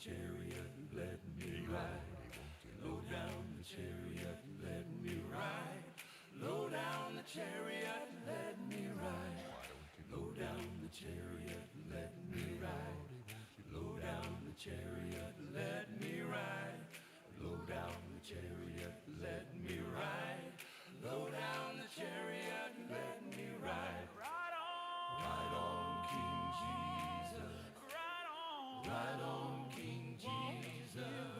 chariot, let me ride. Low down the chariot, let me ride. Low down the chariot, let me ride. Low down the chariot, let me ride. Low down the chariot, let me ride. Low down the chariot, let me ride. Low down the chariot, let me ride. Ride on, King Jesus. Ride on, King Jesus.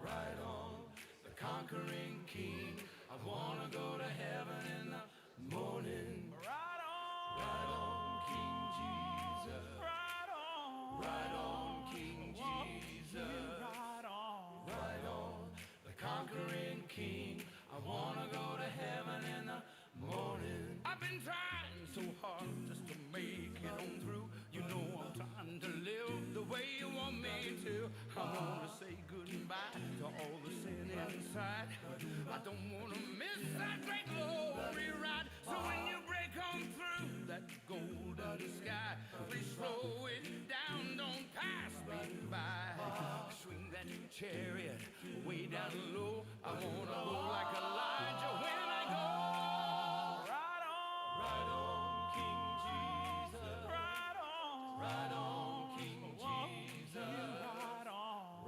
Ride on, the conquering King. I wanna go to heaven in the morning. Ride on, King Jesus. Ride on, King Jesus. Ride on, the conquering King. I wanna go to heaven in the morning. I've been trying so hard just to make it on through. You know I'm trying to live the way you want me to. I wanna say goodbye to all the sin inside. I don't wanna miss that great glory ride. So when you break on through that golden sky, please slow it down, don't pass me by. Swing that chariot way down low. I wanna go like Elijah when I go. Ride on, King Jesus. Ride on, King Jesus.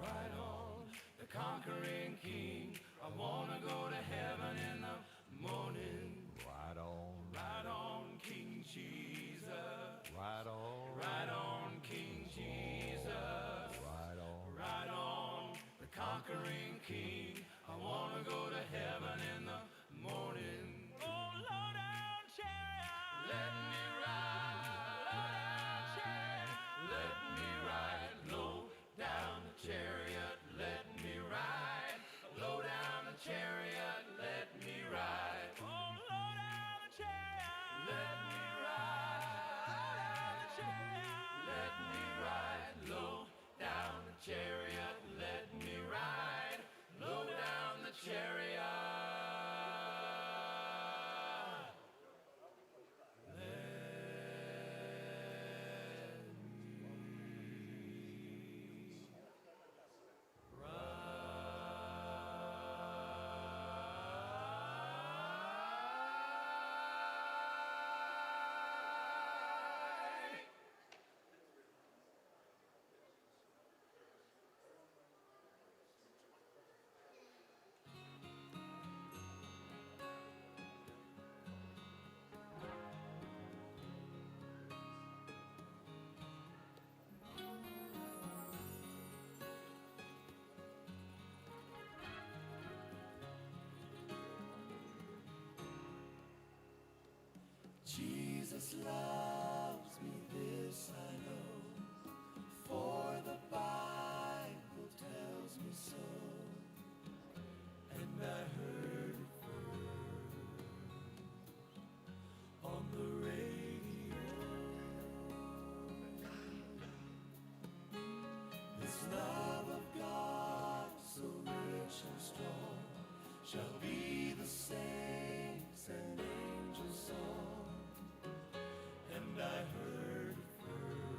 Ride on, the conquering King. I wanna go to heaven in the morning. Ride on, King Jesus. ride on, King Jesus. Ride on, the conquering King. I wanna go to heaven in the morning. Oh, low down chariot, let me ride. Low down chariot, let me ride. Low down the chariot, let me ride. Low down the chariot, let me ride. Oh, low down the chariot, let me ride. Low down the chariot, let me ride. Low down the chariot, let me ride. Low down the chariot. Jesus loves me, this I know, for the Bible tells me so. And I heard it first on the radio. This love of God, so rich and strong, shall be the saints and angels' song. And I heard it first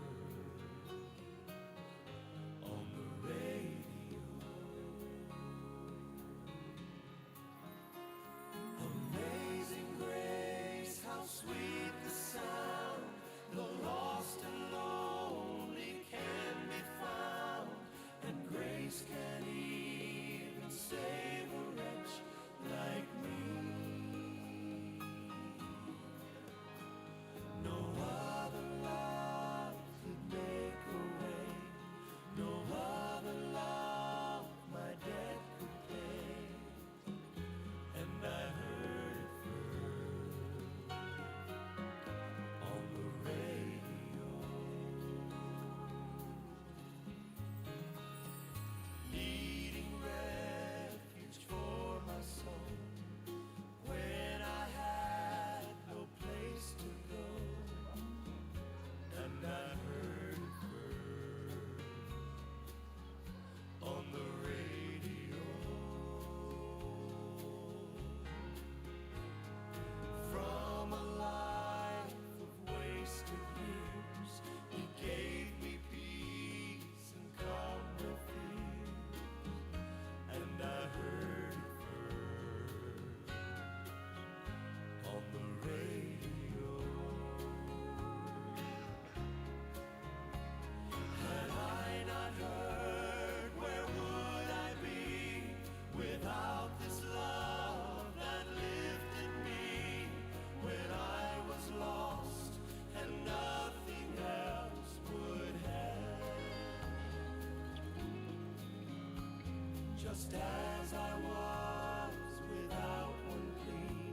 just as I was, without one plea.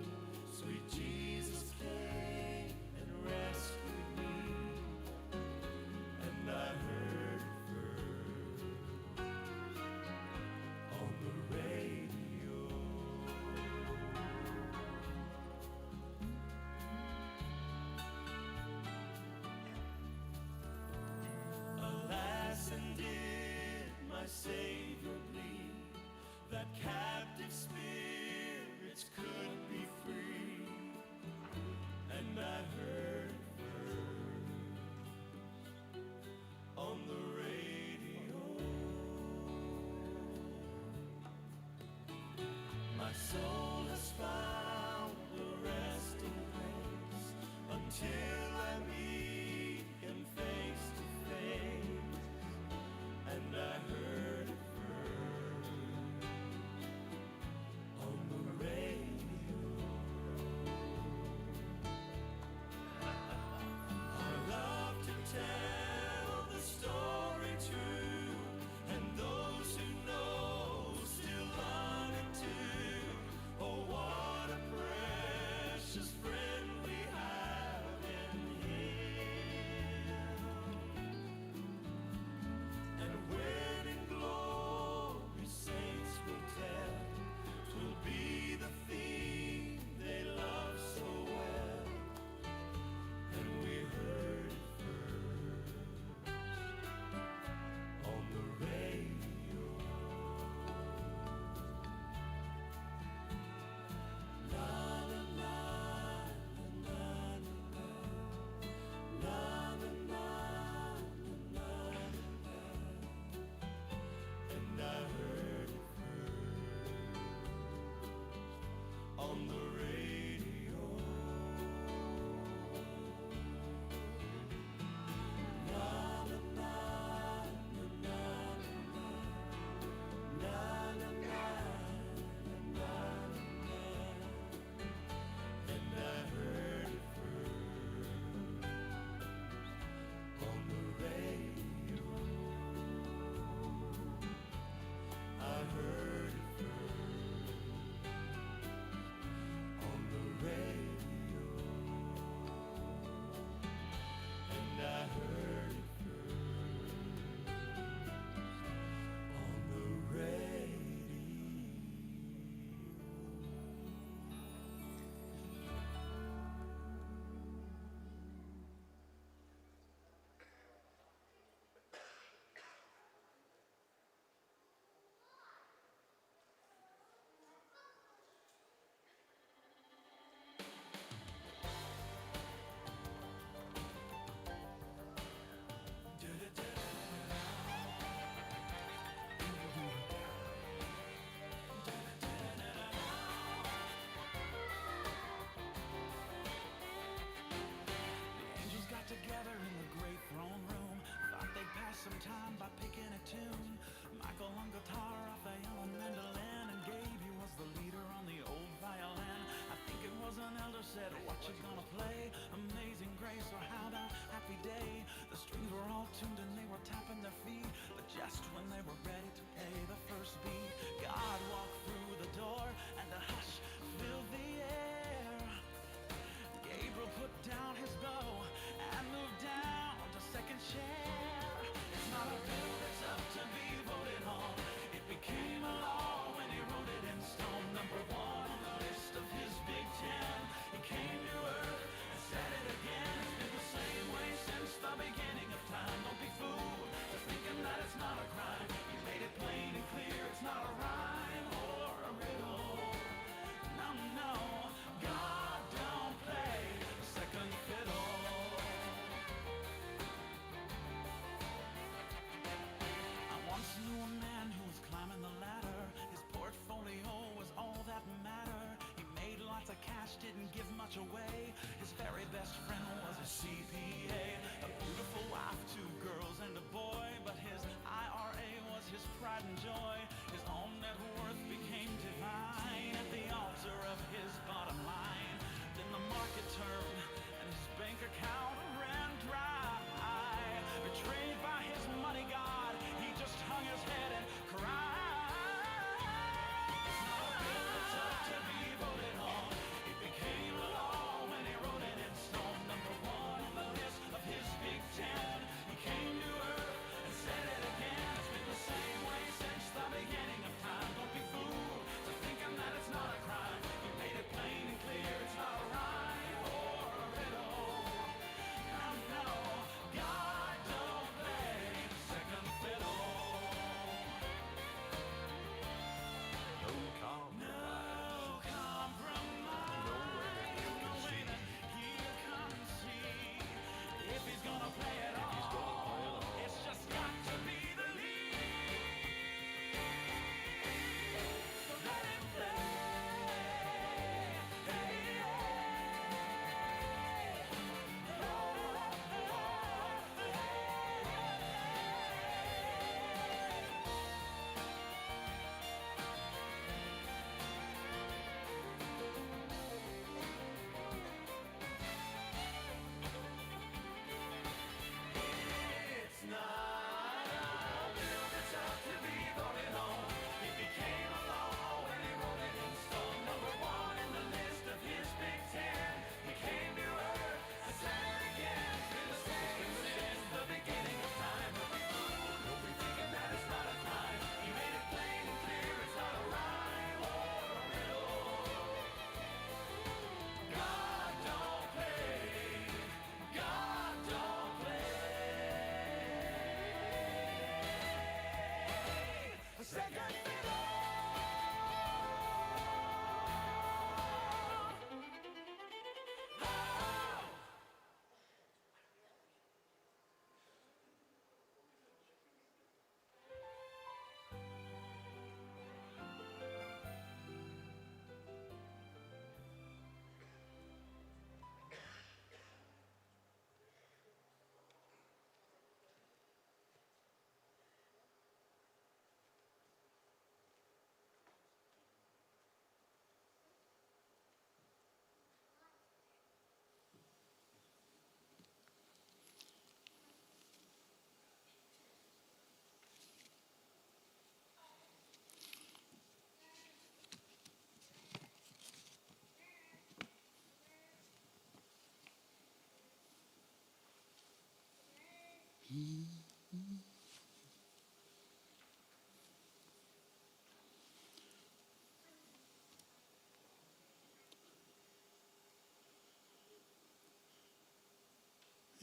Sweet Jesus came and rescued me, and I heard it first on the radio. Alas, and did my Savior bleed, that captive spirits could be free, and I heard it first on the radio. My soul has found a resting place until I meet him face to face, and I heard it first on the radio. I love to tell the story true, and those who know still love it too. Oh, what a precious friend we have in Him. And when in glory saints will tell, 'twill be the theme they love so well. And we heard it first on the radio. La la la la la la la la la la, and I heard it first on the radio. La la la la la la la la la, and I heard it first on the radio. I heard it first on the radio, and I heard it first on the radio. The angels got together in the great throne room, thought they'd pass some time by picking a tune. Michael on guitar, Raphael on mandolin, and Gabe was the leader on the old violin. I think it was an elder said, "What you gonna play? Amazing Grace or How About Happy Day?" The strings were all tuned and they were tapping their feet, but just when they were ready to play the first beat, God walked through the door and a hush filled the air. Gabriel put down his bow and moved down to second chair. It's not a bill that's up to be voted on. It became a law when he wrote it in stone. Number one on the list of his Big Ten. He came to earth and said it again. It's been the same way since the beginning of time. Don't be fooled to thinking that it's not a crime. He made it plain and clear. It's not a rhyme or a riddle. No, no, God don't play second fiddle. I once knew a man who was climbing the ladder. His portfolio was all that mattered. He made lots of cash, didn't give much away. His very best friend was a CPA. A beautiful wife, 2 girls and a boy. But his IRA was his pride and joy. His own net worth became divine at the altar of his bottom line. Then the market turned and his bank account ran dry. Betrayed by his money god, he just hung his head and cried.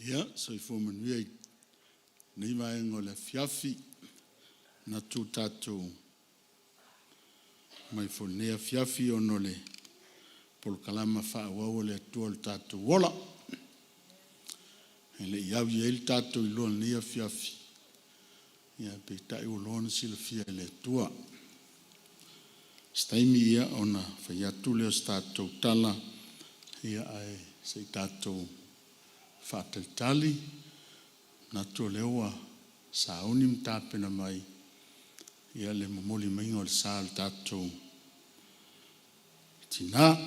Ia, so I fōmanuia I nei vaenga o le fiafi na tū tātou mai whonea fiafi o no le polokalama whaawau le atua le tātou wola. E le iau i eil tātou I loa nea fiafi. Ia pe tai o loa na sila fia le atua. Staimi ia o na whaiatu leo tātou tala. Ia ai se tātou whaatalitali. Na tō leoa sa unim tāpena mai. Ia le mamoli mainga o le sā le tātou tina.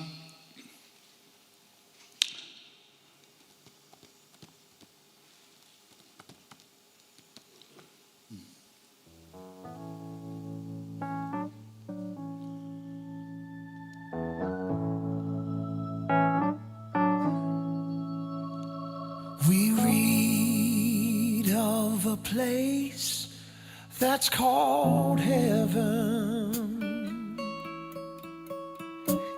We read of a place that's called heaven.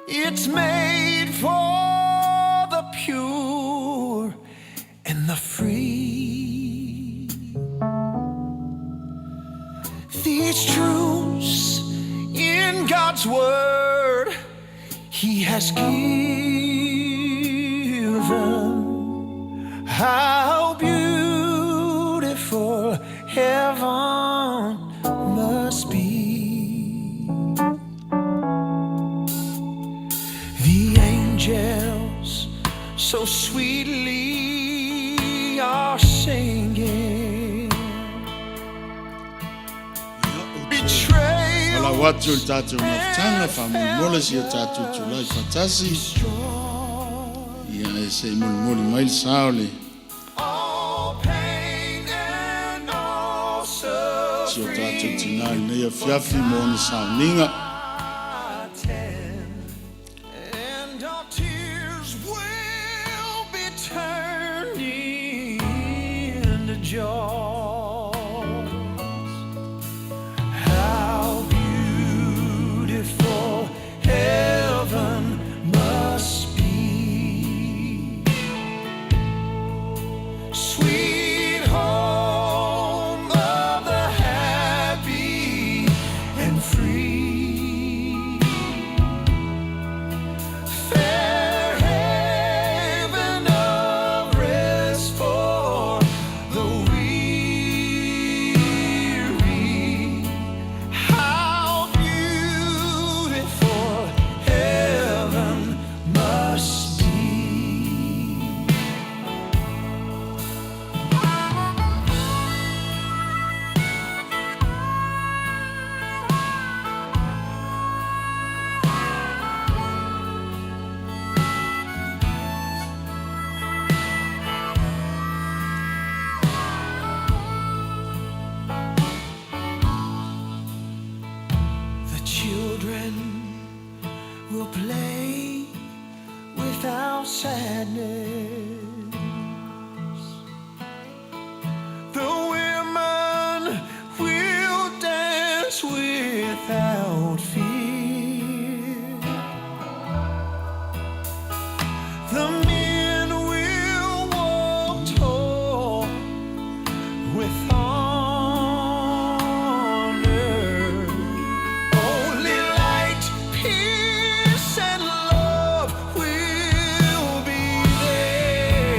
It's made for the pure and the free. These truths in God's word He has given. How beautiful heaven must be. The angels so sweetly are singing. Betrayal. Ala watu tātou mafutanga whamumola si a tātou tūlai whatasi. Ia e se moli mail saole. Si o tātou tina I nei a fiafi mo na sauninga. And our tears will be turned into joy. How beautiful heaven must be. Sweet home of the happy and free. Fair haven of rest for the weary. How beautiful heaven must be. The children will play without sadness. The women will dance without fear. The men will walk tall with honor. Only light, peace, and love will be there.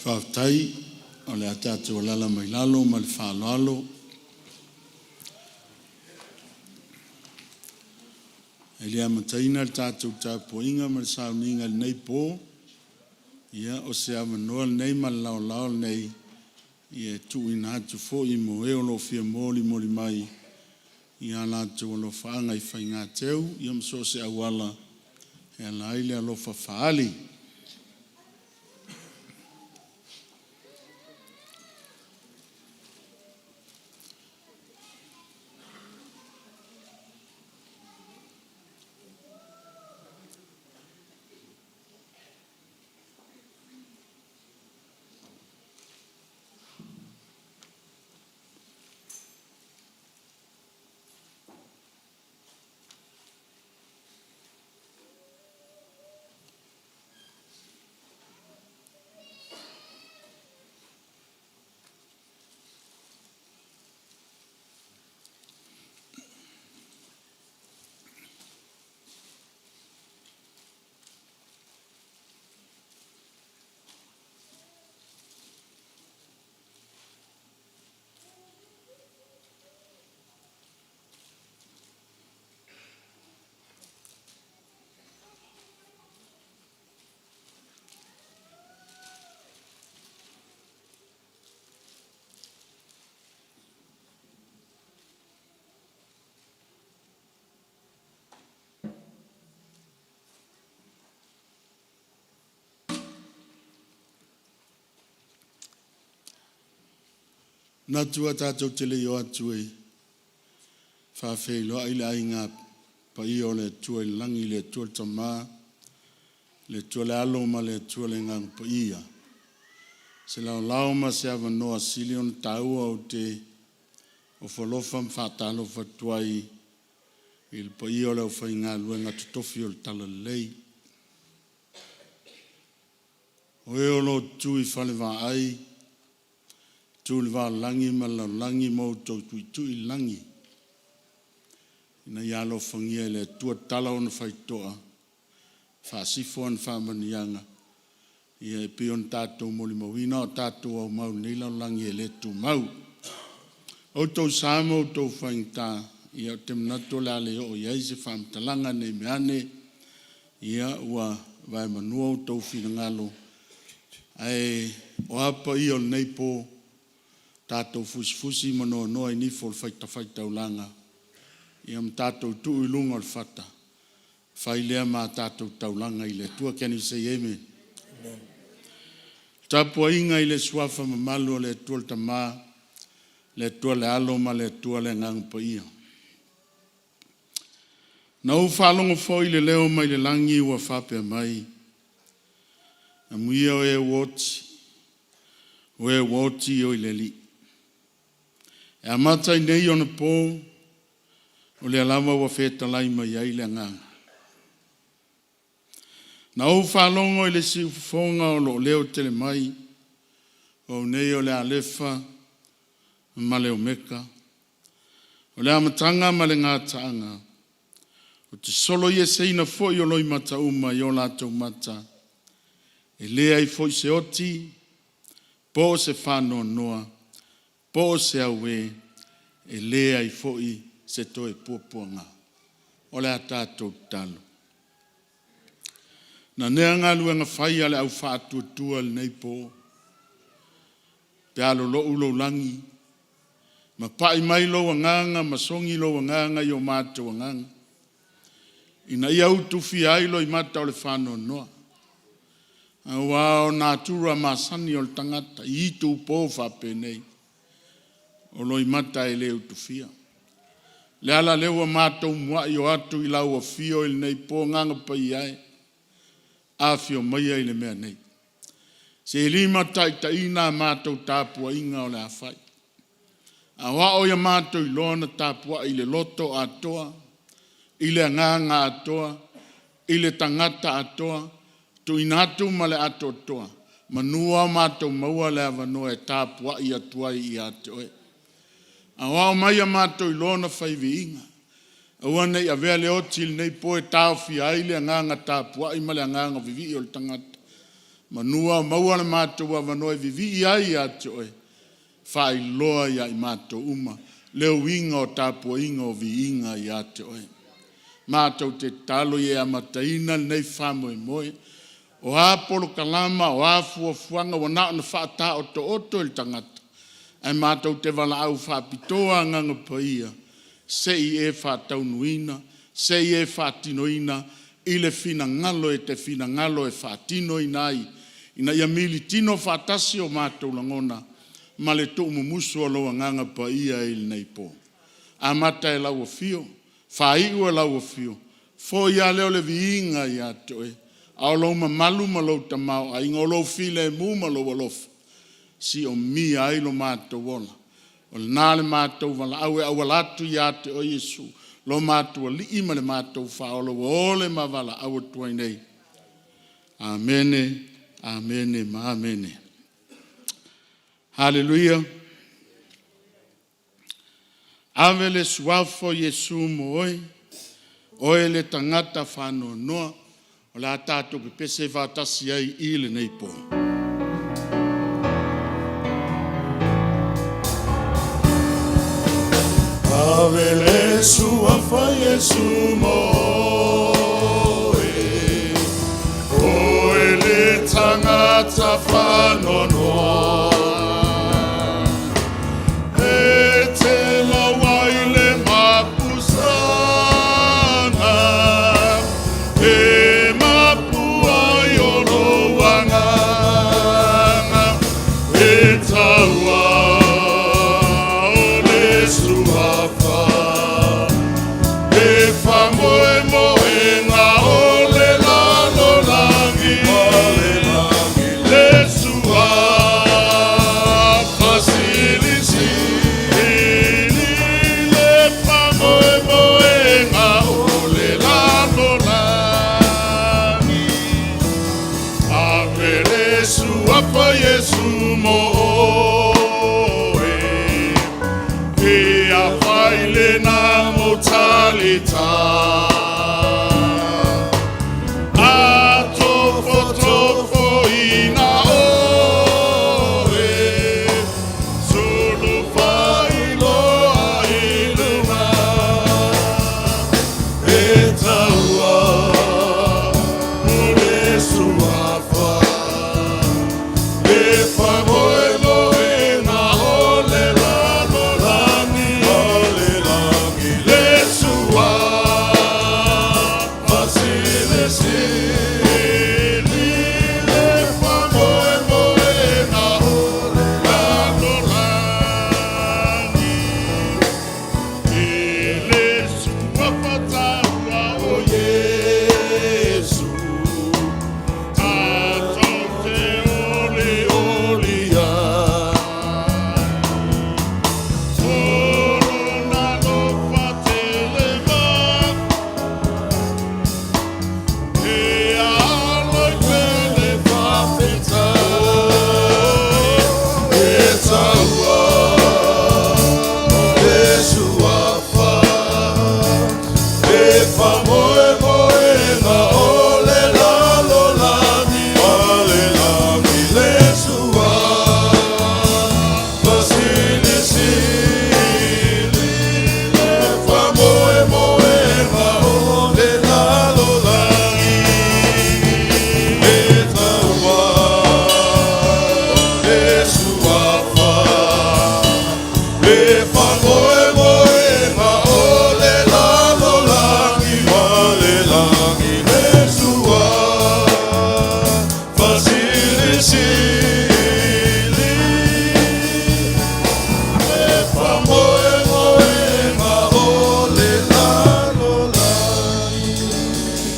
Whautai, o le atatu o lala mai lalo, ma le whalalo. E lea mataina le tātou tāpua inga ma le sauninga le nei pō. Ia o se amanoa le nei ma le lao nei. Ia tu ina atu fo i mo e o lo fia moli mai. Ia lātou o lo whaanga i whainga teu. Ia mso se awala. Ia laile a lo whaali. Na tua tātou te leo atu e whawhei loa i le ainga pa i o le tua i langi le tua tamā, le tua le alo ma le tua le ngang pa ia. Se lao ma se awa noa silion taua o te o whalofa mwhatalo whatuai i le pa i o le o whainga luenga tutofi o le tala lei. O e o lo tui whale wā ai, tūli wā langi ma la langi mau tau tui langi. Ina ialo whangia le tua tala o na whaitoa. Whasifo an whamanianga. Ia e pion tātou moli mau. Ina o tātou au mau nila langi e le tu mau. O tau sāma o tau whaingtā. Ia o te mnato le ale o iai se whamtalanga ne meane. Ia ua vai manua o tau whingalo. Ai o apa i o nei po tātou fusi mano noa i nifo le whaita ulanga. Ia m tātou tuu i lunga le whata. Whai lea mā tātou taulanga i le tua keni se eme. Tāpua inga i le suafa mamalu le tua le tamā, le tua le alo ma le tua le ngangpa ia. Na u whalongo fo i le leo mai le langi ua whapea mai. Na muia o e woti o i le li. E amatai nei ona pō, o le alama wa wheta lai mai ai le nganga. Na o whalongo i le siufonga o lo leo tele mai, o nei o le alefa, ma leo meka, o le amatanga ma le ngā taanga, o te solo i e seina fo i o loi mata uma i o lātou mata, e lea i fo i se oti, po se whanoa noa, po se aue e lea i foi se toe puapuanga. O le tātou talo. Na nea ngā luenga whai ale au whātua tua le nei po. Pe alo lo ulo langi. Ma pai mai lo nganga, ma songi lo nganga i o mātua nganga. Ina ia utu fi ailo i mata o le whanoa noa. Wao nā tura masani o le tangata, i tu pō whape nei. O loi mata e leo tu fia. Le ala lewa mātou mua i o atu i lau a fio i nei pō nganga pa i ai. A fio mai ai le mea nei. Se lima taita ina mātou tāpua inga o le awhai. A wao ia mātou i lona tāpua i le loto atoa, i le nganga atoa, i le tangata atoa, tu inatu ma le ato toa. Manua mātou maua le avanoa e tāpua i atuai i atoe. A wao mai a mātou i lona whaivi inga. A wane a vea le oti nei po e tāwhi aile a nganga tāpua i male a nganga vivi o le tangata. Manua maua le mātou a wanoe vivi ai atu e. Whai loa ia I mātou uma. Leo winga o tāpua inga o vi inga I atu e. Mātou te talo I amataina nei whamoe moe. O apolo kalama, o afua fuanga, o nao na whaata o to oto il tangata. Ai mātou te wala au whapitoa nganga paia. Se I whaatau nuina, se I whaatinoina, I le fina ngalo e te fina ngalo e whaatino inai. Ina ia mili tino whaatasi o mātou langona, ma le tō mumusu o loa nganga paia I nei po. A mata e lau o fio, whaiu e lau o fio, fo ia leo le viinga I ato e. Ao lau ma malu ma lau tamau, a ingo lau file mu ma lau alofa. Si o mi ai lo mātou wola. O le nāle mātou wala au e awalatu I ate o Yesu. Lo mātou li ima le mātou whaolo o ole ma wala au tuai nei. Amene, amene, ma amene. Hallelujah. Ave le suafo Yesu mo oi. Oe le tangata whano noa. O la tātou pe pese whātasi ai I le nei po. Ave le suafa Yesu moe. Oe le tangata whanonoa. E te lawai le mapusana. E mapua I olo wanganga. E taua o le suafa. E whamoe moe ngā ole lalo langi. Le suafa sili sili. Le whamoe moe ngā ole lalo langi. Ave le suafa Yesu moe. E a whaile nā motalita. A tofo tofo ina oe. Sulu whailoa I luna. E taua o le suafa. E whamoe moe ngā ole lalo langi. Ole langi le suafa sili sili. Le whamoe moe ngā ole lalo langi. E le suafa taua o Yesu.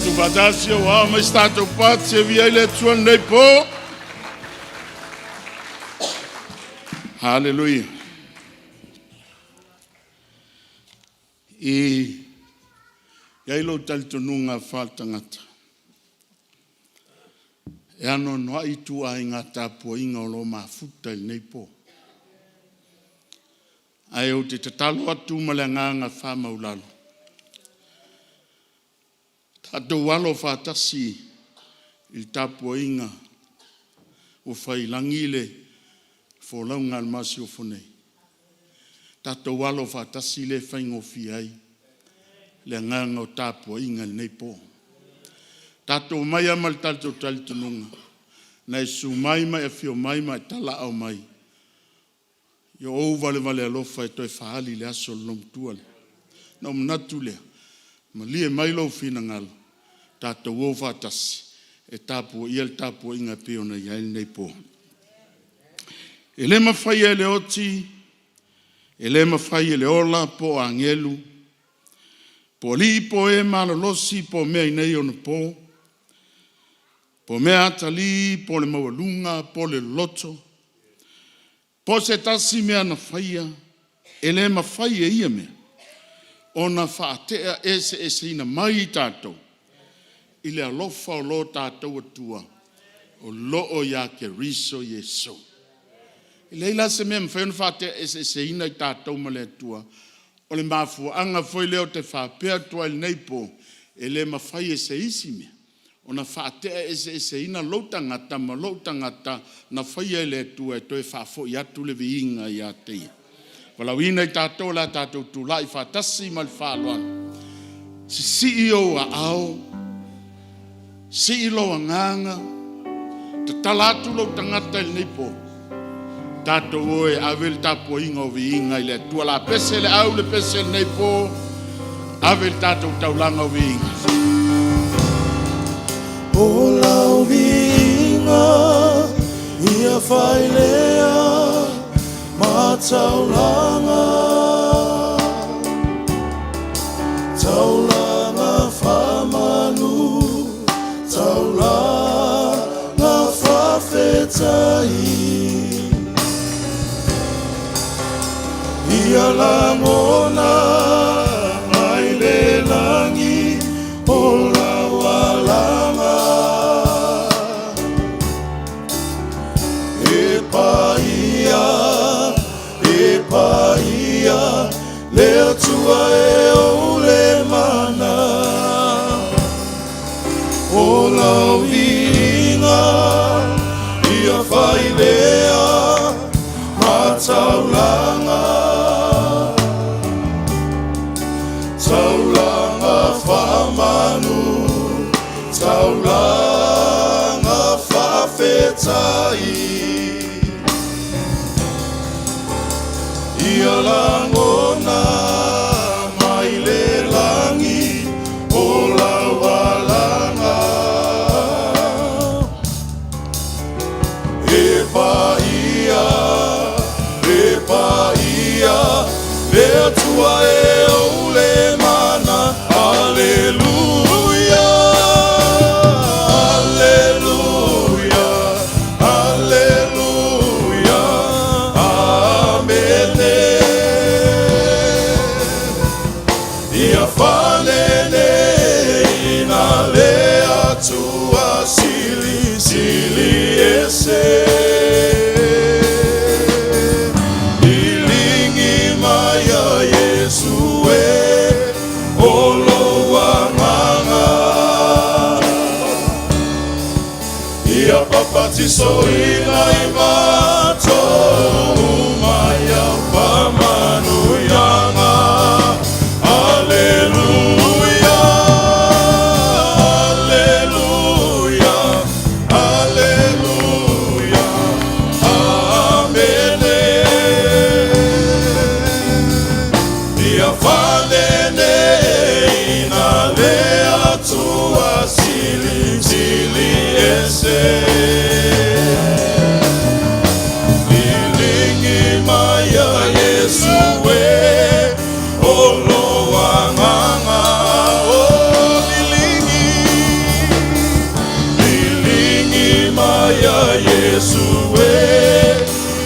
Tupatasi o ama stato pazzi e via le tue nei po. Hallelujah. I yailo taltonunga faltangata. E ano noa I tua inga tapo inga o lo mafuta I nei po. Ai o te tatalo atu malanganga whamaulalo. Tato walo whatasi I tapo inga o fai langile fo lau ngal masi o fonei. Tato walo fatasi le fai ngofi ai. Le nganga o tapo inga nei po. Tato mai amal tato talitununga. Nai su mai mai e fio mai mai tala au mai. Yo o vale vale alofa e toi fahali le aso lom tuale. Na umnatu lea. Ma lie mai lo fina ngalo. Tato wo fatasi. E tapo iel tapo inga peo na iai nei po. E le mawhai e le oti. E le mawhai e le ola po angelu. Po li po e malolosi po mea inei ona po. Po mea atali, po le mawalunga, po le loto. Po se tasi mea na whaia. E le mawhai e ia mea. Ona whaatea ese ina mai tātou. I le alofa o lo tātou atua. O loo ia ke riso Yesu. I leila se mea mwhaiona whaatea ese ina i tātou ma le atua. O le mafua anga foi leo te whapea tua il neipo. E le mawhai ese isi mea. Ona whaatea ese ina loutangata ma loutangata na whaia le atua e toi whafo i atu le viinga i ateia. Walawina i tātou la tātou tūla i whatasi ma le whaloana. Si CEO a ao. CEO a nganga. Ta talatu loutangata il neipo. Tātou oe avel tapo inga o viinga i le atua la pese le au le pese le neipo. Avel tātou taulanga o viinga. O lau vinga ia whailea ma taulanga taulanga whamanu taulanga whawhetai ia langona mai le langi o lau alanga Paia, leo tua e o le mana. O lau vinga, ia whailea, ma taulanga. Taulanga whamanu, taulanga whawhetai. Ia langona mai le langi o lau alanga. E paia, le atua e o le mana. Alleluia, alleluia, alleluia, amen. Ia whanene ina lea tua sili ese. Ilingi mai a Yesu e o loa nganga. Ia papatiso ina i matou mai a whamanu yanga. Alleluia, alleluia, alleluia, amen. Ia whanene ina lea tua sili ese. Lilingi mai a Yesu e o loa nganga. O lilingi mai a Yesu e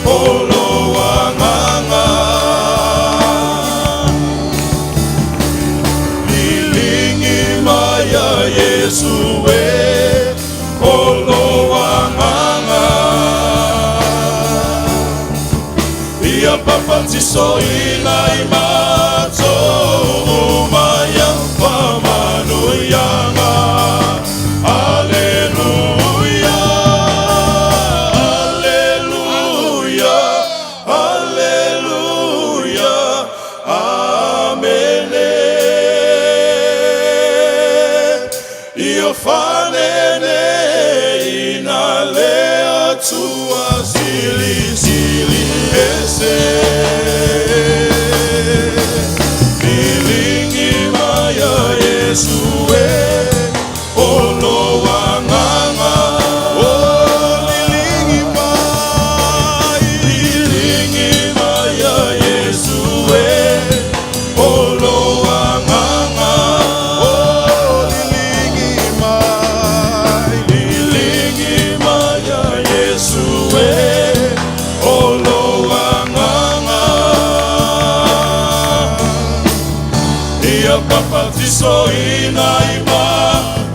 o loa nganga. Lilingi mai a Yesu e o loa nganga. Ia papatiso ina i matou mai a whamanu yanga. Alleluia, so inaima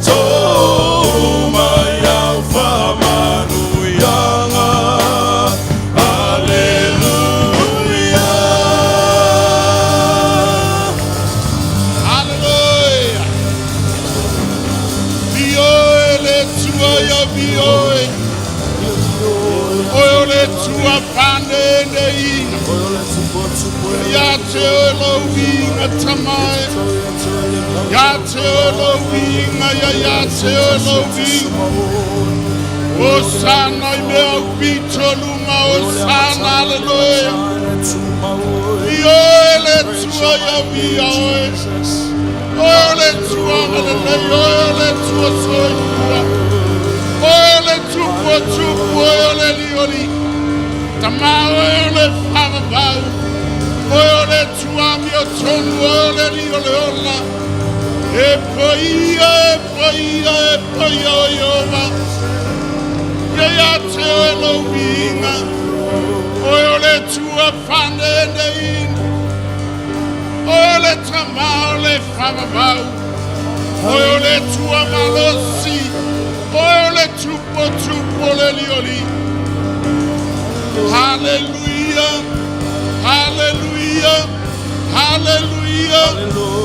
toma ya ufamanu yanga. Hallelujah. Hallelujah. Bioe le tua ya bioe. Oyo le tua pande de ina. Ya te Elohim atamai. Ya te Elohim ya te Elohim. Osana imeo bito luma osana hallelujah. Bioe le tua ya bioe. Ole tua hallelujah. Ole tua soikua. Ole tupo tupo ole lioli. Tamao ole famabau. Ole tua mio tonu ole lioli ola. Epoia oiova. Ya te Elohim. Ole tua fandein. Ole tamao le famabau. Ole tua malosi. Ole tupo le lioli. Hallelujah. Hallelujah. Hallelujah.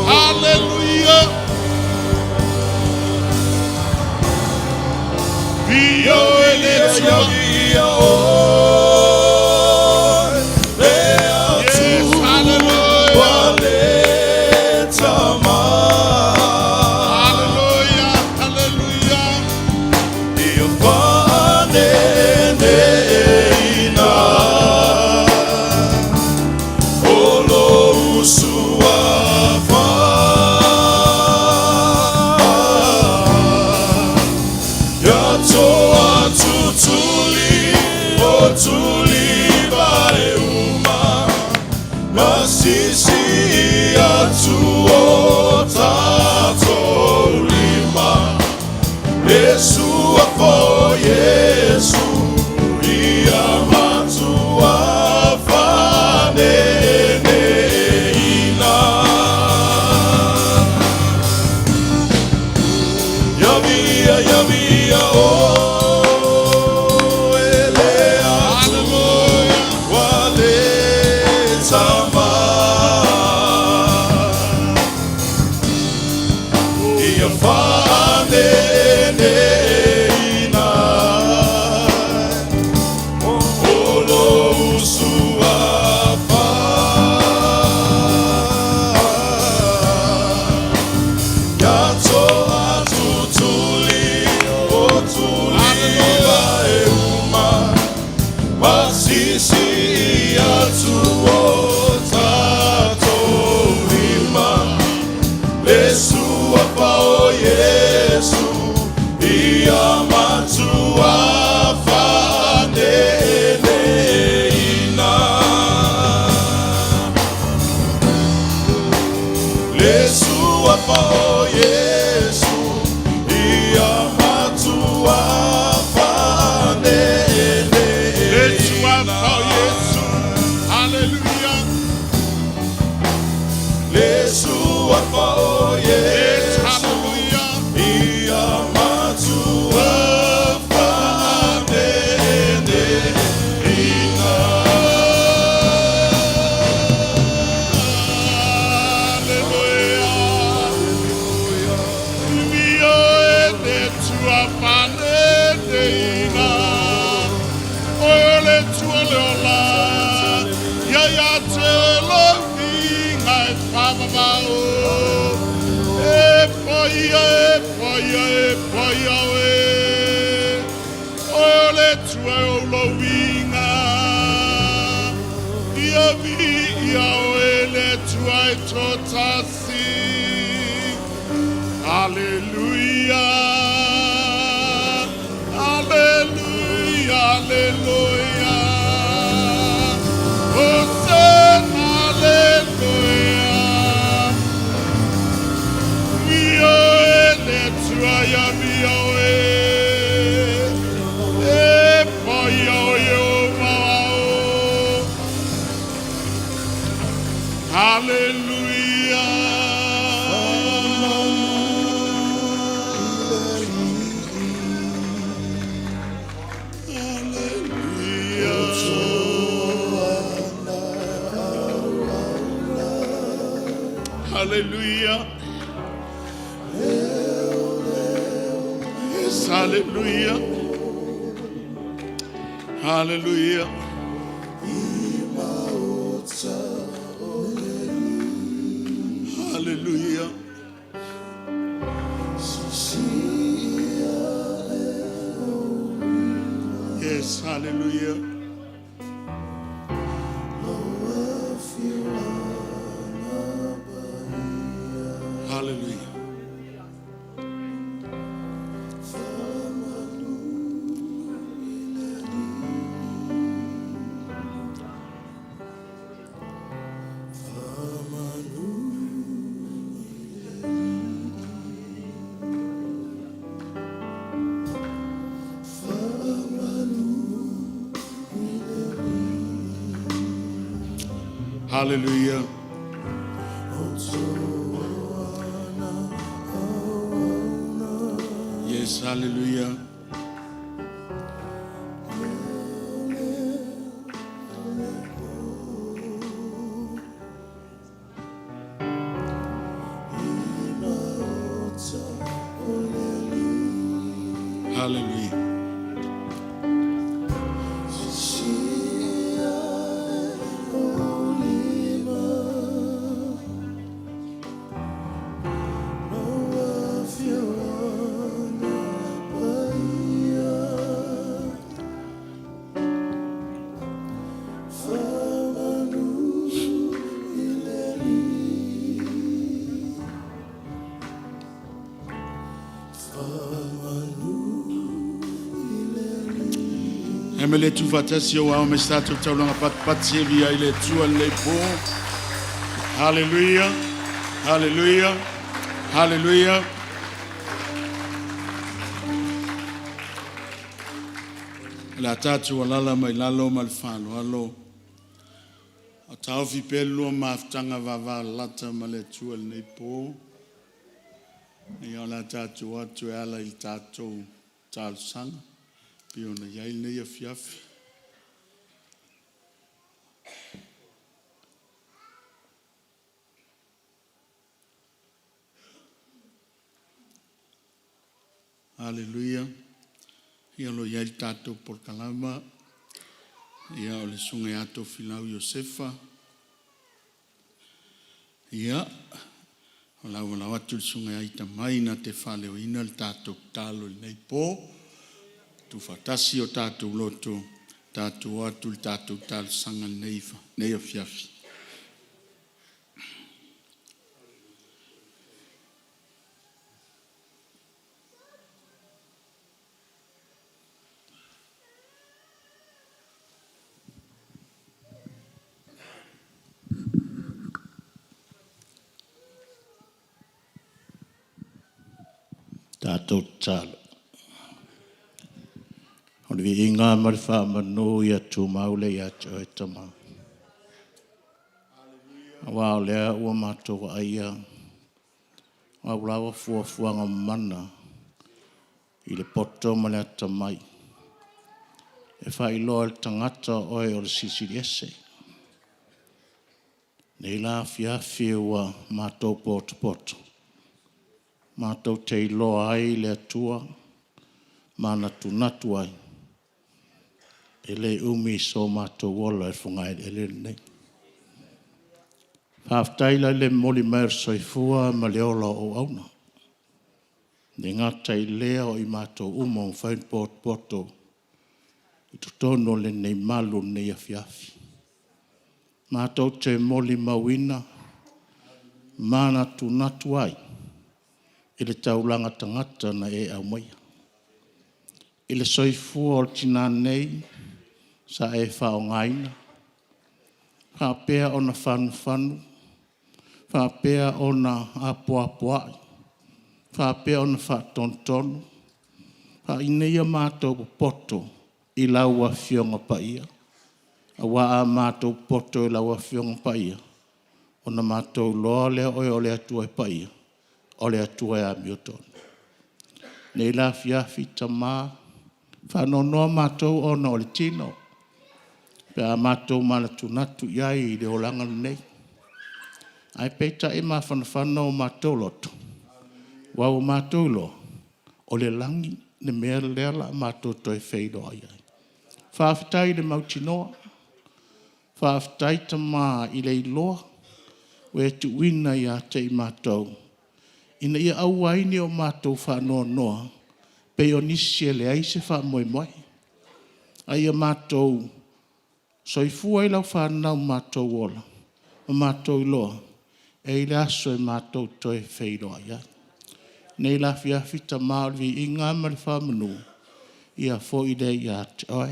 Hallelujah. Vio ele tua. Yes, hallelujah. Hallelujah. Hallelujah. Yesu afo Yesu ia matu afane ina yavia oh elea hallelujah wale sama ia fane Hallelujah. Hallelujah. Hallelujah. Hosanna, hallelujah. Mio ele tuaya mio Hallelujah. hallelujah. Yes, hallelujah. Hallelujah. Hallelujah. Yes, hallelujah. Hallelujah. Hallelujah. Yes, hallelujah. Hallelujah. Emele tu fatasi o au mestato taulanga patpatsi via ile tua le po. Hallelujah. Hallelujah. Hallelujah. La tatu walala mai lalo malfalo alo. Atau fi pelo maftanga vava lata male tua le po. Ia la tatu watu ala il tatu tal sang. Piona yai nei a fiafi. Hallelujah. Ia lo yai tato por kalama. Ia o le sunga ato filau Josefa. Ia o la watu le sunga aita maina te fale o ina le tato talo le nei po. Tu fatasi o tato loto, tato watu le tato tal sanga neifa, nei a fiafi. Tato talo. O le inga marifa manu ia tu maule ia choe tama. Wa lea ua mato aia. Wa ulawa fuanga mana. I le poto ma le tamai. E whai loa le tangata oe o le sisiri ese. Nei la fiafi ua mato poto. Mato te loa ai le atua. Mana tunatu ai. Ele umi so mato wola e fungai ele nei. Haftaila le moli mer soifua ma le ola o auna. Ne ngata i leo i mato umo whain poto. I tutono le nei malu nei afiafi. Mato te moli mawina. Mana tunatu ai. Ile taulanga tangata na e au mai. Ile soifua o tina nei. Sa e whao ngaina. Whapea o na whanu. Whapea o na apuapuai. Whapea o na whatontonu. Whainea mātou poto i laua whionga paia. A waa mātou poto i laua whionga paia. O na mātou loa lea oe o lea tua paia. O lea tua e a miotonu. Nei la fiafi tamā. Whanonoa mātou o na o le tino. Pe a mātou mana tunatu iai i le olanga nei. Ai peita e mawhanawhana o mātou loto. Wa o mātou lo. O le langi ne mea lea la mātou toi wheido ai ai. Whaafitai le mautinoa. Whaafitai ta mā i le iloa. Wea tu wina i a te i mātou. Ina ia auaini o mātou whanoa noa. Pe o nisi e le aise wha moe moe. Ai a mātou soifua i lau whanau mātou ola. O mātou iloa. E i le aso e mātou toi wheido ai ai. Nei la fiafita maori i ngā mari whamanu. Ia fo i dei ia te oi.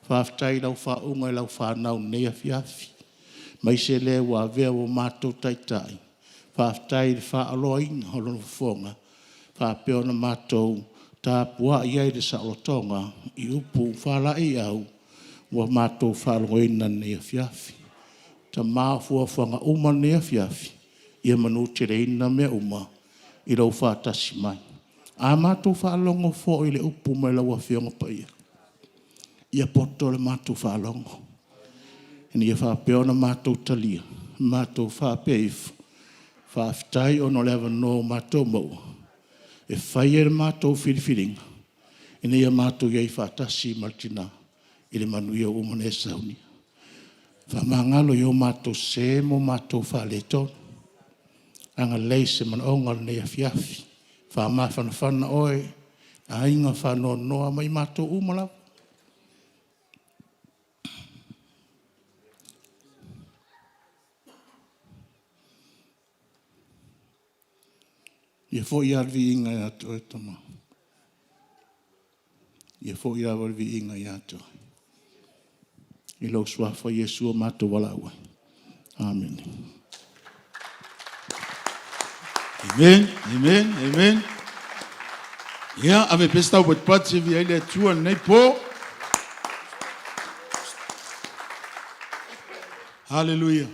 Whaafitai lau whaunga i lau whanau nei a fiafi. Mai se le wa vea o mātou taitai. Whaafitai le whaaloa inga holo fonga. Whaapeo na mātou tā pua i aere sa alotonga. I upu whala i au. Wa mātou whaaloa ina nei a fiafi. Ta maa fuafanga uma nei a fiafi. Ia manu te reina mea uma. I rau whātasi mai. A mātou whaalongo fo i le upu mai lau a whionga pa ia. Ia poto le mātou whaalongo. Ina ia whapeo na mātou talia. Mātou whapea ifu. Whaafitai o no lewa no mātou mau. E whai e le mātou whiriwhiringa. Ina ia mātou iei whātasi martina. I le manu ia umane e sauni. Whamangalo i o mātou se mo mātou whaletona. Anga leise man ongal nei a fiafi. Whamawhanawhana oe. A inga whanoa noa mai mātou umalawa. Ia fo i arvi inga i ato e tama. Ia fo i arvi inga i ato. I lau suafa Iesu o mātou walaua. Amen. Amen, amen, amen. Ia, ave pesta o pat se vi ele tua nei po. Hallelujah.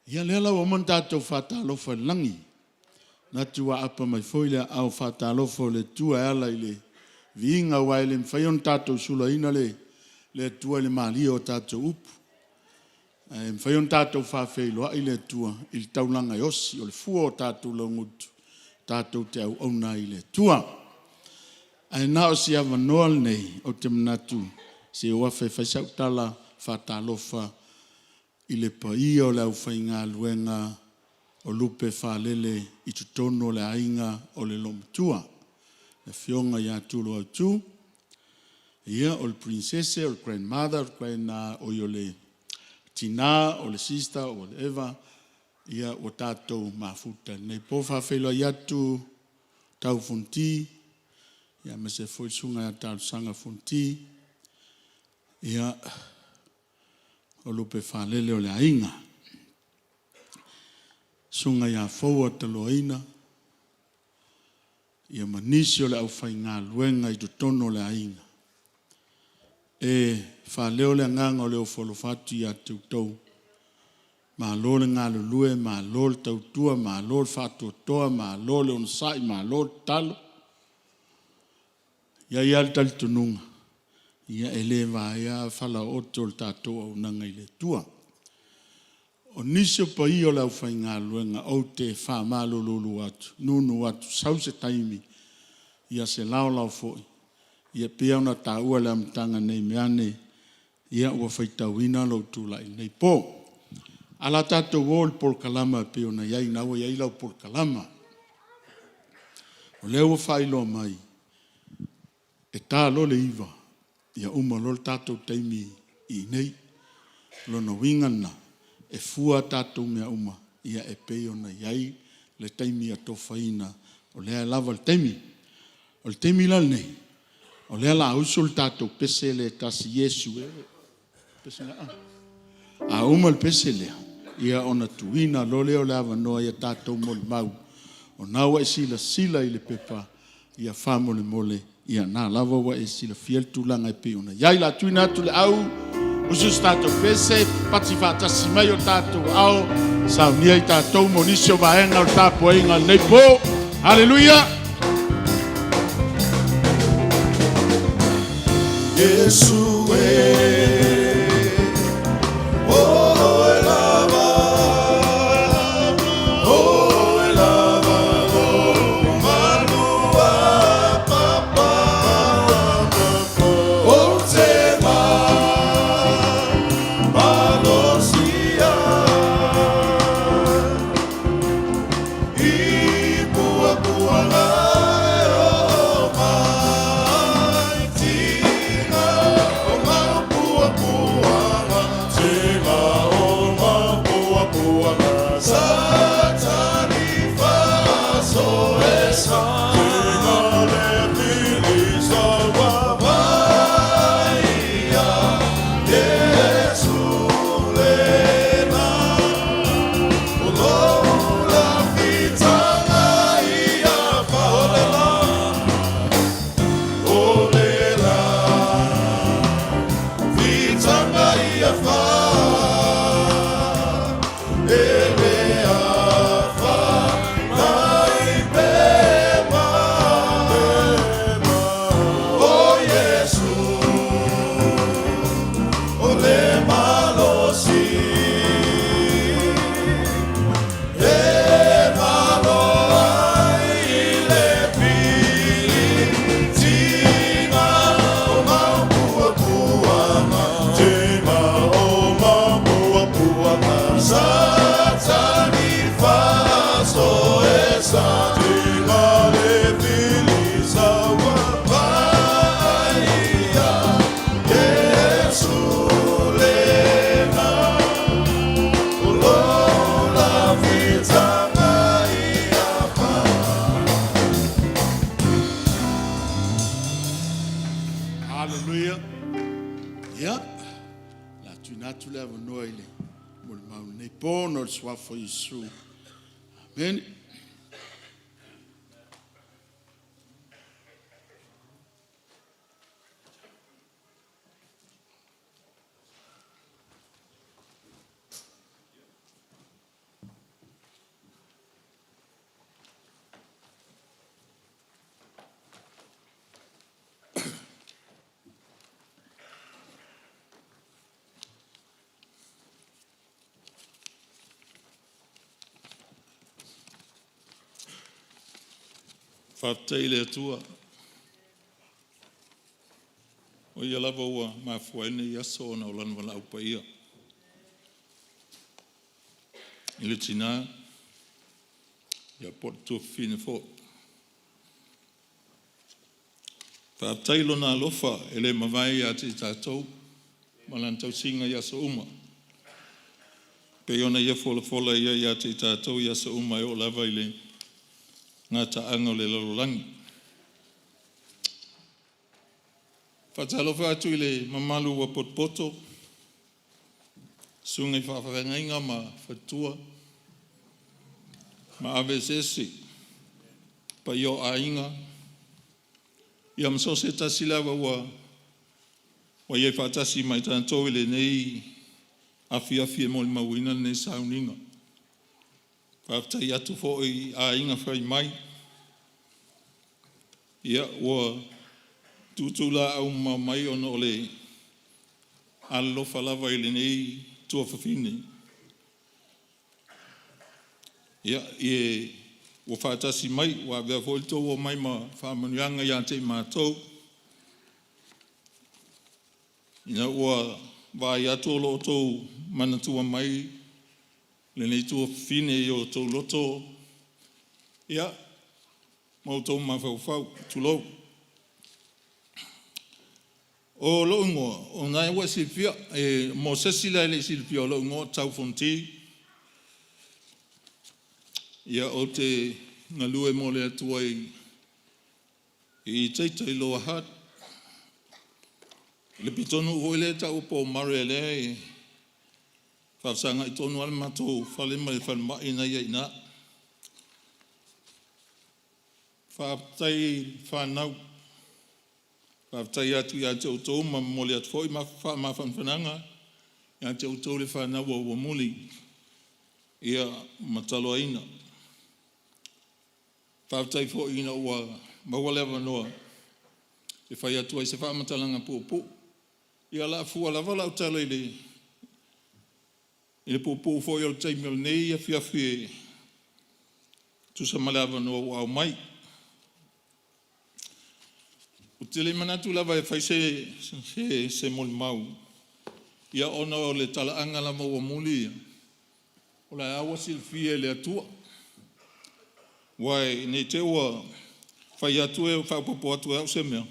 Ia lela o monta to fata lo fa langi. Na tua apa mai foile au fata lo fo le tua ala ile. Vinga wa ile mfayon tato sula ina le tua le mali o tato upu. Mfayon tato fa feilo ile tua il taulanga yosi o le fuo tato longut tato te au ona ile tua. Ai na o si ava noal nei o te manatu se o afe fa tala fata lofa ile pa o le au fainga luenga o lupe fa lele i tutono le ainga o le lomtua. Le fionga ya tulo au tu. Ia o le princesse o le grandmother o yo le tina o le sister o le eva ia o tatou mafuta nei po fa felo ia tu tau funti ia me se foi sunga ia tau sanga funti ia o lupe fa lele o le ainga sunga ia foa te loina ia manisi o le au fainga luenga i tutono le ainga e fa leo le nganga o leo folofatu ia tautou. Ma lo le ngā lulue, ma lo le tautua, ma lo le fatu toa, ma lo le onsai, ma lo le talo. Ia ia le tali tununga. Ia ele va ia fala oto le tatou au nanga i le tua. O nisio pa i o le au fai ngā luenga au te wha malolulu atu, nunu atu, sause taimi. Ia se lao foi. Ia pia una taua le amtanga nei meane, ia ua whaitawina lo tula i nei po. Ala tato wol por kalama pia una iai naua iai lau por kalama. O leo whailo mai, e tā lo le iwa, ia uma lo tato taimi i nei, lo no wingana, e fua tato mea uma, ia e pia una iai le taimi a tofaina, o lea lava le taimi, o le taimi lal nei, o lea la usul tato pese le tasi Yesu pese na a uma le pese lea ia ona tuina lo leo le avanoa ia tato mole mau o naua e sila i le pepa ia wha mole ia nā lava wa e sila fiel tūlanga e pe ona iai la tuina atu le au usus tato pese pati whatasi mai o tato au saunia i tato monisio vaenga o tapo inga nei po haleluia. Yesue, oh elava, Ia, la tuina tu le avanoa i le mole mau nei pono le suafo Iesu. Amen. Whātei le atua. O ia lava ua mafuaine i aso na o lana wala upa ia. I le tina, ia pot tua fine fo. Whātei lo nā lofa e le mawai a te tātou, malantau singa i aso uma. Pe ona ia fola ia i a te tātou i aso uma e o lava i le ngā taanga o le lalolangi. Whatalofa atu i le mamalu wa potpoto, sunga i whawharengainga ma whatua, ma awe sese, pa io a inga, i am so se tasilawa wa iei whatasi mai tātou i le nei afi e moli mawina nei sauninga. Whaftai atu fo i a inga whai mai. Ia ua tutula au mai ono le alofa lava i le nei tua whawhine. Ia ua whatasi mai, ua vea fo i tō o mai ma whamanuanga i ante mātou. Ia ua vai atu o lo tō manatua mai le nei tua fine i o tau loto. Ia, mau tau mawhau, tulou. O lo ingoa, o nai wa silpia, mo sesila ele silpia o lo ingoa, tau fonti. Ia o te ngalue mo le atua i teita i loa hat. Le pitonu hoi le tau po mare le whafsanga i tonu ala matou whale mai whanma ina ia ina. Whaftai whanau. Whaftai atu i a te utou ma mole atu fwoi ma whanwhananga. I a te utou le whanau o wamuli. Ia matalo aina. Whaftai fwoi ina ua mawale awanoa. E whai atu ai se whamatalanga puopu. Ia la fua la wala utala i le puopu fwoi o taimi o nei a fiafi tu sa malawa no au mai. O tele manatu lava e whai se moli mau. Ia ona o le talaanga la maua muli. O la awa silfia le atua. Wai ne te ua whai atu e whaupapo atu e au se mea.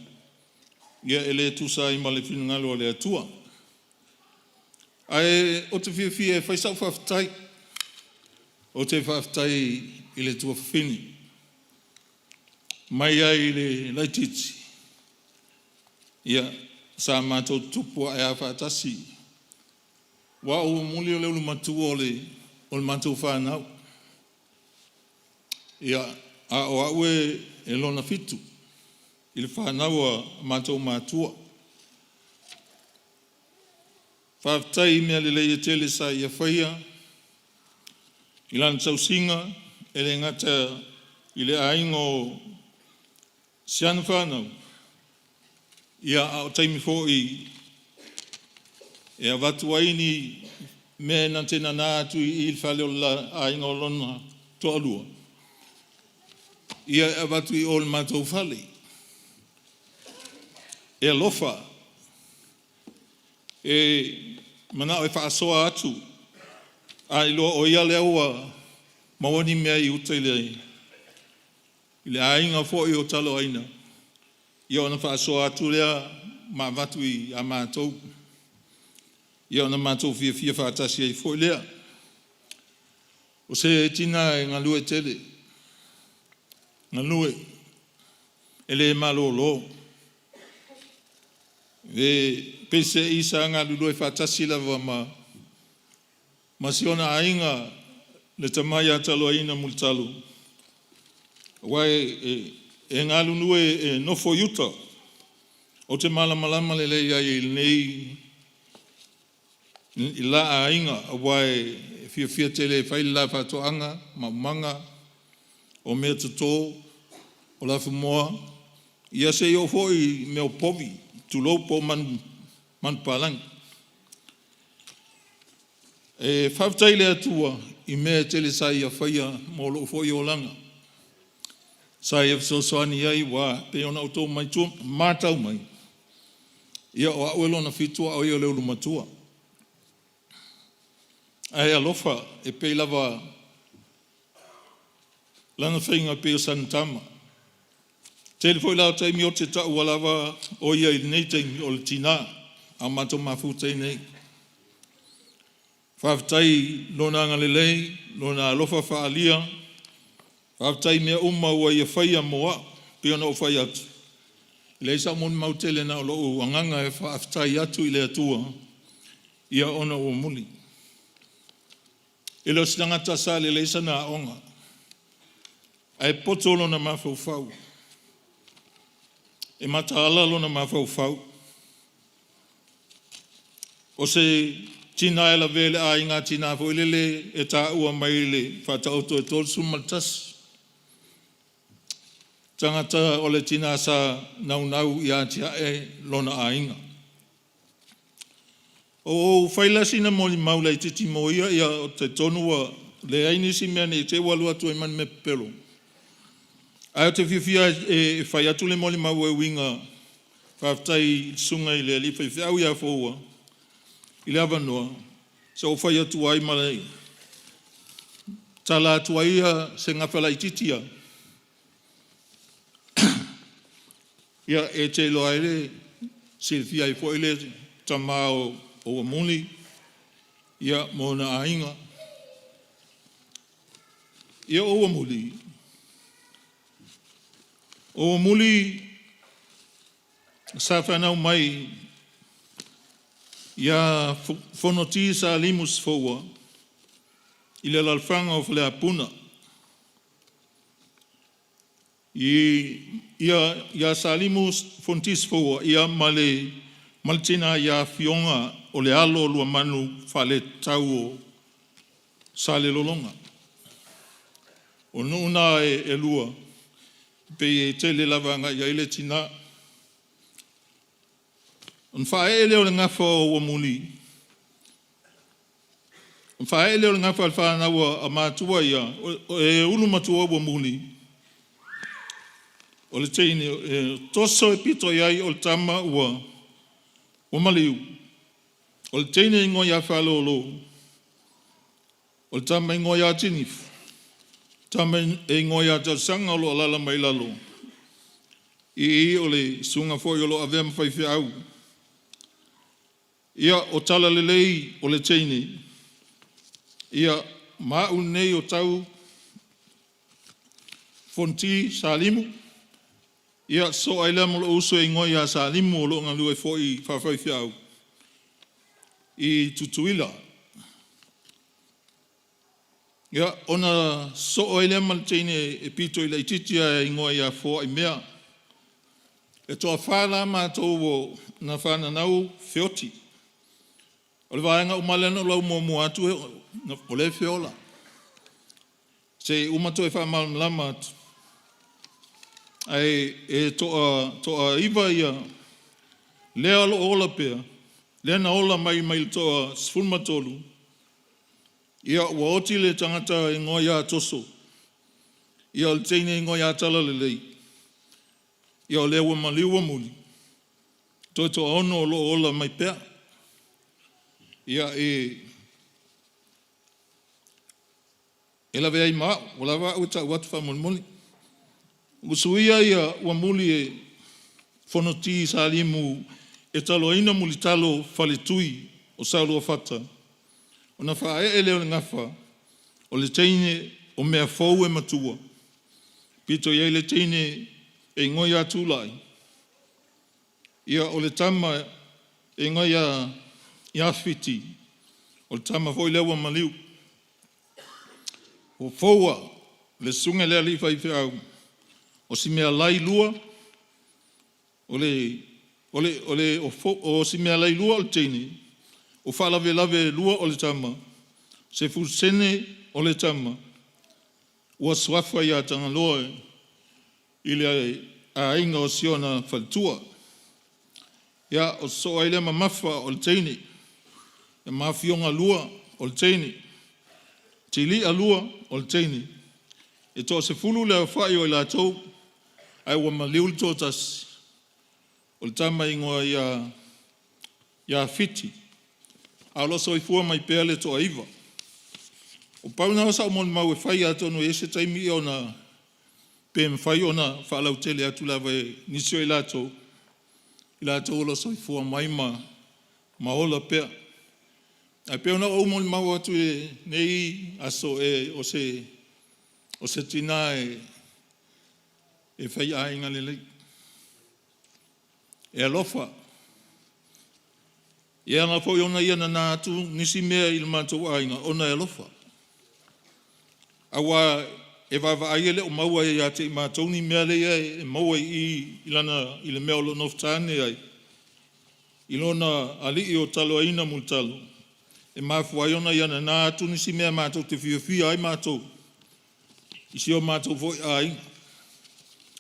Ia ele tu sa i male finu ngalo le atua. Ai o te fia e whaisau whaftai. O te whaftai i le tua whini. Mai ai le laititi. Ia sa mātou tupua e a whaatasi. Wa o muli o le ulu matua o le mātou whanau. Ia a o au e lona fitu. I le whanau a mātou mātua. Whaftai mea le leia tele sa ia whaia. I lana tau singa, e le ngata i le aingo siana whanau. Ia au taimi fo i e a watu aini mea na tena nā atu i il whale o la aingo lona to alua. Ia a watu i ol mātou whale. E lofa. E mana o whaasoa atu. A ilo o ia lea ua mawani mea i uta i le ainga fo i o talo aina. Ia ona whaasoa atu lea ma watu i a mātou. Ia ona mātou fia whaatasi ai fo i lea. O se tina e ngalue tele. Ngalue. E le malo lo. E pese isa ngā lulu e whātasi lava ma siona ainga le tamai atalo aina multalu. Wai e ngā lulu e nofo yuta o te malamalama le leia i nei i la ainga wai fia tele whai la whatoanga ma manga o mea tuto o la fumoa ia se o foi meo povi tu lopo man palang e whaftai le atua i mea tele sa ia whaia mo lo foi o langa sa ia soani ai wa pe ona auto mai tu matau mai ia o auelo na fitua o ia leu matua ai alofa e pe lava lana whainga pe o Santama. Tele foi lau taimi o te tau walawa o ia i nei taimi o le tina a mato mafutai nei. Whaftai lona ngalelei, lona alofa whaalia, whaftai mea uma ua ia whaia moa, pe ona o whai atu. Leisa moni mautele na o loo anganga e whaftai atu i le atua, ia ona o muli. E leo sinangata sa le leisa na onga, ai potolo na mawhau. E mataala lona mawhau. O se tina e la vele a inga tina fo ilele e ta ua maile whata auto e tol sumaltas. Tangata o le tina sa nau i atia e lona a inga. O whailasina moli maula i titi moia ia o te tonua le ainisi mea ne te walu atu e man me pelo. Ai te whiwhia e whai atu le moli mau e winga whaftai sunga i le alifa i whiau ia fōua i le avanoa se o whai atu ai malai tala atu aia se ngawhala i titia ia e te loa ele silfia i fo ele tamao o muli ia mona ainga ia o muli o muli sa whanau mai ia whanoti sa limus fōua i le lalwhanga o whalea puna. Ia sa limus whantis fōua ia male maltina ia fionga o le alo lua manu whale tau o sa le lolonga. O nuna e lua pe e tele lavanga ia ile tina. On whae leo le ngawha o muli. On whae leo le ngawha al whanaua a mātua ia, e ulu matua o muli. O le teine, toso e pito iai o le tama ua o maliu. O le teine ingo ia whalolo. O le tama ingo ia tinifu. Tama e ngoia ta sanga lo alala mai lalo. I o le sunga foi o lo avea mawhaiwhi au. Ia o tala lelei o le teine. Ia maa nei o tau fonti salimu. Ia so aila mo lo uso e ngoia salimu o lo ngalu e foi whawhaiwhi au. I tutuila. Ia, ona so oile malteine e pito i leititia e ingoa ia fō i mea. E toa whāla mātou o na whāna nau whioti. O le vāenga umalena lau mō atu o le whiola. Se umato e whāmalama atu. Ai e toa iwa ia lea lo ola pia. Lea na ola mai toa sfulmatolu. Ia ua oti le tangata e ngoia toso. Ia le teine e ngoia tala le lei. Ia le ua maliua muli. Toi toa ono o lo ola mai pea. Ia e lawe ai maa. O lawa au ta watu wha muli. Usuia ia ua muli e whanoti sa limu e talo ina muli talo whale tui o saulua whata. O na whae e leo ngawha, o le teine o mea fōu e matua. Pito iei le teine e ngoi atu lai. Ia o le tama e ngai ia fiti, o le tama foi lewa maliu. O foua, le sunga lea li fai au, o si mea lai lua, o si mea lai lua o le teini, o whalave lave lua o le tama, se fusene o le tama, ua swafa ia tanga loe, ile a inga o siona faltua. Ia o so aile ma mafa o le teini, e mafionga lua o le teini, tili a lua o le teini, e toa se fulu lea whai o i la tau, ai ua maliu le tōtasi, o le tama ingoa ia fiti, a loso i fua mai pēle toa iwa. O pauna o sa mon mau e whai atonu e se taimi o na pēm whai o na whalau tele atu lawa e nisio i la tau loso i fua mai ma ola pēr. Ai pēuna o mon mau atu e nei aso e o se tina e whai a inga lelei. E alofa. E ana fo ona ia na atu nisi mea il mātou a inga, ona e alofa. Awa e wawa aiele o maua e ate i mātou ni mea leia e maua i lana i le mea o lo noftane ai. I lona ali i o talo aina mul talo. E mafu ai ona ia na atu nisi mea mātou te fia ai mātou. I si o mātou voi a inga.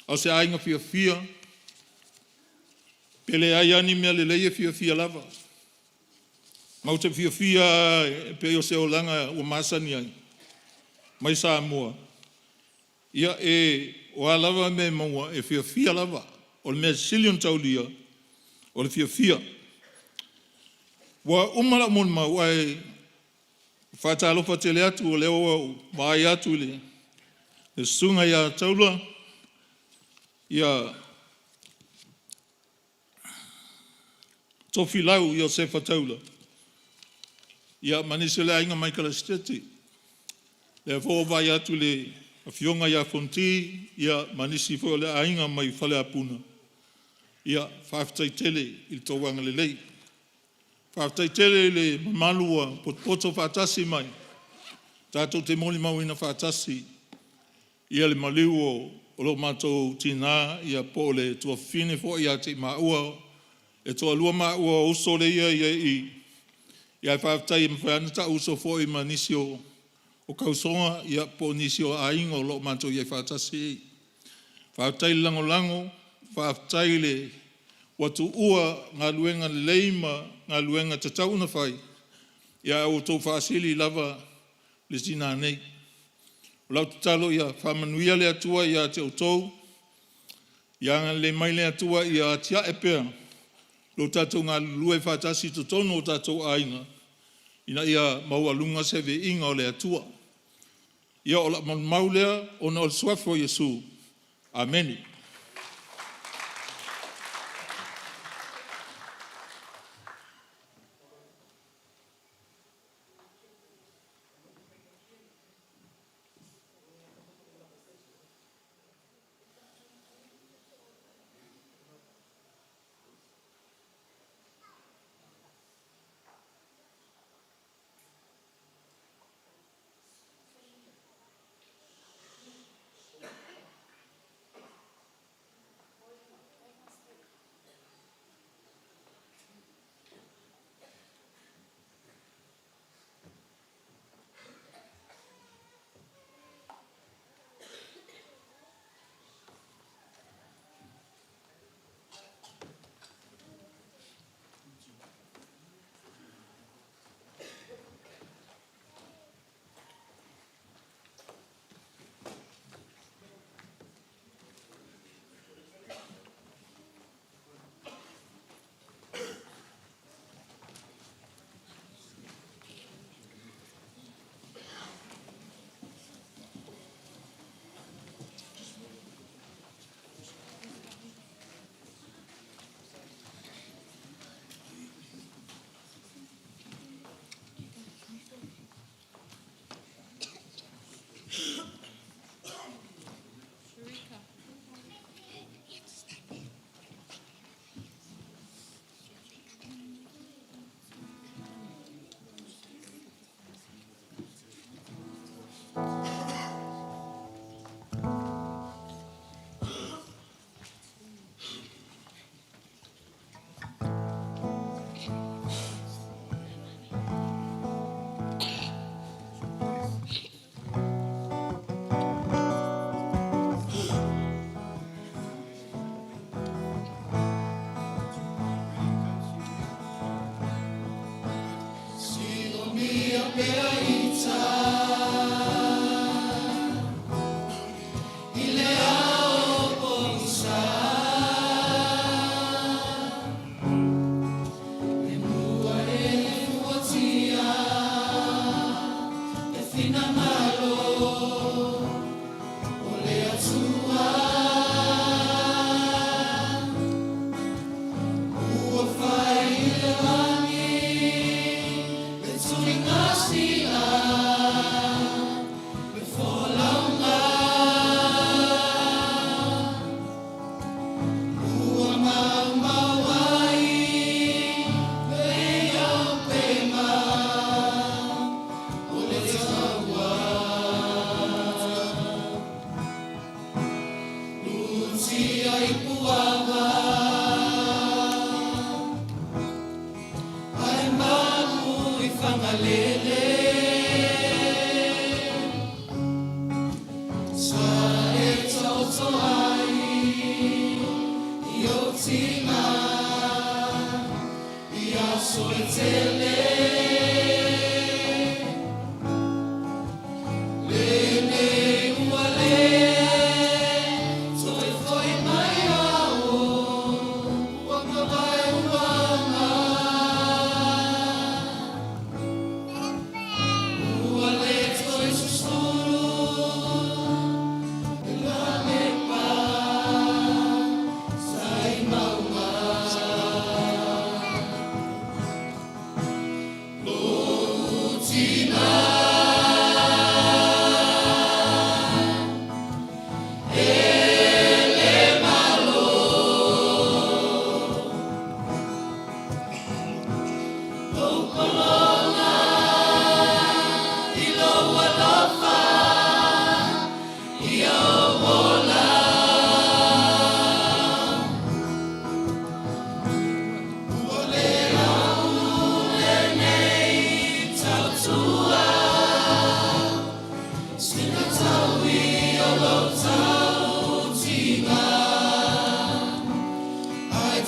O se a inga fia. Pele ai ani mea le leia fia lava. Mau te fia pe o se o langa o masani ai. Mai sa mua. Ia e o alava me maua e fia lava. O le mea silion taulia. O le fia. Wa umala mon mau ai whatalofa tele atu o leo mai atu le. E sunga ia taula. Ia tofi lau ia sefa taula. Ia manise le ainga mai kalasteti. Le fo vai atu le fionga ia fonti, ia manisi fo le ainga mai fale apuna. Ia whaftai tele il tauanga le lei. Whaftai tele le malua poto whatasi mai. Tātou te moli mau ina whatasi. Ia le maliu o lo mātou tina, ia po le tua fine fo ia te maua. E toa lua maua uso le ia i. Ia whaftai mwhana ta uso fo i manisi o kausonga ia po nisi o ainga o lo mātou ia whatasi. Whaftai lango, whaftai le watu ua ngā luenga leima, ngā luenga tatauna whai. Ia o tō whaasili lava le tina nei. O lau talo ia whamanuia le atua ia te o tōu. Ia ngā le mai le atua ia tia e pēr. Lo tātou ngā lue whatasi to tono o tātou ainga. Ina ia maua lunga sewe inga o le atua. Ia o la maulea o na o swafo Yesu. Ameni.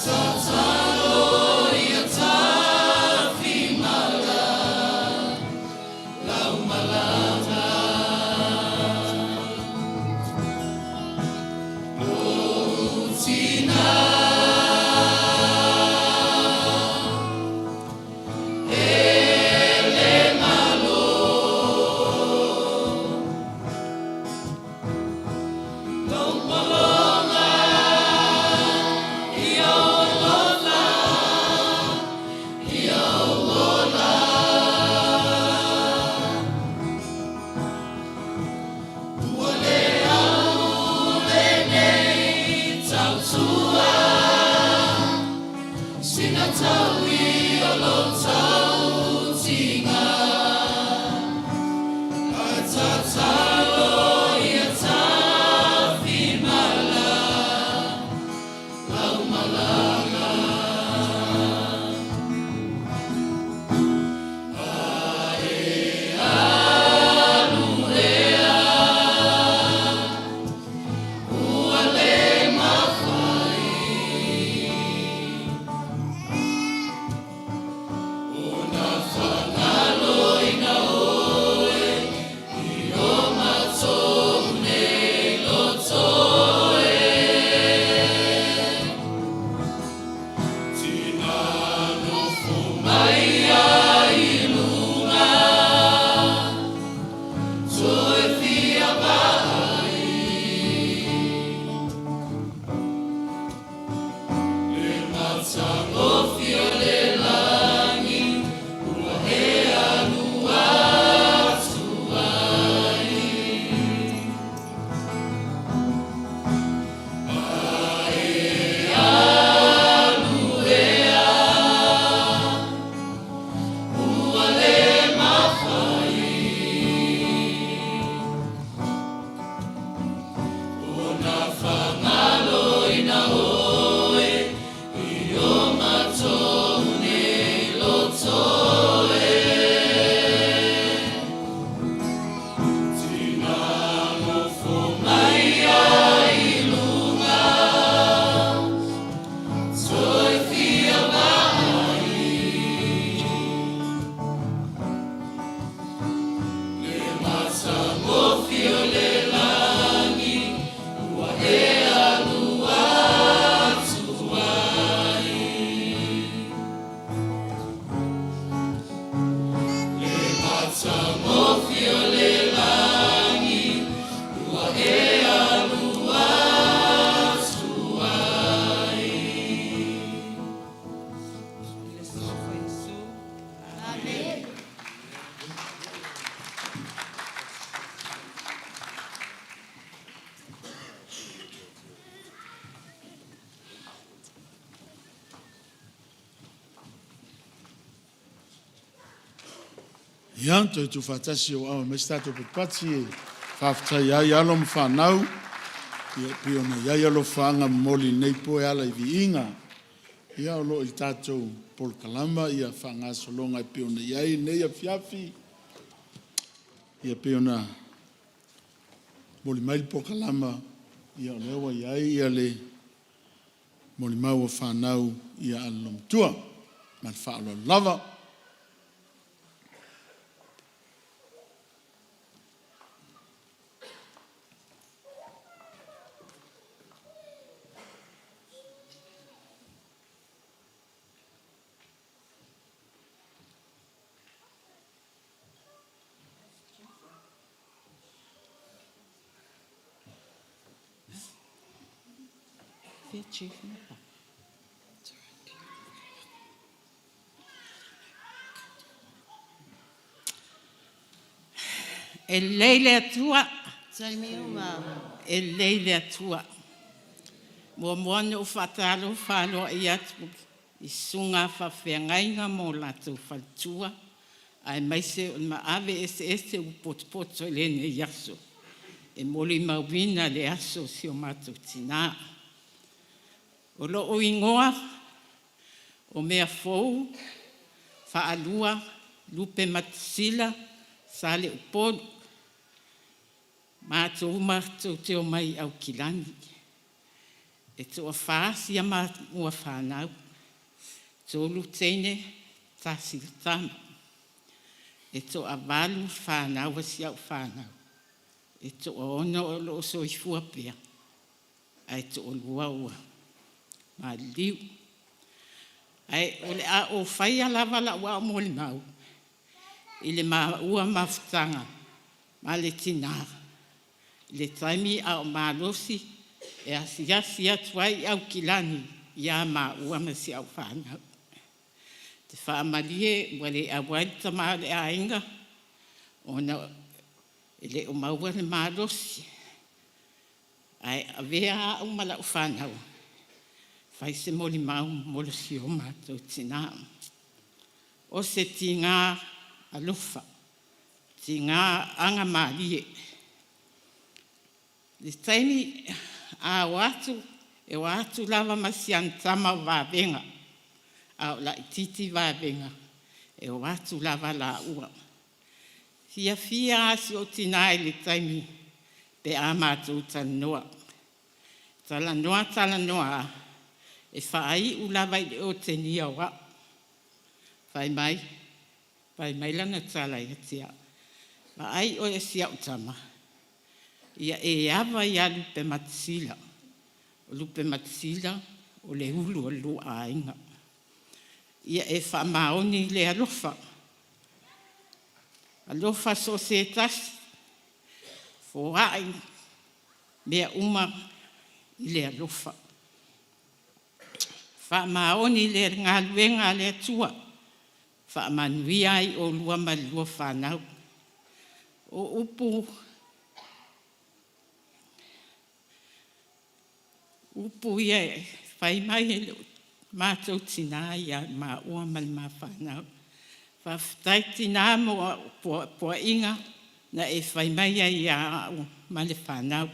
Tatalo, ia tafi mala. Ia, toi tu whatasi o awa mai stato pe pati e whaftai ai alo ma whanau. Ia pio na iai alo whanga moli nei poe ala i vi inga. Ia o lo i tātou Paul Kalama, ia whanga solonga i pio na iai nei a fiafi. Ia pio na moli mai Paul Kalama, ia o lewa iai ia le moli mau a whanau ia alom tua. Man whaalo lava. E leile atua, e leile atua. Mua moane o whatalo whaloa i atu, i sunga whawhengainga mō lātou whaltua, ai maise o ma ave ese u potpoto e lene i aso. E moli mawina le aso si o mātou tina. O lo o ingoa, o mea fou, whaalua, lupe matisila, sale o podu, mātou te o mai au kilani. E tō a whaasi a mua whanau. Tō lutene tāsi tama. E tō a walu whanau a si au whanau. E tō a ono o lo so i fuapea. Ai tō o lua ua. Ma liu. Ai ole a o whaia lava la ua o moli mau. Ile ma ua mawhtanga. Ma le tinara. Le taimi a o mālosi, e asi atuai au kilani, ia ma ua masi au whanau. Te whaamalie, wale a waita maa le a inga, ona ele o maua le mālosi. Ai a vea a umala o whanau. Whai se moli mau, molo si o mātou tina. O se ti ngā alofa, ti ngā anga maalie. Le taimi a watu, e watu lava masian tama wavenga, a la ititi wavenga, e watu lava la ua. Fia asi o tina le taimi, pe a mātou talanoa. Talanoa, e whaai u lava i o te nia wa. Whai mai lana tala i tia. Whaai o e sia utama. Ia e awa ia lupe matisila. O lupe matisila o le ulu o lu a inga. Ia e wha maoni le alofa. Alofa so se tasi. Fōai mea uma i le alofa. Wha maoni le ngā luenga le atua. Wha manuia i o lua malua whanau. O upu ia whai mai e mātou tina ia mā ua mali mā whanau. Whawhtai tina mo pua inga na e whai mai ia mali whanau.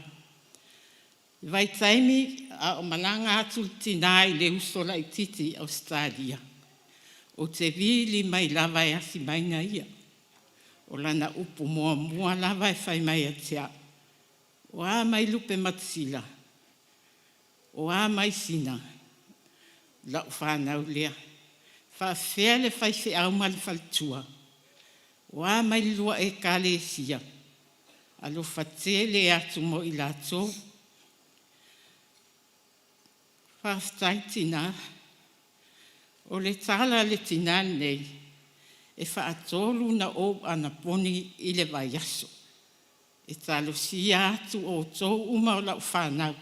Vai taimi a o malanga atu tina i le usola i titi Australia. O te vili mai lava e asi mai na ia. O lana upu mua lava e whai mai atia. O a mai lupe matisila. O a mai sina, la o whanau lea. Whawhea le whaife au mali whaltua. O a mai lua e kale e sia. Alo whatea le atu mo i lato. Whawhtai tina. O le tala le tina nei. e whaatolu na o ana poni i le vai aso. E talo si atu o tō uma o lau whanau.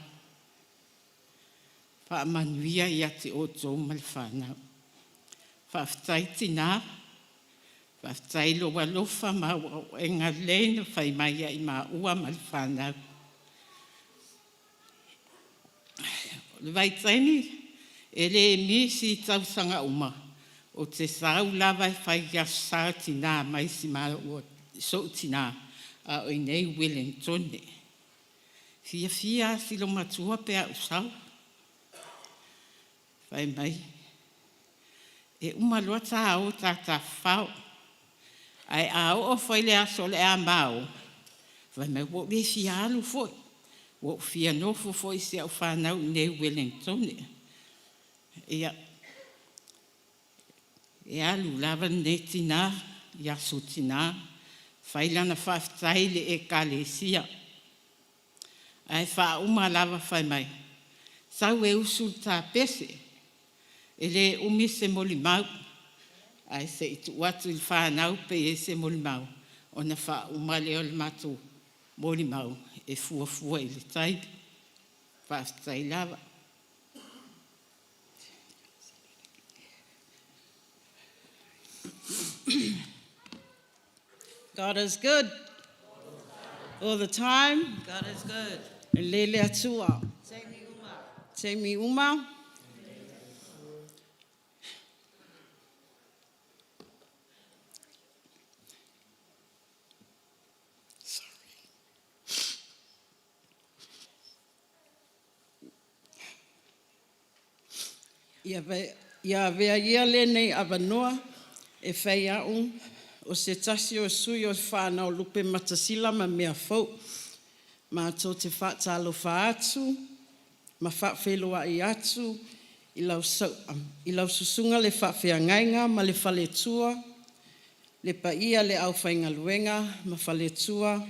Whaamanuia i ati o tō uma le whanau. Whaaftai tina, whaaftai loa lofa ma o enga lena whai mai ai ma ua ma le whanau. Le vai taini, e le misi tausanga uma. O te sau lava e whai kia sa tina mai si ma o so tina. A o nei Wellington. Fia silo matua pe a usau. Whai mai. E umaloa ta o ta whao. Ai a o whai le aso le a mao. Whai mai wo le fia alu foi. Wo fia nofo foi se au whanau nei Wellington. E alu lava ne tina, yasu tina. Whailana whaftai le e kalesia. Ai wha uma lava whai mai. Sau e usul tā pese. E le umi se moli mau. Ai se itu watu il whanau pe e se moli mau. O na wha uma leo le matu moli mau. E fua i le tai. Whaftai lava. God is good. All the time. God is good. Lele atua. Te mi uma. Ia vea ia le nei avanoa e whai au o se tasi o sui o whanau lupe matasila ma mea fau. Ma tō te whaatalo whaatu, ma whaatwheloa i atu, i lau susunga le whaatwhea ngainga ma le whale tua, le pa ia le au whainga luenga ma whale tua,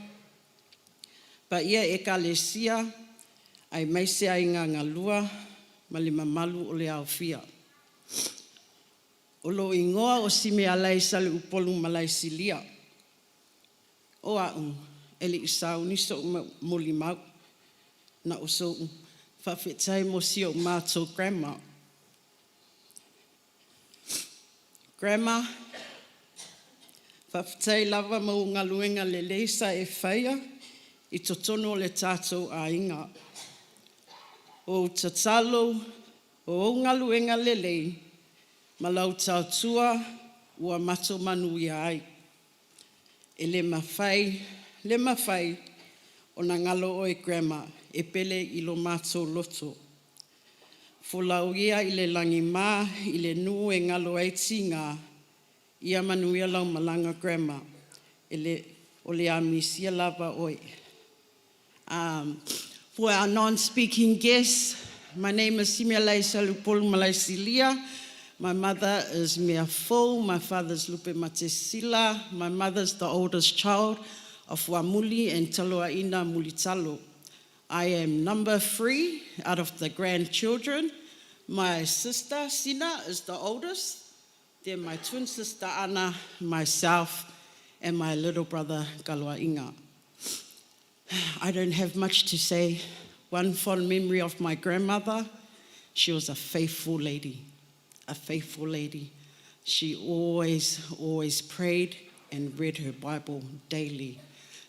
pa ia e ka le sia, ai maise ai ngā ngalua, ma le mamalu o le au fia. O lo ingoa o si mea lai sale upolu malai silia. O au, ele isau niso moli mau, na o so whawhetai mo si o mātou grandma. Grandma, whawhetai lava mo ngā luenga le leisa e whaia, i totono le tātou a inga. O tatalo, o ngā luenga le lei, ma lau tautua ua mato manu ia ai. E le mawhai o na ngalo o e grandma e pele i lo mato loto. Fulau ia i le langi mā, i le nuu e ngalo eiti ngā, ia manu ia lau malanga grandma, o le amisia lava oi. For our non-speaking guests, my name is Simialai Salupolu Malaisilia. My mother is Mea Fo, my father is Lupe Matesila, my mother is the oldest child of Wamuli and Taloaina Mulitalo. I am number 3 out of the grandchildren. My sister Sina is the oldest, then my twin sister Ana, myself, and my little brother Kaloainga. I don't have much to say. One fond memory of my grandmother, she was a faithful lady. A faithful lady. She always prayed and read her Bible daily.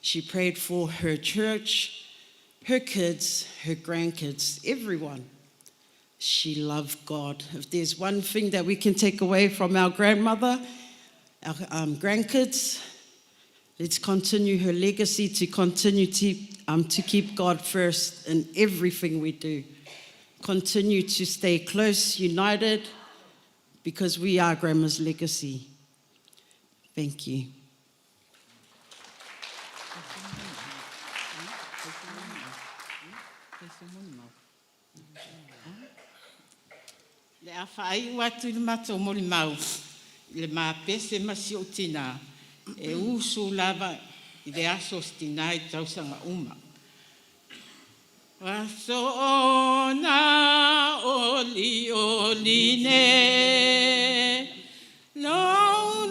She prayed for her church, her kids, her grandkids, everyone. She loved God. If there's one thing that we can take away from our grandmother, our grandkids, let's continue her legacy to continue to keep God first in everything we do. Continue to stay close, united, because we are Grandma's legacy. Thank you. Le a whaai watu le mato moli mau, le maa pese masi o tina, e usu lava i le aso stina i tausanga uma. Waso ona oli ne, lo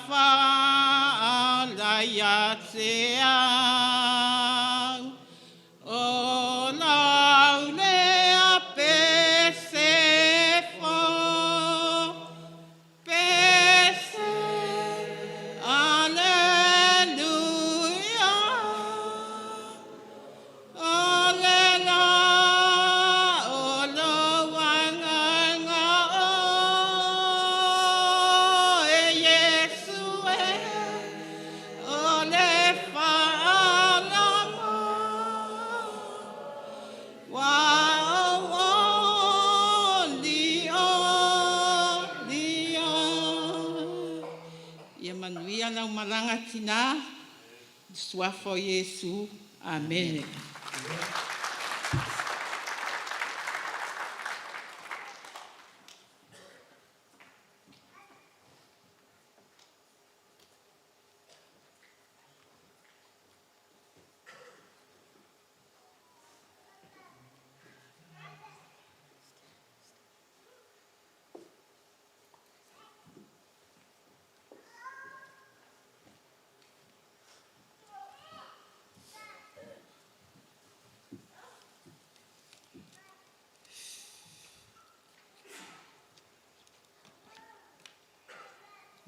whaalaya te au. O lau lea pese fo, pese, alleluia. Alleluia, o lo wanganga o e Yesu e, o le whaalama. Ia manuia nau malanga tina, suafo Yesu. Amen.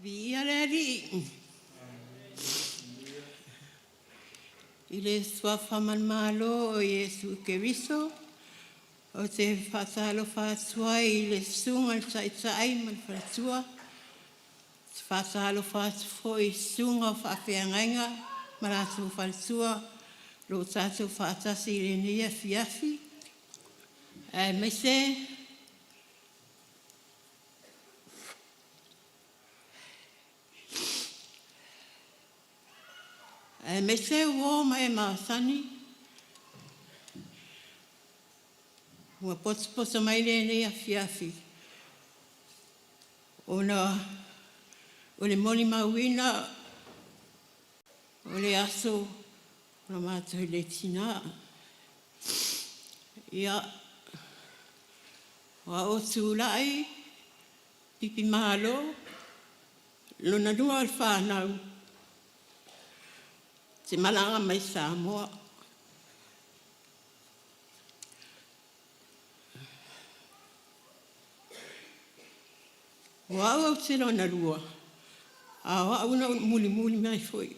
Vialeri. Ile swafa malo o Yesu Keriso. O te whātalo whātua i le sunga le taitai man whātua. Te whātalo whātua i sunga o whāwhiangainga maratu whātua. Lo tātou whātasi i le nia fiafi. Mese. Me se wo mai maasani. Ua pots mai le nei afiafi. Ona o le moni mauina o le aso na mātou le tina. Ia wa o tūlai pipi malo lona nua al whānau. Te malanga mai Samoa. Wao au te lona rua. Awa au na muli mai foi.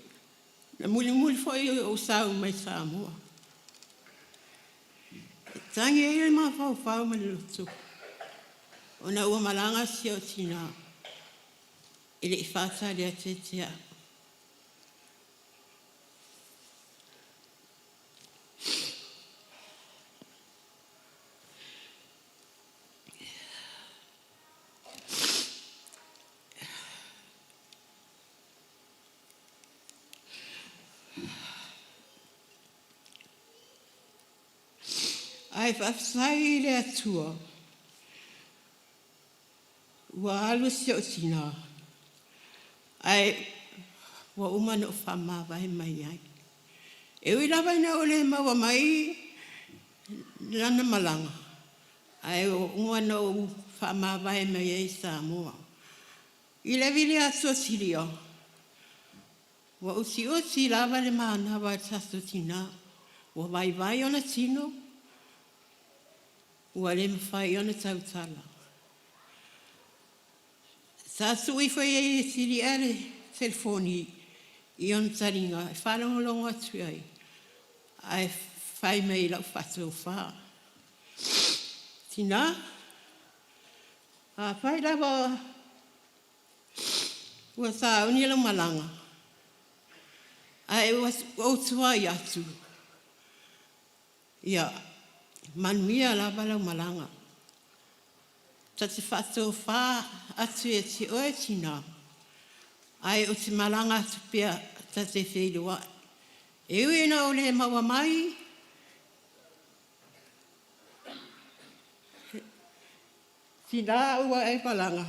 Na muli foi o sau mai Samoa. Tangi e ma fau ma lutu. Ona ua malanga si o tina. Ele I whāta rea te tea. Ai whafsai le atua. Ua alu si o tina. Ai wa umano whama vai mai ai. E ui lawa ina ole maua mai lana malanga. Ai o umano whama vai mai ai Samoa. I le vile atua sirio. Wa usi lawa le maana wa tasto tina. Wa vai ona tino. Ua le mawhai ona tautala. Sa sui foi e siri are telefoni I ona taringa. E whalongolongo atu ai. Ai whai mei lau whatu o wha. Tina. A whai lawa. Ua sa uni lau malanga. Ai o tuai atu. Ia. Manuia la bala malanga. Tati whātou whā atu e te oe tina. Ai o te malanga atu pia tate whēlua. E ui na o le maua mai. Tina ua e malanga.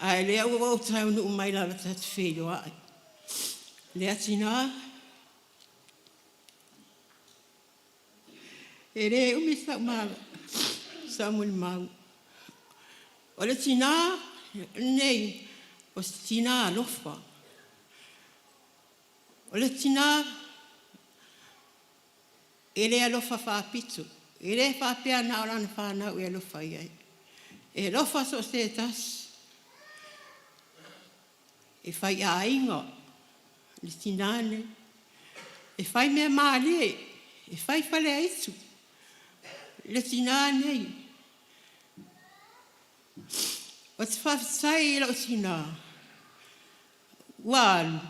Ai lea ua o taunu umai la tate whēlua. Lea tina. E re umi sa mau, sa muli mau. O le tina, nei, o tina alofa. O le tina, e le alofa whaapitu. E le whaapea na orana whanau e alofa iai. E lofa so se tas. E whai a ingo. Le tinane. E whai mea maale. E whai whale a itu. Le tinane. O te whawhitai ila o tina. Walu.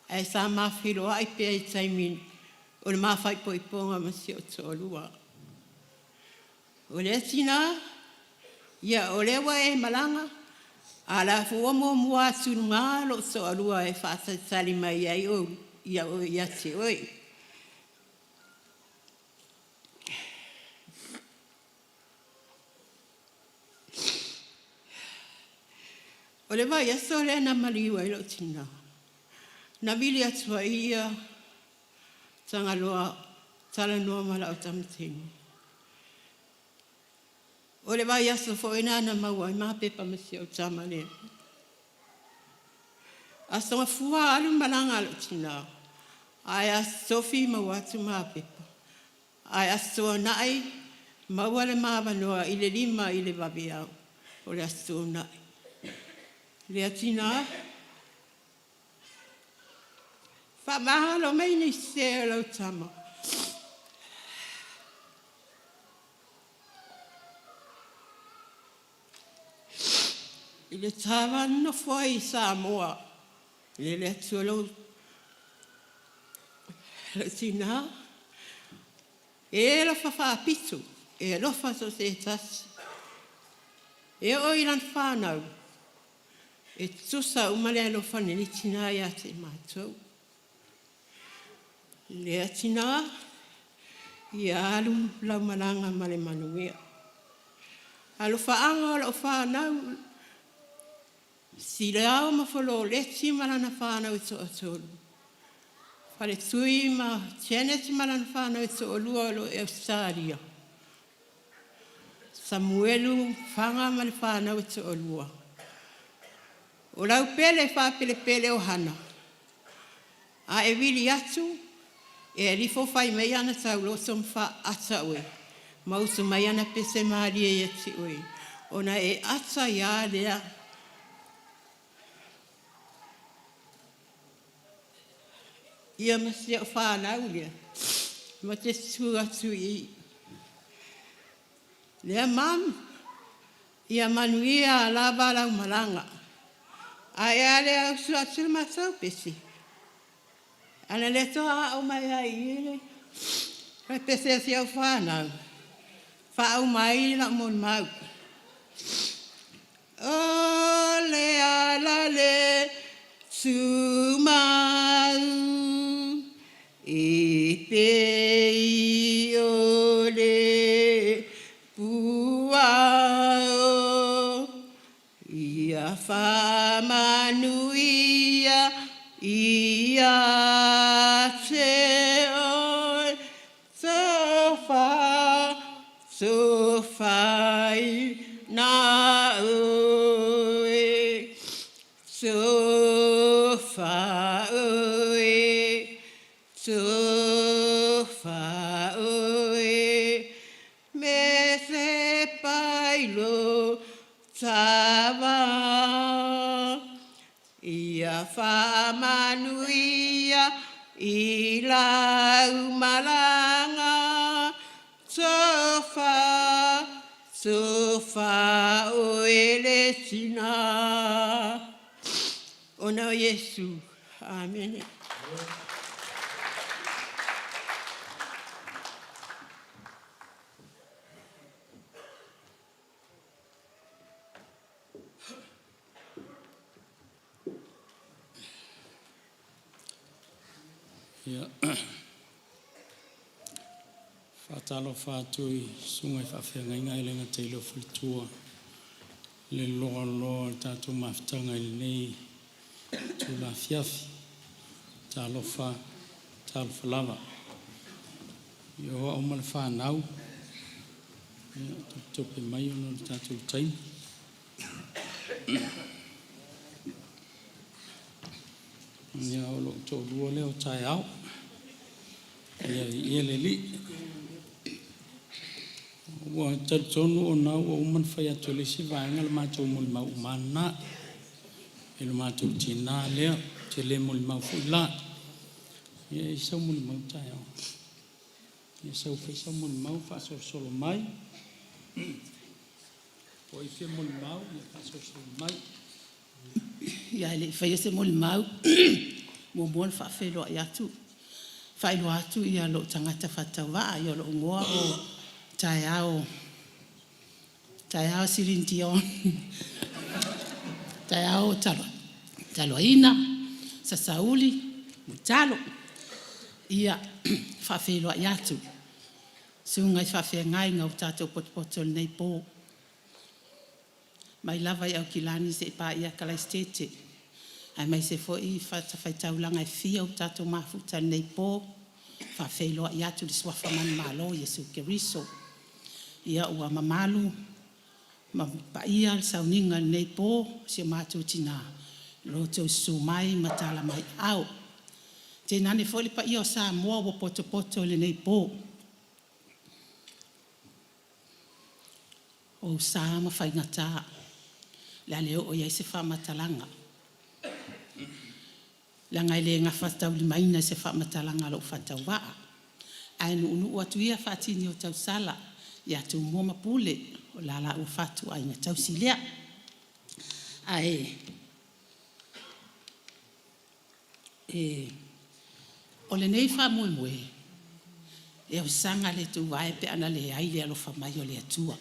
E sa mawhiro ai pia i taimini. O le mawhai po i ponga masi o tōlua. O le tina. Ia o le wa e malanga. A la fuwa mo mua tunga lo tōlua e whaatatari mai ai o. Ia o ia te oi. O le vai aso le na maliwa i lo tina. Na vili atua ia tanga loa tala noa mala o tamatini. O le vai aso fo ina na maua i maa pepa masi o tamane. Aso nga fua alu malanga lo tina. Ai asofi maua atu maa pepa. Ai aso nai maua le maa wanoa i le lima i le babiau. O le aso nai. Le atina. Whamahalo mai ni se lau tama. I le tawa no foi Samoa. I le atualo. Le tina. E lo whawhapitu. E lo so se tasi. E o ilan whanau. E tusa umale alo whane ni tina ia te mātou. Le tina, i alu lau malanga male manuia. Alo whaanga o lau whanau, si le au mawholo leti malana whanau i to atolu. Whale tui ma tieneti malana whanau i to olua lo Eustaria. Samuelu whanga male whanau i to olua. O lau pele whapele pele o hana. A e wili atu, e rifo whai mei ana tau loto mwha ata oe. Mautu mai ana pese maari e ati oe. Ona e ata ia lea. Ia masi o whanau lea. Ma te tu atu i. Lea mam. Ia manuia la balau malanga. Ai ale au su atu matau pesi. Ana le toa au mai ai ile. Rai pese si au whanau. Wha au mai la mon mau. O le ala le tu mau. I pe i o le puao. Ia wha manuia ia te oi so whai na oe so wha oe me se pailo tawa ia whamanuia i lau malanga sofa o ele tina. Ona o Yesu. Amen. Ia. Whatalo whatui sunga i whawhenga inga i lenga teilo fulitua. Le loa loa tātou mawhtanga i nei tu la fiafi. Tālo whalava. I oa oma le whanau. Ia, tope mai ono le tātou taimi. Ia o lo tō lua leo tai au. Ia le li. Ua tonu o nau o uman whai atu le si vaenga le mātou muli mau umana. E le mātou tina lea, te le muli mau fuila. Ia i sau muli mau tai au. Ia sau whai sau muli mau whaasau solo mai. O i whia muli mau, ia whaasau solo mai. Ia le whai se moli mau. Mo mon whaafelo i atu. Whaelo atu ia lo tangata whatawaa, ia lo ngoa o tai au Celine Dion. Tai au talo ina, sasauli, mutalo. Ia whaafelo i atu. Sungai whaafea ngai ngau tātou potopoto nei pō. Mai lava i au kilani se pā ia kalaistete. Ai mai se fo i whaitaulanga i fia o tātou mafuta nei pō. Whaafeloa i atu li swafa mani malo Yesu Keriso. Ia ua mamalu, pa ia sauninga nei pō, se mātou tina. Loto sumai matala mai au. Te nane fo li pa ia o sa mua o poto le nei pō. O sa ma whaingata. La leo o iai se whamatalanga. La ngai le ngā whatau li maina se whamatalanga lo whatau waa. Ai unu atu ia whatini o tau sala. Ia tu moma pule o la o whatu ai ngā tau silea. Ai. O le nei wha mue. E o sanga le tu wae pe ana le ai le alo whamai o le atua.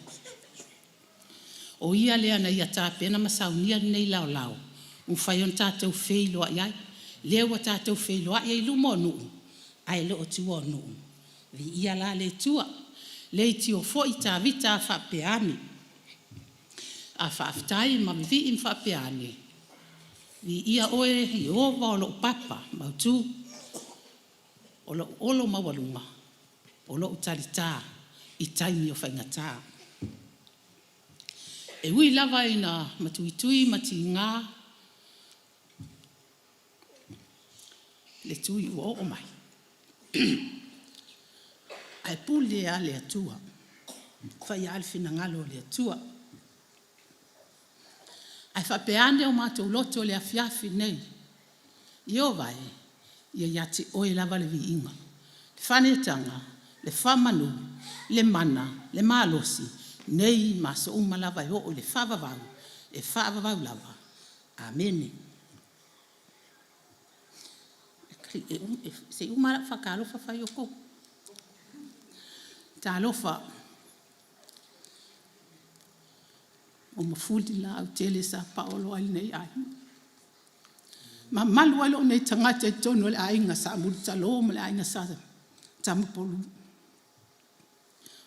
O ia lea na ia tāpena masaunia nei lau. Whai on tātou wheiloa iai. Lea wa tātou wheiloa iai lumo nuu. Ai lo o tua nuu. Vi ia la le tua. Le ti o fo i tā vita a whapeani. A whaaftai ma vi im whapeani. Vi ia oe i ova o lo papa mautu. O lo olo mawalunga. O lo utarita. I taimi o whaingataa. E ui lava ina matuitui mati ngā le tui ua o mai. Ai pule a le atua. Whai alfina ngalo le atua. Ai whapeane o mātou loto le afiafi nei. Io vai, ia iati oe lava le vi inga. Le whanetanga, le whamanu, le mana, le malosi. Nei maso umalava o le whavavau, e whavavau lava. Amen. Se umara whakalofa whai oko. Tā lofa. O mawhuli la au tele sa paolo ai nei ai. Ma malu alo nei tangata e tono le ainga sa multa lo le ainga sa tamupolu.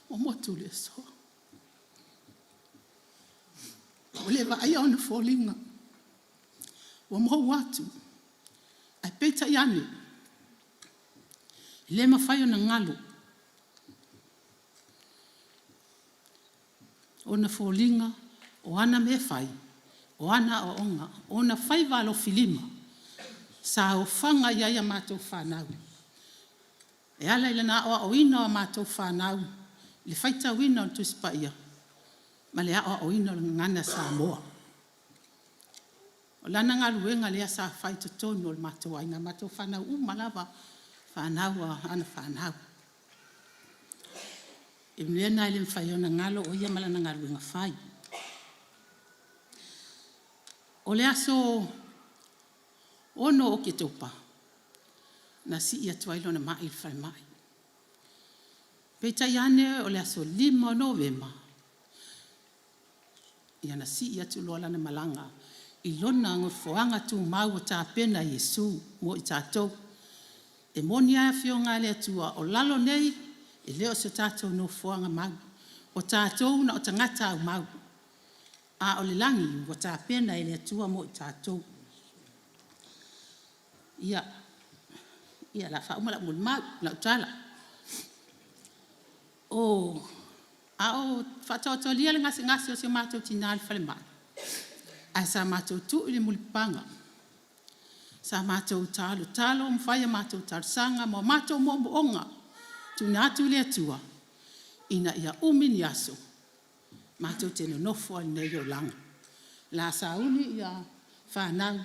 O motu le so. O le vai ona folinga. O mo watu. Ai peta yane. Le mawhai ona ngalo. Ona folinga. O ana me whai. O ana o onga. Ona whai walo filima. Sa o whanga iaia mātou whanau. E ala ila na o ina o mātou whanau. Le whaita wina o tuspa ia. Ma le o ina ngana sa moa. O lana ngā luenga lea sa whaita tono le mātou ainga. Mātou whanau malava whanau a ana whanau. E mlea nai le mwhaiona ngalo o ia malana ngā luenga whai. O le aso ono o ke topa. Na si ia tuailo na mai whai mai. Peta iane o le aso 5 Novemba. Ia na si ia tu loa lana malanga. I lona ngofoanga tu mau o tā pena Yesu mo i tātou. E moni aia whionga le atua o lalo nei. E leo se tātou no foanga mau. O tātou na o tangata au mau. A o le langi o tā pena e le atua mo i tātou. Ia la whaumala mul mau la utala. O whatoto lia le ngasi o se mātou tinali whale mai. A sa mātou tu ili mulipanga. Sa mātou talo, mwhaia mātou tarsanga, mo mātou moonga. Tuna atu le atua, ina ia ni aso. Mātou tēnā nofo nei o langa. La sauni ia whanau.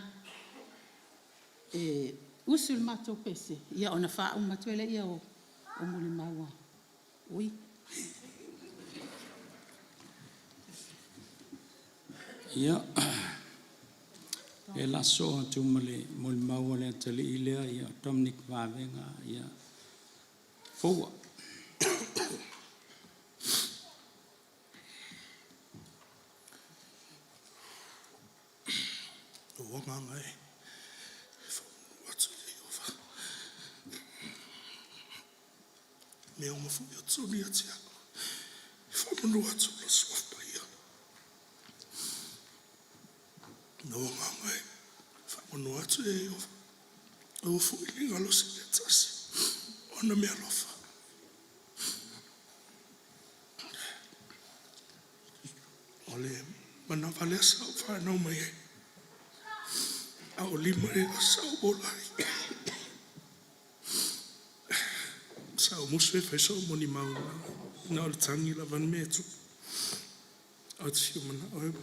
Usul mātou pese, ia ona wha umatuele ia o muli maua. Ui. Ia, e laso atu mali maua le atali ilea ia Dominic Wavenga ia Fua. Wanganga e. What's over? Me o mafu yo tsuni ati ako. Whamanu atu la swaf pa ia. Na wanganga e. Whamanu atu e o. O fu ili ngalo si le tasi. Ona me alofa. Ole mana vale sa whanau mai e. Au lima e a sau bolai. Sau musu e whai sau moni mauna. Nā ora tangi la van metu. Au te whiu mana au.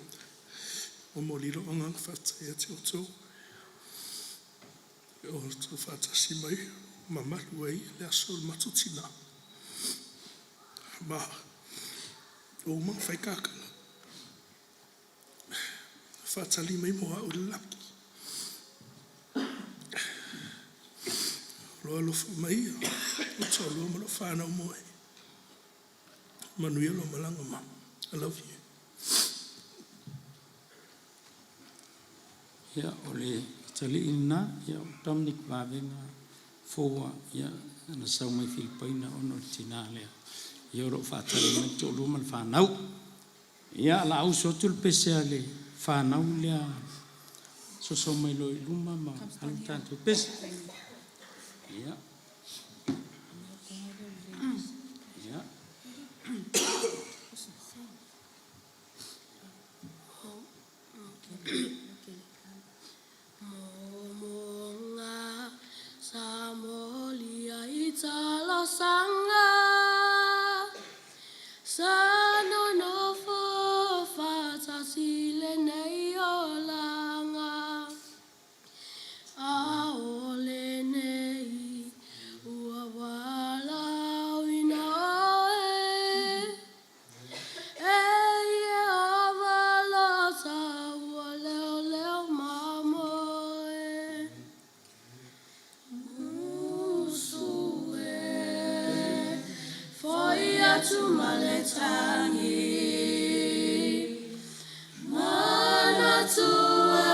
O moliro o ngang whatai ati o tō. O tō whatasi mai. Ma maru ai le aso matutina. Ma. O mang whai kākanga. Whatali mai moa o le laki. Loa lofa mai, o tō loa malo whānau moe. Manuia lo malanga ma. I love you. Ia, o le tali ina, ia Dominic Wavenga Fua, ia na sau mai Filipaina ono le tina lea. Ia oro whātali mai tō loa mal whānau. Ia la au sotu le pesea le whānau lea. So mai lo i luma ma halu tātou pesea. Ja. Ja. Momonga samolia italo sanga sano no fo fata sile nei olanga aole nei uawala wina oe e avala sa ualeo leo mamoe usue foi atu maletangi mana tua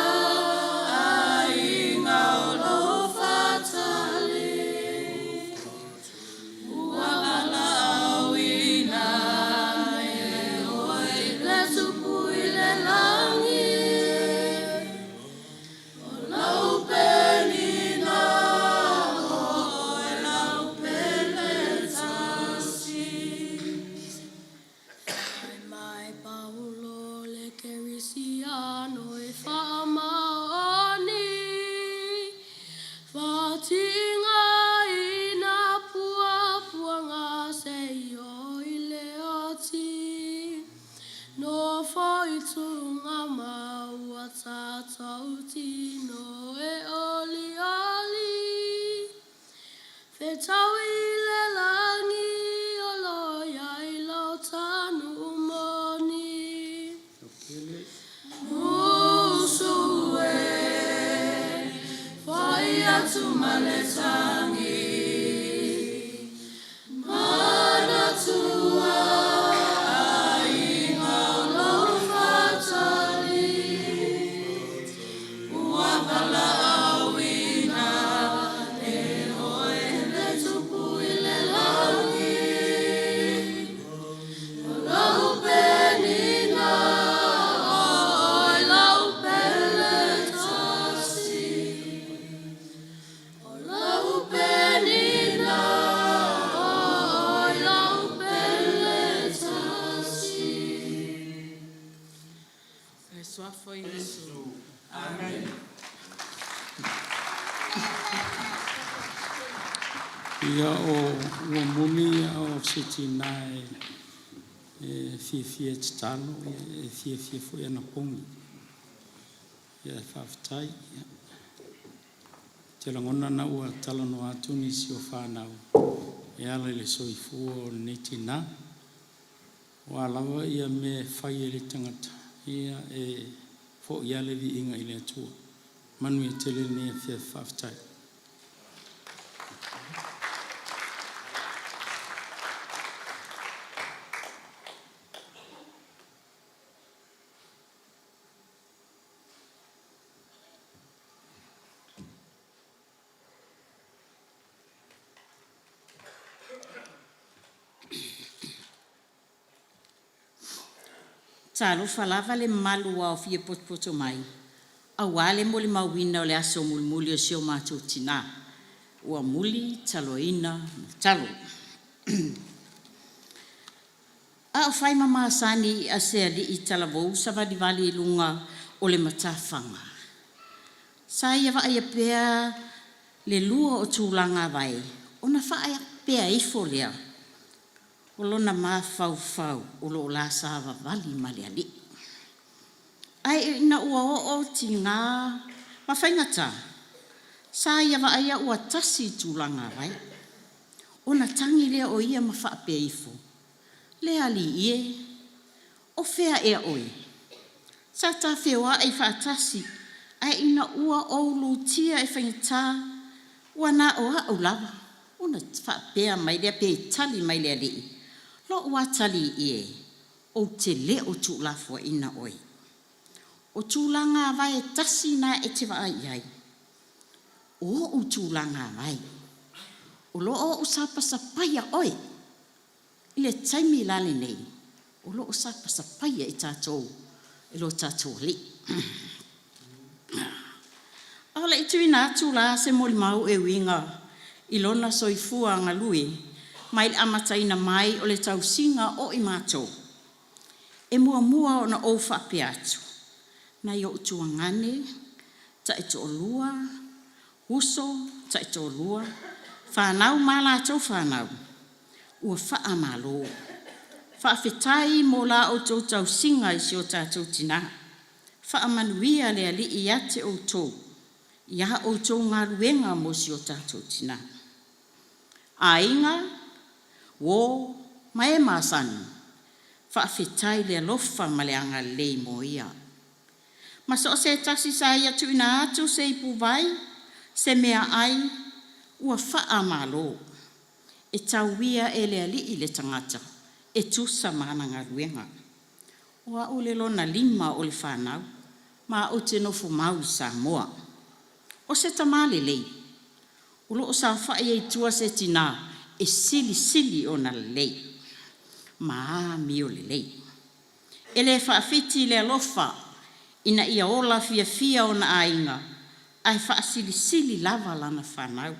Soa foi isso. Amém. Ia o ua muli o sitina fia tatalo fia foi ana pongi. Ia whawhatai. Te langona na ua talano atu ni si o whanau. E ala le soifua o netina. Wa lawa ia me whai e le tangata. Ia fo ia le vi inga i le atua. Manu e tele ni e fia whawhatai. Talo falava le malu wa o fie potpoto mai. Awale mo le mawina o le aso mulmuli o sio mātou tina. Ua muli, taloina, talo. A o whai mama asani a sea li i talavou sa vadivali lunga o le matawhanga. Sa ia wa aia pea le lua o tūlanga vai. Ona wha aia pea ifo lea. O lona mā fau o lo la sāwa vali maleali. Ai ina ua o ti ngā mawhaingata. Sa ia wa aia ua tasi tūlanga vai. Ona tangi lea o ia mawhaapea ifo. Lea li ie. O whea ea oi. Sa tā whewa ai whaatasi. Ai ina ua o lutia e whaingata. Ua nā o au lava. Ona whaapea mai lea pea tali mai lea li. Lo ua tali ie, o te le o tūlafua ina oi. O tūlanga vai e tasi na e te waa iai. O tūlanga vai. O lo o sapasapaya oi. Ile taimi lale nei. O lo o sapasapaya i tātou. I lo tātou li. Ala i tuina tūla se moli mau e winga. I lona soifua ngalui. Mai le amataina mai o le tausinga o i mātou. E mua o na o whape atu. Na i o tuangane, ta e to lua, huso, ta e to lua, whanau mala tau whanau. Ua wha malo. Whaafetai mo la o tau tausinga i si o tātou tina. Wha manuia le ali i ate o tau. Ia o tau ngā ruenga mo si o tātou tina. Ainga, wo mai masani fa fitai le lofa maleanga le moia maso se tasi sai atu ina atu se ipu vai se mea ai ua fa amalo e tauia ele ali i le tangata e tusa mana ngaruenga ua ule lona lima o le whanau ma o te nofu mau Samoa o se tamale lei ulo o sa whae e tua se tina e sili o na lei. Maa mi o le lei. E le whaafiti le alofa ina ia ola fia o na ainga ai wha sili lava lana whanau.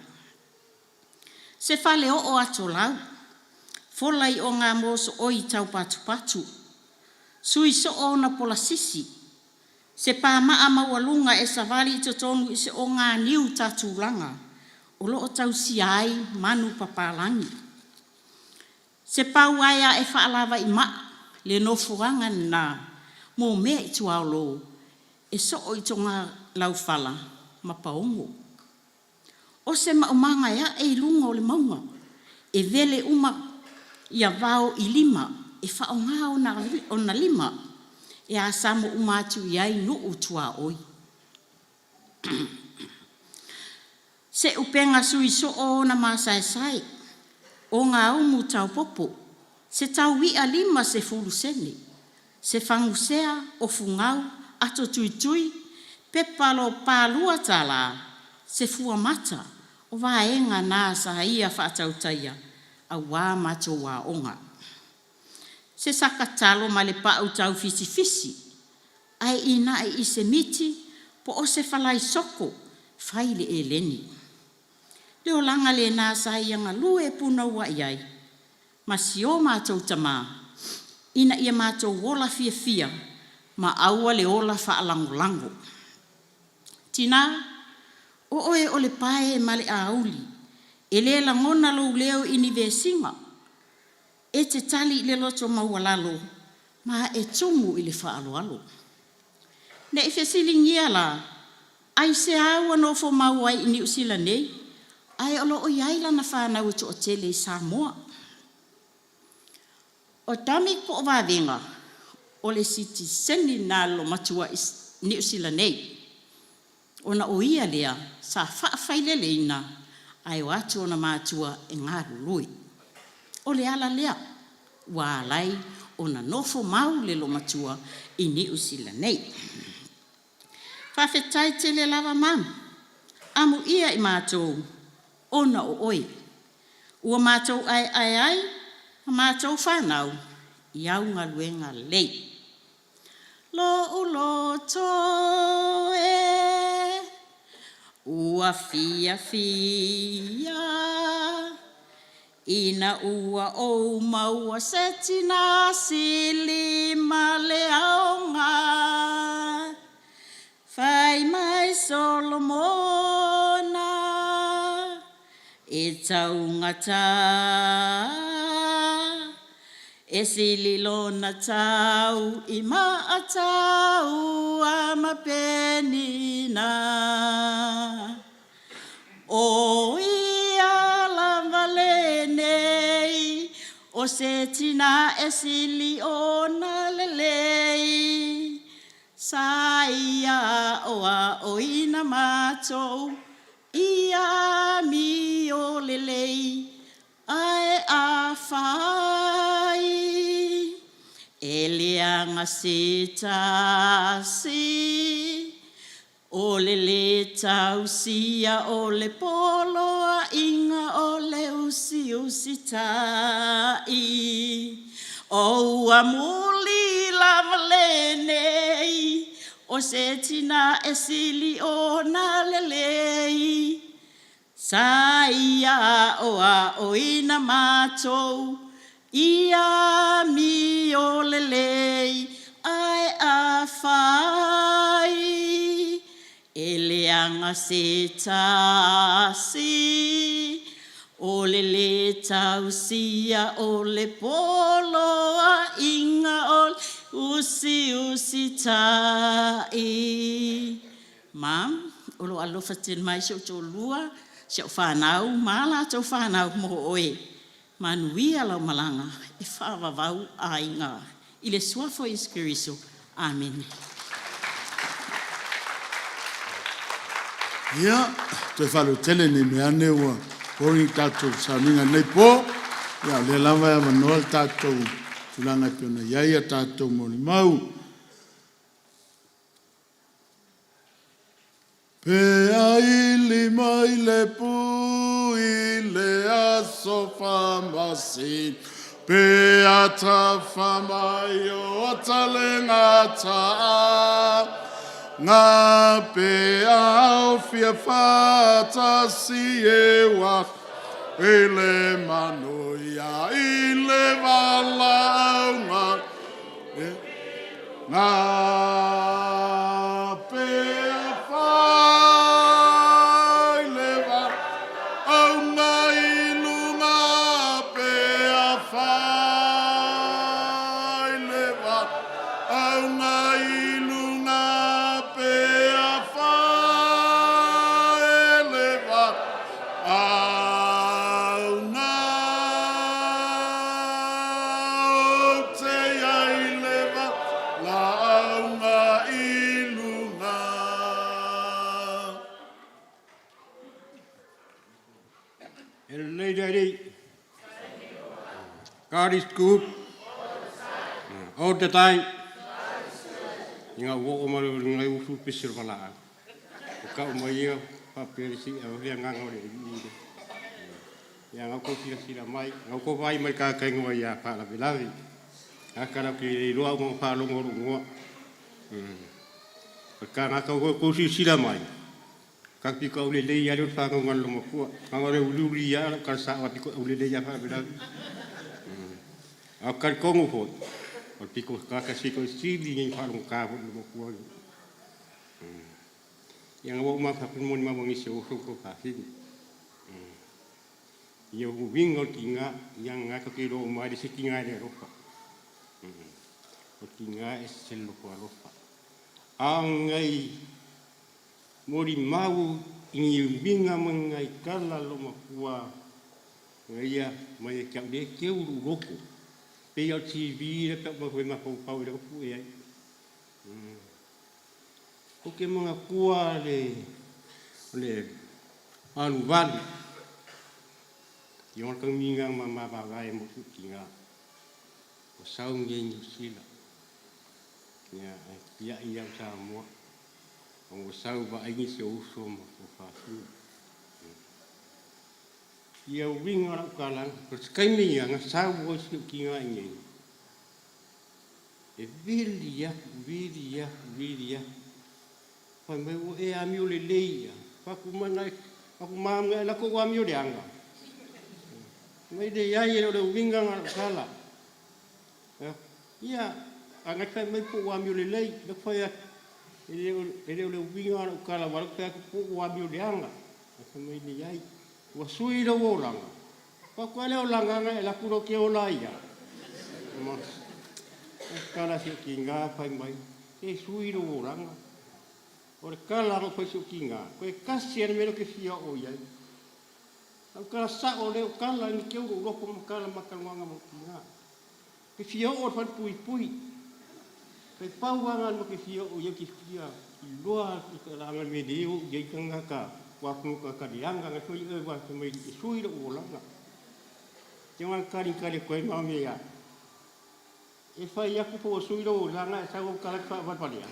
Se whale o ato lau. Folai o ngā moso oi tau patu. Sui so o na pola sisi. Se pā maa maualunga e savali to tonu i se o ngā niu tatulanga. O lo o tau si ai manu papalangi. Se pau aia e whaalawa i maa le no fuanga na mo mea i tualo e so o i tonga lau whala ma paongo. O se maumanga ia e lunga o le maunga e vele uma ia vao i lima e whaonga o na lima e a samo umatu iai no o tua oi. Se upenga sui so o na masai o ngā umu tau popo, se tau wia lima se fulu sene, se whangusea o fungau ato tui, pepalo pālua tala, se fua mata o waenga nā sa ia whaatautaia a wā mato wā onga. Se sakatalo ma le pau tau fisi, ai ina i se miti po o se whalai soko, whaile e leni. Leo langa le nā sa ia ngā lue puna ua iai. Ma si o mātou tamā, ina ia mātou wola fia, ma aua le ola Tina, o oe o le pae ma le auli, E le langona lo leo ini vesinga. E te tali le loto maualalo, ma e tumu i le whaaloalo. Ne e whesilingia la, ai se aua no fo mauai i New Zealand nei, ai olo o iaila na whanau to o tele i Samoa. O tami po o wawenga, o le siti seni nā lo matua i New Zealand nei. O na o ia lea, sa whaafeile ina, ai o atu o na mātua e ngā rului. O le ala lea, wālai o na nofo mau le lo matua i New Zealand nei. Whawhetai te le lava mam, amu ia i mātou, ona o oi. Ua mātou ai, mātou whanau, i au ngā luenga lei. Lo uloto e, ua fia, ina ua o maua setina sili ma le aonga. Fai mai Solomona, e taungata, e sili lona tau i maatau a mapenina. O ia lavale nei, o se tina e sili ona lelei. Saia oa o ina mātou, ia mi o lelei, ai a whai. E leanga se tasi, o le tausia o le poloa inga o le usi tai. O amuli lavale nei, o se tina e sili o na lelei. Saia oa o ina mātou, ia mi o lelei, ai a whai. E leanga se tasi, o le tausia o le poloa inga o usi tai. Mam, olo alofa ten mai se o tō lua, se o whanau, mala tō whanau mo oe. Manuia lau malanga, e whawawau a inga. I le suafo iskiriso. Amen. Ia, te whalu tele ni meane ua kori tātou sauninga nei pō. Ia, le lava e manoa tātou tulanga piona iaia tātou mori mau. Pea ili mai le pui le aso whamasi. Pea ta whamai o atale ngata. Ngā pea au fia whātasi e wa. E le manoia i le walaunga. Ngā pea whai le walaunga i lunga. Pea whai le walaunga i lunga. Pea whai le walaunga. Te ai le walaunga i lunga. Lady, God is good all the time. Inga wo ma ngai ufu pisir bala. Ka mo ia pa perisi a ria nga ngore ni. Ya nga ko sila mai, nga ko vai mai ka kai ngoi ya pa la bilavi. Akara ki lo mo pa lo ngo. Ka nga ko sila mai. Ka pi ko le le ya lo fa ngon lo mo ko. Ka ngore uli ya ka sa wa pi ko uli le ya pa bilavi. Akar ko mo fo. O piko kakasi ko sili ngi falong ka ho mo ko. Yang wo ma fa mo ma mo ngi se o ko ka fi. Ia winga o kinga yang ngaka ke ro mai de kinga de rofa. O kinga e selo ko rofa. Angai mori mau ingi winga mangai kala lo makua. Ngia mai ke de ke uru roko. Pe au TV le pe mo ma ko pau de ko e ai. Ko ke mga kua le anu van. Yon kang mingang mama bagai mo kinga. O saung ye ni sila. Ya ya ia sa mo. O sau ba ai se uso mo ko fa. Ia winga ra kala ko skai mi nga sau o si kinga ni. E vilia. Pa me o e ami o le leia. Pa ku mana aku mama la ko ami o de anga. Mai de ia ia o winga nga kala. Ia anga kai mai po ami o le lei, le foi ele o winga o kala wa ka po ami o de anga. Asa mai de ia wa sui do langa. Pa ko le o langa nga la ku ro ke o la ia. Ma kala si kinga pai mai e sui do langa. Ora kala ro pai si kinga, ko e kasi ane mero ke fia o ia. Au kala sa o leo kala ni ke uro roko mo kala makalwanga mo kinga. Ke fia o fan pui. Ke pauanga mo ke fia o ia ke fia. I loa ki kala ngal me deo ye kanga ka. Wa ku ka dianga nga sui e wa me sui ro langa. Te wan kali ko ma me ya. E fai ya ku po sui ro langa sa o kala fa va pa dia.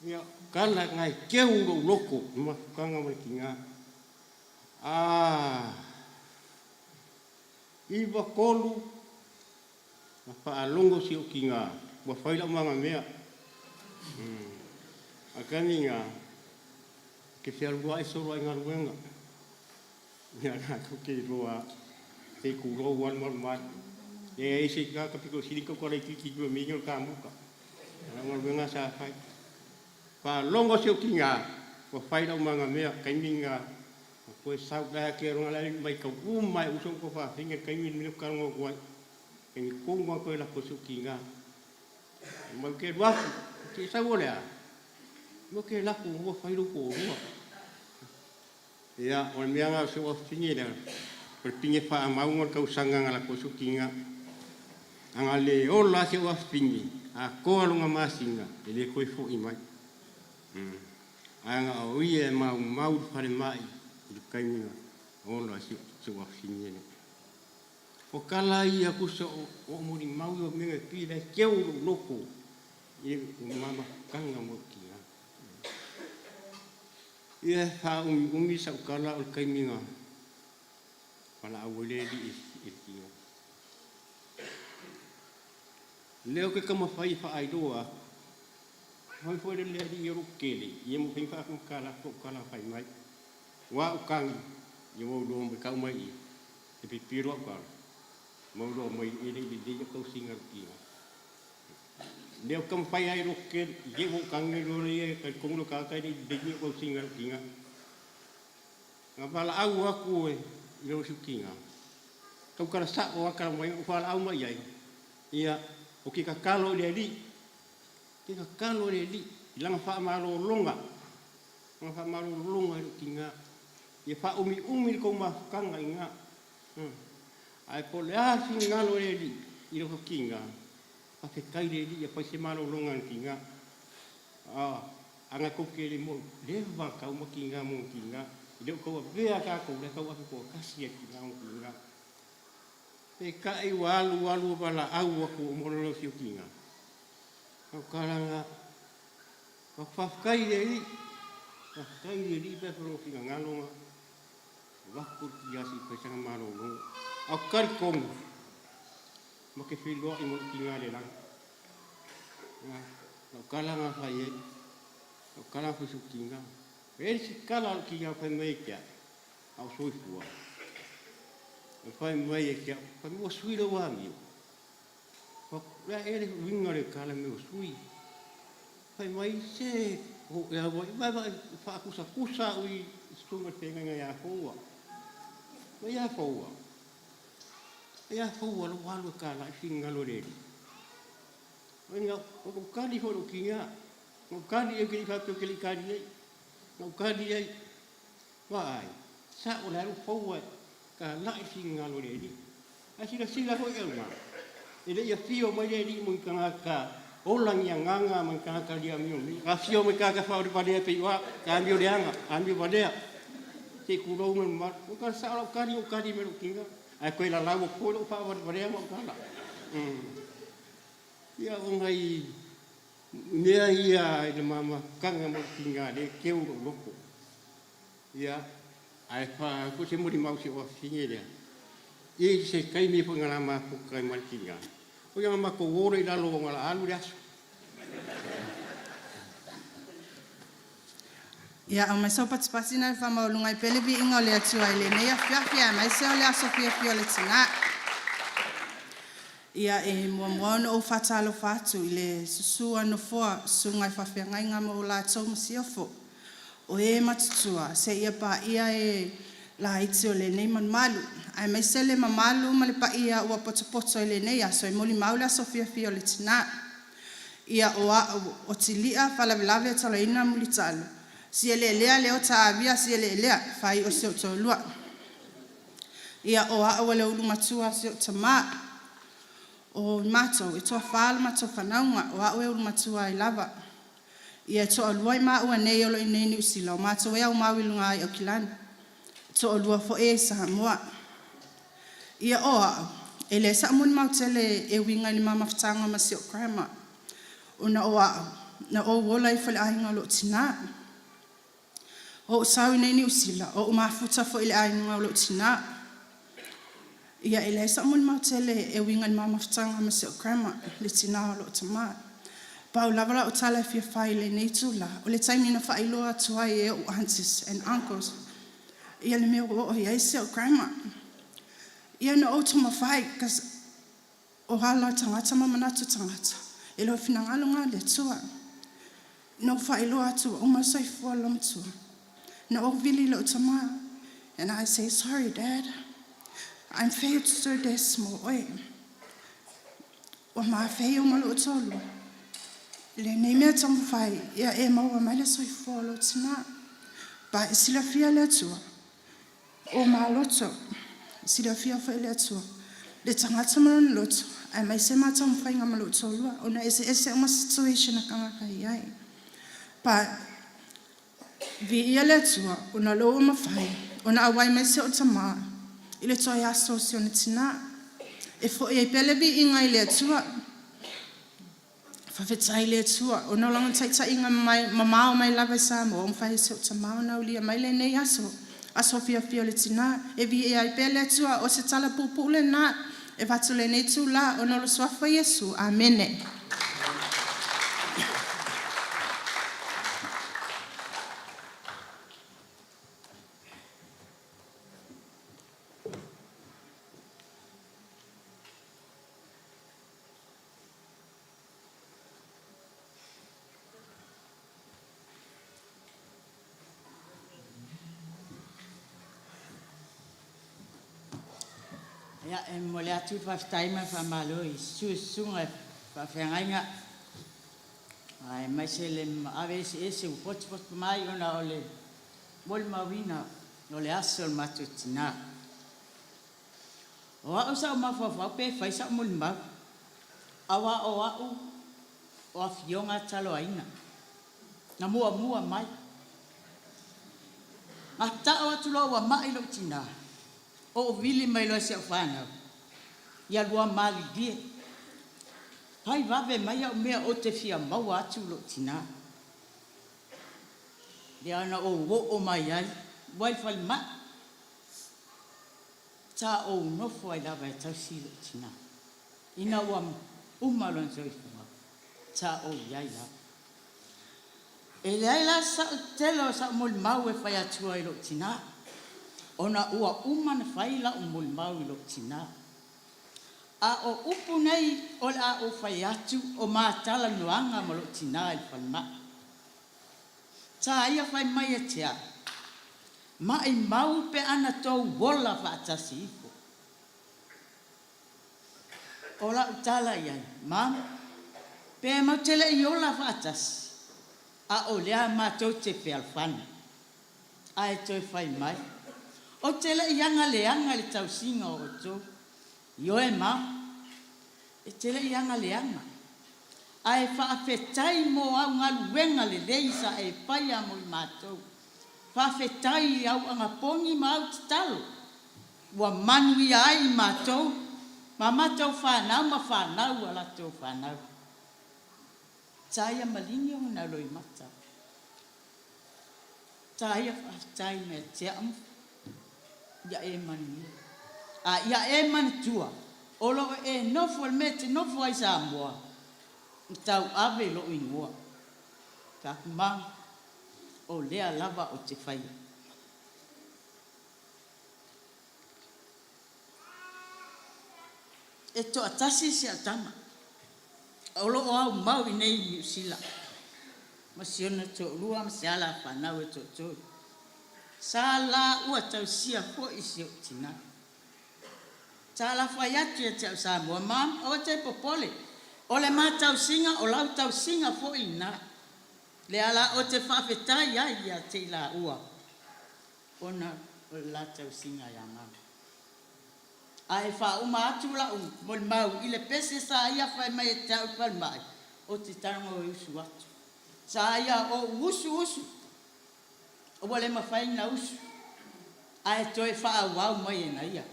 Ya kala ngai ke uro roko mo kanga mo kinga. Iwa kolu pa alongo si o kinga wa faila manga mea akani nga ke fia lua e soro ai ngaruenga ya na ko ke lua te ku ro wan mar e se ka piko sili ko kore ki ki mi ngol ka muka ngaruenga sa fai pa longo si o kinga wa faila manga mea kai minga ko sau da ke ro ngala mai ka mai usong ko fa finga kai min mi ka ngo ko en ko ngo ko la ko su kinga mo ke wa ke sa wo le mo ke la ko mo fa ru ko mo ya on mi anga su fingi da per pinge fa ma ngo ka usanga ngala ko su kinga anga le o la se wa fingi a ko lu nga masinga ele ko fo i mai anga o ie ma fa mai kai ni ono asi se wa finye o kala ia ku so o muri mau o me pi le ke o loko e mama kanga mo kia ia ha mi sa kala o kai ni nga pala o le di e kia leo ke kama fai fa ai doa hoi foi le di ro kele ia mo pin fa ku kala fai mai wa ukang yo do me ka mai e pe piro ka mo do mai e de ko singa ki le kam pai ai ro ke ye wo kang ne ro ye ka kong lo ka de ko singa ki nga bala au aku e ro su ki nga ka ka sa o ka mai fa au mai ai ia o ki ka kalo le li langa fa ma ro longa nga fa ma ro longa ki nga e fa umi ko ma kanga inga ai po le asi ngalo e di i ro kinga pa ke kai le di e pa se malo longa kinga anga ko ke mo le va ka mo kinga i ko ve ka ko le ko kasi e kinga mo kinga e ka i walu bala au ko mo lo si kinga ko kalanga ko fa kai le di pe pro kinga ngalo waktu dia si pesang malu lu, akar kong, makai filo imut tinggal le lang, kala ngapa ye, kala fusuk tinggal, si kala tinggal pemai kia, au sui fua, pemai kia, pemai sui lo wami, ya wingar kala me sui, pemai se, ya fa kusa ui sungai tengah ya fua. Ia faua. Ia faua lo walu ka la finga lo re. Wenga o kali ho lo kinga. O kali e ki fa to ki kali. O kali ai. Vai. Sa o la lo faua ka la finga lo re. Asila sila ho e ma. Ele ia fio mai re mo ka Olang yang nganga man ka ka dia mi mi. Ka fio me ka fa ri pade pe wa ka mi o deanga, ambi pade. Te ku ro men ma ka sa lo ka di me lo kinga. Ai ko la lawo ko lo fa wa pade mo ka la. Ya o ngai ne ia ile mama kanga mo kinga de ke u lo ko. Ya ai fa ko se mo di mau se wa finge dia. I se kai mi fu ngala ma ku kai mal kinga. O yang mako woro I lalo ngala alu dia. Ya, mai so patsina fa ma lungai pelevi inga le atu ai le nei afia mai se ole aso fia le tina. Ya mo o fatalo fatu ile susua no foa sungai fa fia ngai ngamo la tso msiofo. O matutua se ia pa ia la itio le nei man malu. Ai mai sele mamalu ma le pa ia ua poto le nei aso I moli maula so fia le tina. Ia o tilia fa lave tala ina muli talo. Si ele lea leo ta avia si ele lea fai o seo tolua. Ia o le ulu matua seo tama. O mato I toa fala mato whanaunga o ulu matua I lava. Ia toa luai ma ua nei olo I nei ni usila o mato ea o mawilunga ai o kilani. Toa lua fo sa mua. Ia ele sa mun mautele winga ni mama ftanga ma seo grandma. Una na wola I fale ainga lo tina. O sawi nei ni usila o mafuta fo ile ainga lo tina. Ia ele sa mun mautele winga ni mama ftanga ma seo grandma le tina lo tama. Pau lavala o tala fia faile nei tula. O le taimi na failoa tuai o aunties and uncles. Ia le mea o ia seo grandma. Ia na o tuma fai kas o hala tangata mamanatu tangata. E lo finangalo le tua. No failoa tua o masai fua lam tua. Na o vili lo tama. And I say, sorry, Dad. I'm failed so desmo. Oi. O ma fail malo tolu. Le nei mea tamu fai. Ia maua mai le soi fua lo tina. Ba sila fia le tua. O ma loto. Sila fia fai le tua. Le tangata maron loto. Ai mai se mata mo fai ngama loto lua. Ona ese uma situation a kanga kai ai. Pa vi ia le tua. Ona lo uma fai. Ona awai mai se o tama. Ile toa ia asosio ni tina. E fo ia pelevi inga ile tua. Fa fetai le tua. Ona langa taita inga mamao mai lava sa mo. Om fai se o tama ona ulia mai le nei aso. Aso fia le tina. E vi ia pele tua. O se tala pupu le na. E vatu le nei tu la. Ona lo swafa Yesu. Amene. Ya mole atu fastai ma fa malo I sunga fa fengainga. Ai mai sele avesi ese u pot mai ona ole mol mawina ole asol matutina. O sa ma fa pe fa sa mol ma. Awa o afionga talo aina. Na mua mai. Ata o tulo wa mai lo tina. O vili mai lo se fana. Ia lua mali die. Pai vave mai o mea o te fia mau atu lo tina. Dia ana o mai ai. Wai fal ma. Ta o no foi lava e tau si lo tina. Ina wa umalon so ifuma. Ta o iai la. E leila sa telo sa mol mau e fai atua I lo tina. Ona ua umana faila o mol mau I lo tina. A o upu nei o la o fai atu o mātala nuanga mo lo tina I whanma. Tā ia fai mai e tea. Mai mau pe ana tau wola whaatasi ifo. Ola utala iai, mam, pe mau tele i ola whaatasi. A o lea mātou te whialwhana. A e toi whai mai. O tele i anga le tau singa o tō. Io e mam, e tele i anga leanga. A e whaafetai mo au ngā luenga le leisa e whaia mo i mātou. Whaafetai au anga pongi ma au te talo. Ua manui ai i mātou. Ma mātou whanau ma whanau ala tō whanau. Taia malingi o na loi mata. Taia whaafetai me te amu. Ia e mani. Ia e mani tua. Olo e nofo al me te nofo ai sa mua. Tau ave lo ingoa. Ka kumang. O lea lava o te whai. E to atasi se atama. Olo o au mau i nei New Zealand. Ma siona to lua ma se ala whanau e to to. Sa la ua tau sia fo i si o tina. Sa la whai atu e tau sa mua mam o te popole. O le ma tau singa o lau tau singa fo i na. Le ala o te whawhetai ai a te la ua. Ona o la tau singa ya mam. Ai fa uma atu la mol mau i le pese sa ia fai mai e tau pal mai. O te taranga o usu atu. Sa ia o usu. O wale ma fai na usu. Ai toi fa wau mai e na ia.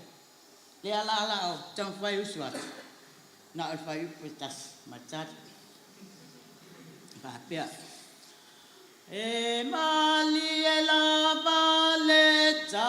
Le ala o tau fai usu atu. Na o fai upetas matari. Fa pia. E mali e la valeta.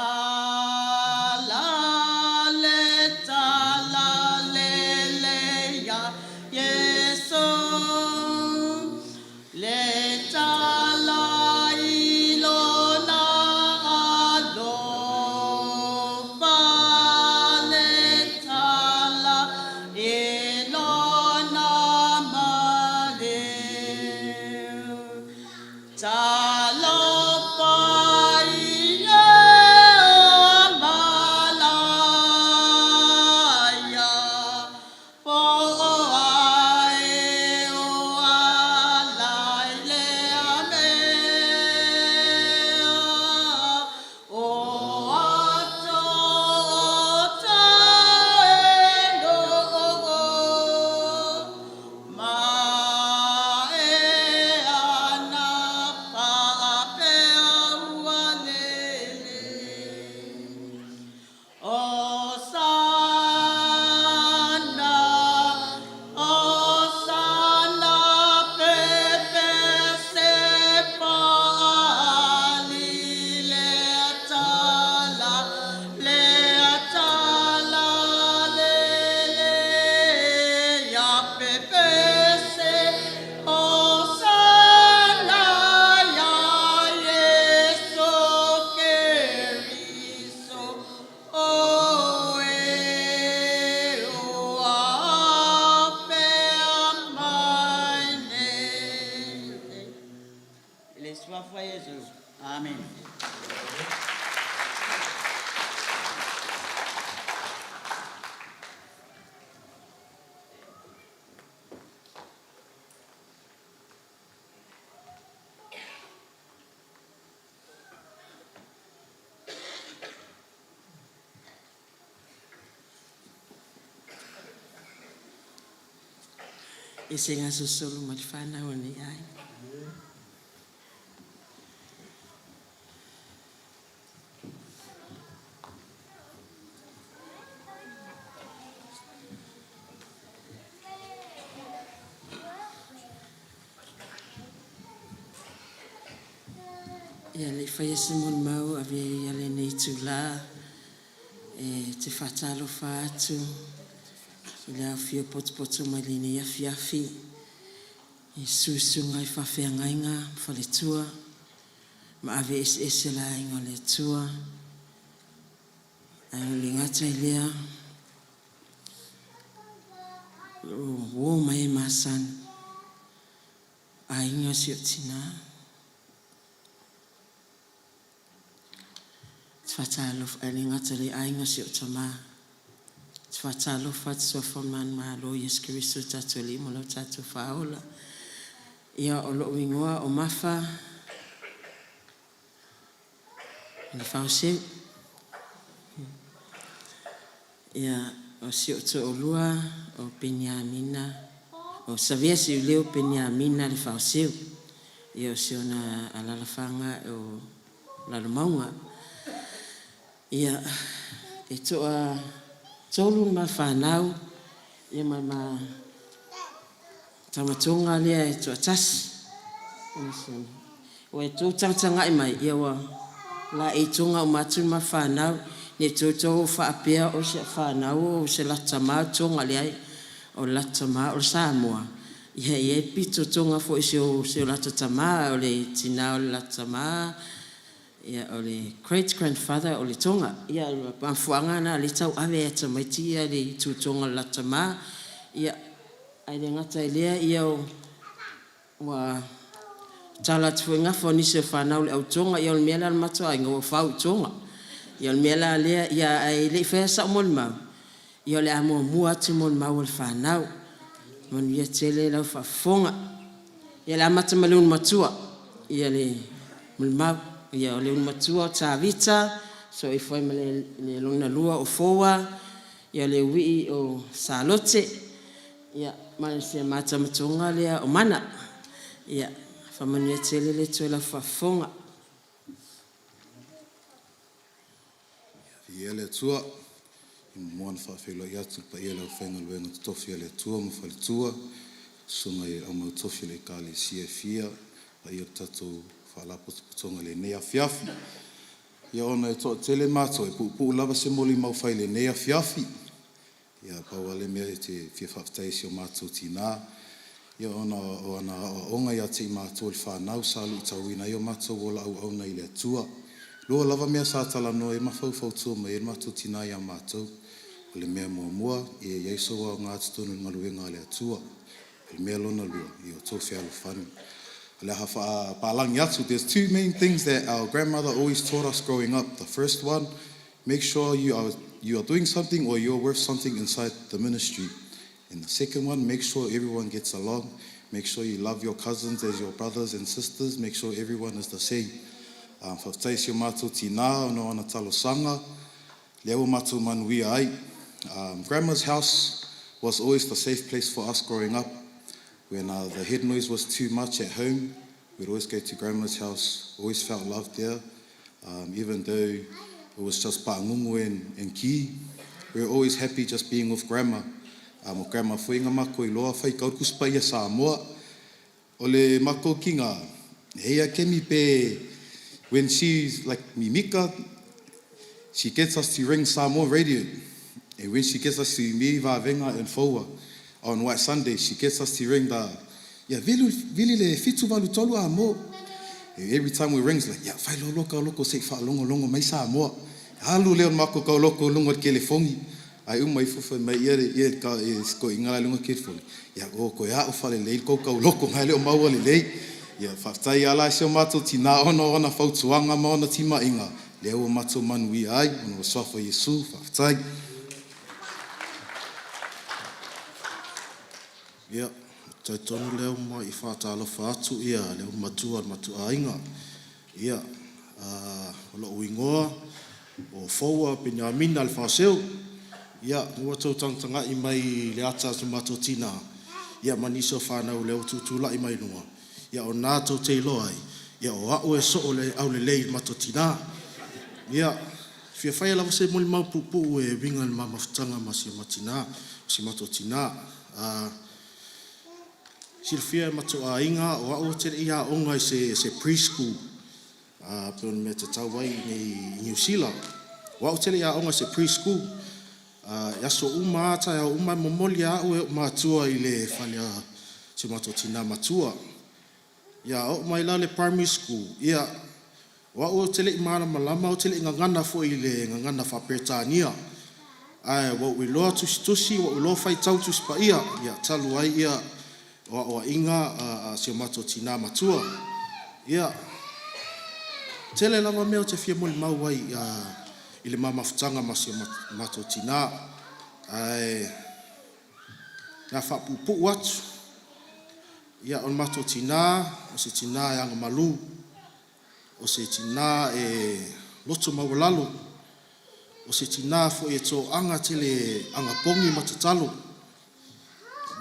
Amen. E se ngā susuru ma te whanau ni ai. Ia le whai ese mon mau a vea ia le nei tu la e te whatalo whaatu i le awhia potopoto mai le nei awhiawhi e suisunga i whawhia ngainga whale tua ma ave ese la ingo le tua a le ngata i lea o mai e masan a ingo si o tina Fatalof alingatali ainga si utama. Fatalof fat sofaman malo Yesu Kristo tatuli mo tatu faula. Ia o lo wingoa o mafa. Ni fausi. Ia o si o lua o Penyamina. O savia si leo Penyamina ni fausi. Ia o si ona alalafanga o lalamonga. Ia itu tolu ma fanau ia ma tamatunga lia itu atas o itu tanga mai ia wa la itunga matu ma fanau ni toto fa apia o se fanau o se la tama tunga lia o la tama o Samoa ia pito tunga fo se la tama o le tina o la tama ia o le great grandfather o le tonga ia pa fuanga na le tau ave ata mai tia le tutonga la tama ia ai le ngata ile ia wa tala tfuenga foni se fana o tonga ia o mela mato ai ngo fa tonga ia o mela le ia ai le fa sa mon ma ia le amo mua ti mon ma o fana mon ia tele la fa fonga ia la mata malun matua ia le mulma ia o le matua tavita so i foi le lona lua o foa ia le wi o salote ia ma se mata matunga le o mana ia fa mania tele le tola fa fonga ia le tua i mon fa felo ia tu pa ia le fenga le no tofia le tua mo fa le tua sunga i o tofia le kali fia ia tatu la putonga le nea fiafi ia ona to tele mato e pu lava se moli mau fai le nea fiafi ia pa wale me te fiafa taisi o mato tina ia ona onga ia te mato le fa nau salu tawina ia mato wola au na ile tua lo lava me sa tala no e mafau fau tu me mato tina ia mato le me mo e yeso wa nga tonu ngalu nga le tua le me lona lu ia to fia lu fani. There's two main things that our grandmother always taught us growing up. The first one, make sure you are doing something or you're worth something inside the ministry. And the second one, make sure everyone gets along. Make sure you love your cousins as your brothers and sisters. Make sure everyone is the same. Whaftaisio mātou tina, no ana talosanga, leo mātou manuia ai. Grandma's house was always the safe place for us growing up. When the head noise was too much at home, we'd always go to Grandma's house, always felt loved there. Even though it was just pa'angungu and ki, we were always happy just being with Grandma. O Grandma whuinga mako I loa whai kaukus pa ia Samoa. O le mako kinga, heia kemi pe, when she's like Mimika, she gets us to ring Samoa radio. And when she gets us to mi vavenga and Foua, on White Sunday, she gets us to ring the, vili le fitu valu tolu a mo. Every time we ring, it's like, whai loko, se wha longo mai Samoa. Halu leo mako kau loko lungo ke le fongi. Ai umai fufa mai ia ka ko ingala lungo ke fongi. O ko ia o fale le kau loko ngai leo maua le lei. Whaftai ala seo mato tina ona fautuanga ma ona tima inga. Leo mato manui ai, ono swafa Yesu, whaftai. Ia, tai tonu leo mai I whātalofa atu ia, leo matua inga. Ia, lo uingoa, o Foua Penyamina le whaseo. Ia, mua tau tangtanga I mai le ata tu mato tina. Ia, maniso whanau leo tutula I mai nua. Ia, o nātou te iloai. Ia, o au e so o le au le lei mato tina. Ia, fia whaia lawa se moli mau pupu e winga le mamafutanga ma si matina, si mato tina. Silfia mato a inga o au te ia onga I se preschool. Pero me te tau wai ni New Zealand. O au te ia onga se preschool. Ia so umata ia umai momoli a ue matua I le whalea te mato tina matua. Ia o mai la le primary school. Ia o au te le imana malama o te le ngangana fo I le ngangana whapetania. Ai, wa ui loa tusi, wa ui loa whai tau tusi pa ia. Ia talu ai ia o inga se mato tina matua. Ia, tele lava mea o te fia moli mau ai i le mamafutanga ma se matotina. Ai na whapupu atu. Ia on matotina, o se tina e anga malu, o se tina e loto mawalalo, o se tina fo e tō anga te le anga pongi matatalo.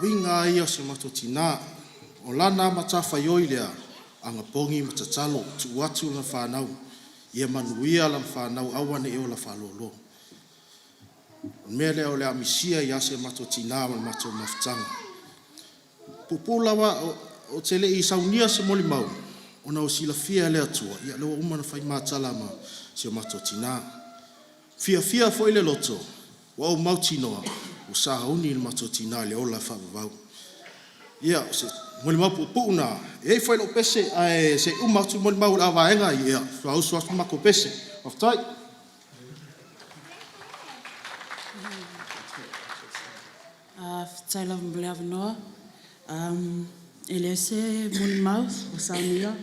Winga ia se matotina, o lana matafa yoi lea anga pongi matatalo, tu atu la whanau, ia manuia la whanau awane eo la whalolo. Mea leo le amisia ia se matotina ma mato mafutanga. Pupulawa o tele i saunia se moli mau, ona o sila fia le atua, ia lewa umana whai mātala ma se matotina. Fia fo ile loto, wa o mautinoa, o sa hauni il matotina le ola whavavau. Ia, se moli mau pupuna, e whai lo pese, se umautu moli mau la vaenga, ia, whausu atu mako pese. Aftai. Ftai lava mbele avanoa. Ele se moli mau, o saunia.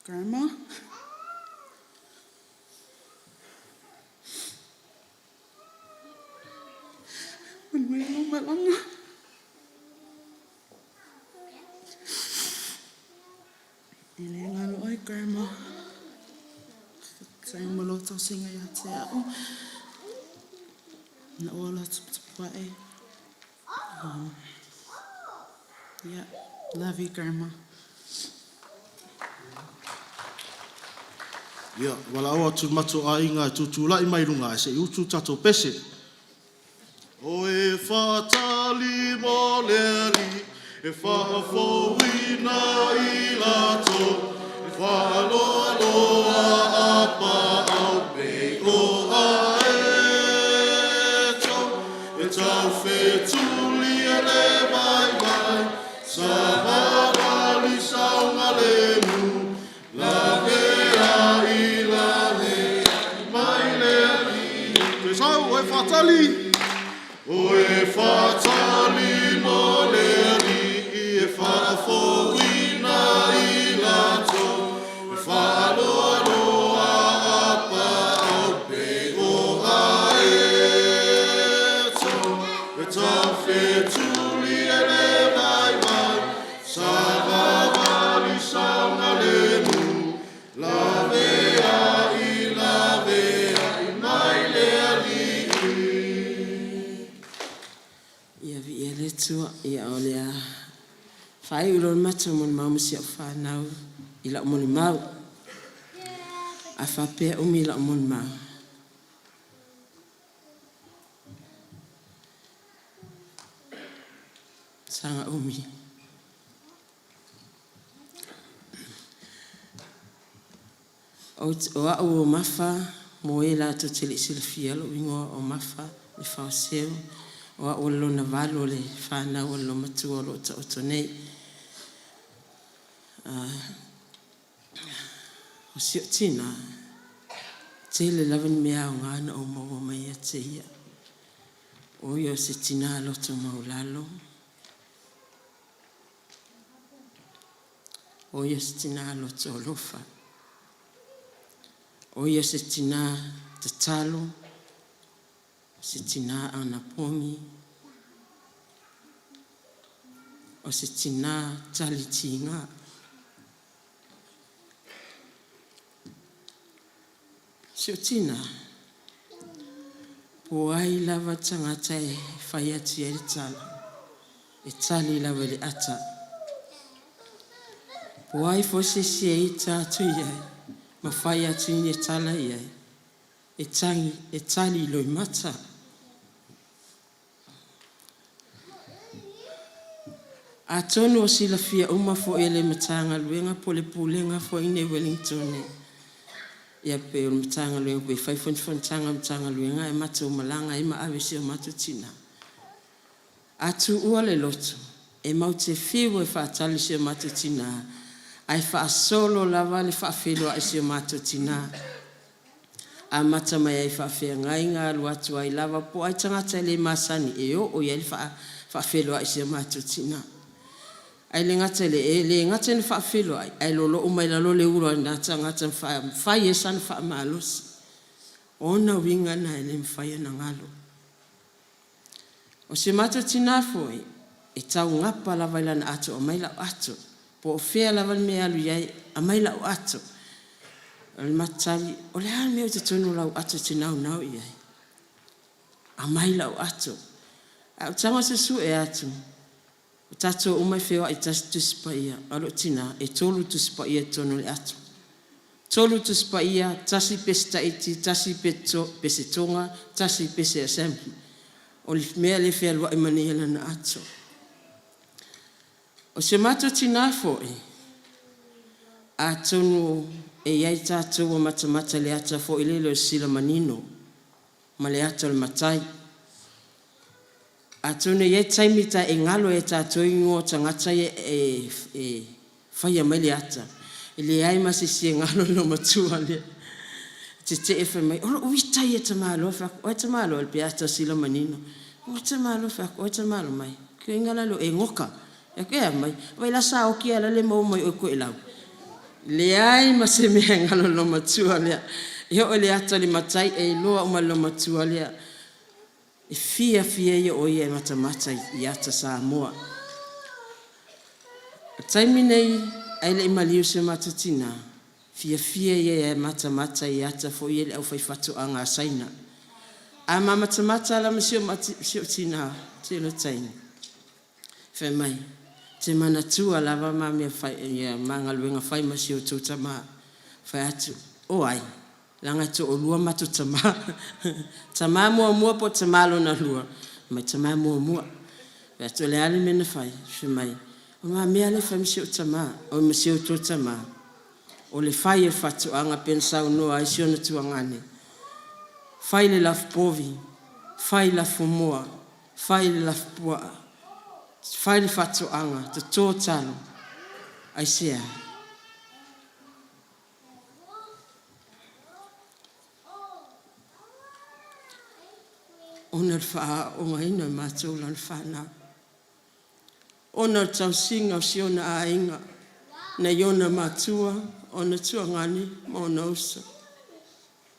Grandma? Manuela malanga. Ele ngalo oi grandma. Sai maloto singa ya te au. Na ola tuptupai. Yeah, love you grandma. Ia, wala o atu mato a inga tutula i mai runga e se utu tato pese. O e whatali mo leri, e whawhowina i lato, e whaloaloa apa au pe o a e tau, e tau whetuli e le mai, sa marali saunga le mu, la vea i la vea, mai leri, te sau e whatali. O e whatali mo leri I e whawhowina I lato, e whaloaloa apa au pe o a e tau, e tau whetuli e le mai, sa wawali saunga le mu, la vea I mai leri. Ia vi ele tua ia o lea whai ulo mata moni mau masi au whanau I la moni mau a whapea umi la moni mau. Sanga umi. O au o mafa mo e la to tele silfia lo ingo o mafa le whaoseo. O a olo na valo le whana o lo matua lo ta oto nei. O si o tina, te le lawan mea o ngana o maua mai a te ia. O yo se tina loto maulalo. O yo se tina loto lofa. O yo se tina te talo. Se tina ana pongi. O se tina tali tinga. Se o tina. Po ai lava tangata e whai atu e tala. E tali lava le ata. Po ai fose si e tātu iai. Ma whai atu i e tala iai. E tangi, e tali loi mata. A tonu o sila fia uma fo ele matanga luenga pole pulenga fo ine Wellington. Ia pe o matanga luenga pe fai fonfonitanga matanga luenga e mata o malanga e maawe se o matutina. A tu ua le loto e mau te fiwa e whaatali se o matutina ai whaasolo lava le whaawhelua e sio mātou tina. A mata mai ai whaawhengai ngā alu atu ai lava po ai tangata le masani e o iai whaawhelua e sio mātou tina. Ai le ngata le ngata ni whaawhelua ai lolo umai lalo le uro na tangata whai e san wha maalusi. Ona winga na ele mwhai na ngalo. O se mātou tina foi e tau ngapa lava ilana ato o maila o ato. Po o whea lava me alu iai a maila o ato. O le matali, o le hal meo te tonu lau ato te nau iai. A maila o ato. A tanga se su e ato. O tato umai whewa i tasi tusipa ia. Alo tina e tolu tusipa ia tonu le ato. Tolu tusipa ia, tasi pese taiti, tasi pese tonga, tasi pese assembly. O le mea le whea lua imani ela na ato. O se mato tina fo a tonu e iai tātou o matamata le ata fo ilelo sila manino, ma le ata le matai. A tonu e iai taimita e ngalo e tātou ingo tangata e whaia mai le ata. E le ai masisi e ngalo no matua le. Te e mai, ora uitai e tamalo, o e tamalo al pe ata sila manino. O e tamalo, o e tamalo mai. Kio ingala lo e ngoka. E kea mai, vai la sa o kia la le mau mai o koe lau. Le ai ma se mea ngalo lo matua lea. E o le ata le matai e loa uma lo matua lea. E fia ia o ia e matamata i ata sa moa. Taimi nei, ai le imaliu se matatina. Fia ia e matamata i ata fo ia le au fai fatu a ngā saina. A ma matamata la masio tina, te lo taini. Fe mai. Te mana tua lava mamia mangaluenga whai masi o tō tama whai atu. O ai, langa tō o lua matu tama. Tama mua po tamalo na lua. Mai tama mua. Whai atu le ale mena whai, shi mai. O mamia le whai masi o tama, o masi o tō tama. O le whai e whatu anga pensau noa ai siona tua ngane. Whai le laf povi, whai laf mua, whai le laf pua. Whai le whatoanga, te tōtalo, ai sea. Ona wha o ngaina mātou lan whanau. Ona tau singa o siona a inga, na iona mātua, ona tua ngani, ma ona usa.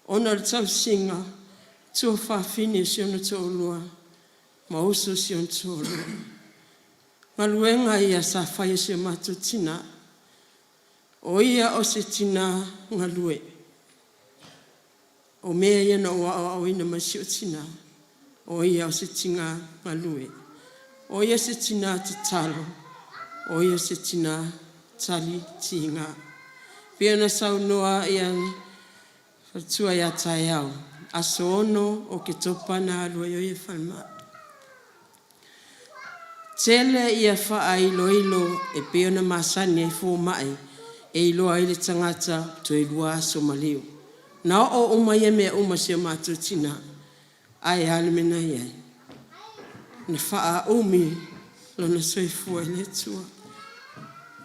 Ona tau singa, tua whawhine siona tōlua, ma usa siona tōlua. Maluenga ia sa whai se matu tina. O ia o se tina ngalue. O mea ia na o ina masi o tina. O ia o se tina ngalue. O ia se tina te talo. O ia se tina tali tinga. Pia na sau noa ia fatua ia tai au. Aso ono o ke topa na alua yo ia whalma. Tele ia wha ilo e peona masani e fō mai e ilo ai le tangata to e lua aso maliu. Na o umai mea umasi o mātou tina ai halimena iai. Na wha umi lona soifua le tua.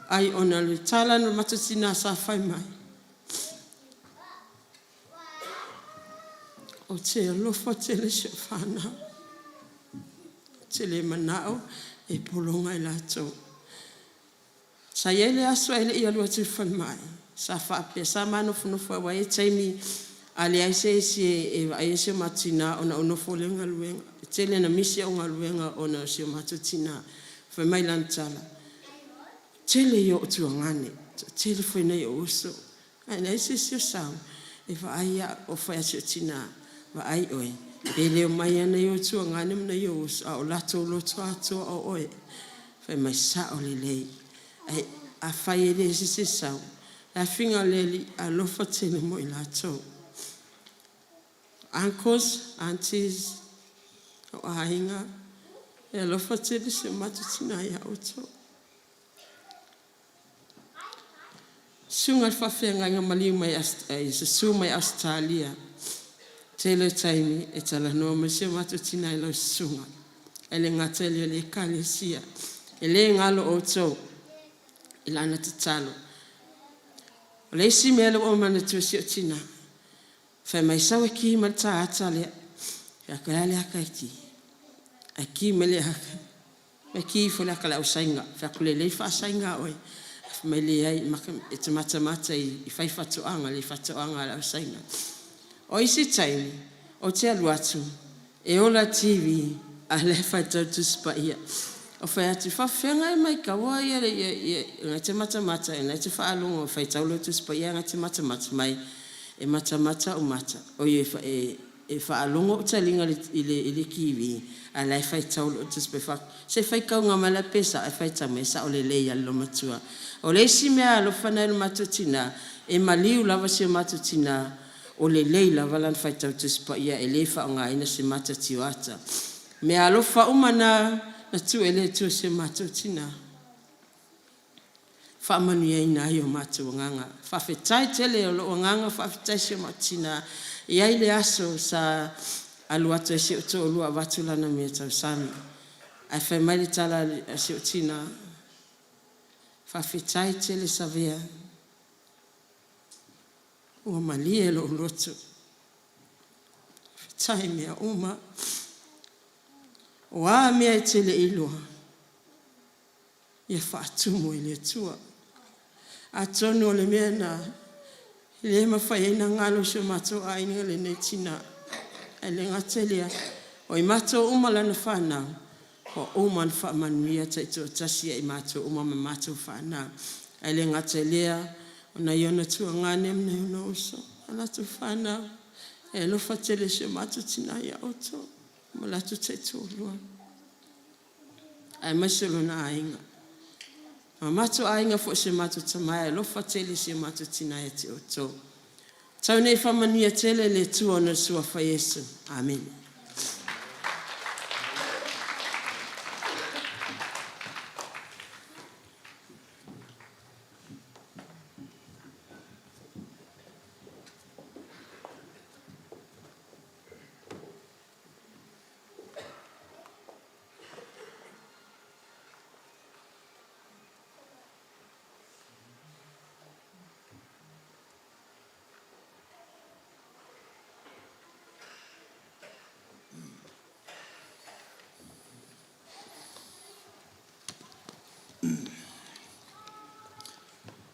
Ai ona le tala na mātou tina sa whai mai. O te alofa tele se whanau. Tele manao. E polonga i lātou. Sa iele aso ele i alua tu whanmai. Sa whaapea, sa manofunofu wa e taimi ale aise e aise o matina ona onofo le ngaluenga. E tele na misi o ngaluenga ona si o matutina. Whamai lantala. Tele i o tuangane. Tele whaina i o uso. Aina aise si o sao. E wa aia o whai asi o tina. Wa ai oe. E leo mai ana i o tua ngane mna i o uso, a o lato o loto ato o oe. Whai mai sa o le lei. A whai e le se sau. A whinga leli a lofa tene mo i lato. Uncles, aunties, o ahinga. E a lofa tene se matutina i auto. Sunga whawhenga ngā maliu mai se su mai Australia. Tele taimi e tala noa ma se matutina i lau sunga. E le ngata le kalesia. E le ngalo o tau. I lana te talo. O le isi mea le o mana tu si o tina. Whai mai sawa ki ma ta ata lea. Ia ka lea ka iti. A ki me le haka. Me ki fo le ka la usainga. Whai kule le wha sainga oi. Mai le ai e te mata i whai whatoanga le whatoanga la usainga. O isi taimi, o te alu atu, e ola TV a le whai tau tuspa ia. O whai atu whawhenga e mai kawa ia ngai te mata e ngai te whaalunga o whai tau lo tuspa ia ngai te mata mai e mata o mata. O e whaalunga o talinga i le kiwi a le whai tau lo tuspa whak. Se whai kaunga mala pesa e whai tau me sa o le leia lo matua. O le isi mea alo whanai lo matutina e maliu lava se matutina o le lei lava lan whai tau tuspa ia e le wha o ngā ina se matatio ata. Mea alo wha umana na tu e le tu se matutina. Wha manu ia ina ai o matu o nganga. Wha whetai tele o lo nganga wha whetai se matutina. Iai le aso sa alu atu e se o to lua watu lana mea tau sami. Ai whai mai le tala se o tina. Whawhetai tele sa vea. Ua malie lo loto. Whetai mea uma. O a mea tele iloa. Ia whaatumo i le tua. A tono le mea na. Le mawhai eina ngalo se mato a inga le ne tina. E le ngatelia. O i mato uma lana whanau. O uma na whaamanuia taito tasia i mato uma ma mato whanau. E le ngatelia. O na iona tua ngane mna iona uso. Ala tu whanau. E lo whatele se mato tina ia oto. Ma latu taito lua. Ai masolo na ainga. Ma mato ainga fo se mato tamaya. Lo whatele se mato tina ia te oto. Tau nei whamanuia tele le tua na sua wha Yesu. Amen.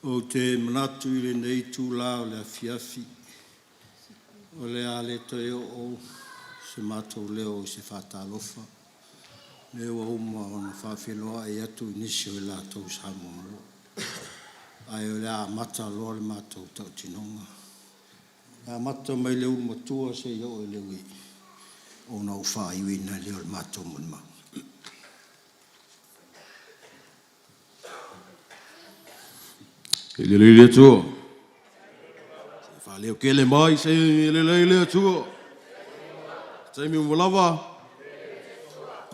O te manatu i le nei tūla o le afiafi. O le ale toe o se mātou leo se whātālofa. Leo au ma ona whawheloa e atu inisi o e lātou Samoa. Ai o le a mata loa le mātou tau tinonga. A mata mai leo matua se iau e leo i. O na o whaiwina leo le mātou manmau. Ele le tua. Fa leo kele mai se le tua. Sai mi molava.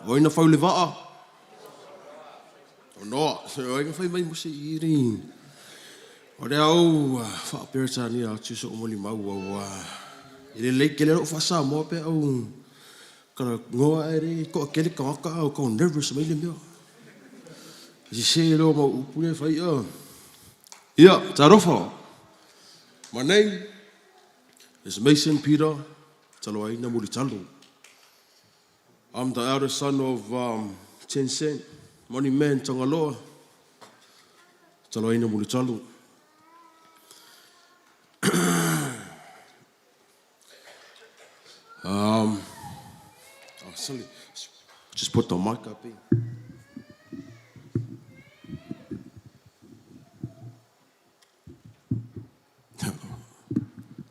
O ina fau le vaa. O no, se o ina fai mai mo se iri. O le au fa persa ni a tuso mo ni mau wa. Ele le kele o fa sa mo pe au. Kana ngoa ere ko kele ka ka ko nervous mai le mio. Si se lo mo upule fai Ia, tarofa. My name is Mason Peter Taloaina Muritalo. I'm the eldest son of Tencent, Money Man Tangaloa, Taloaina Muritalo. Sorry, just put the mic up here.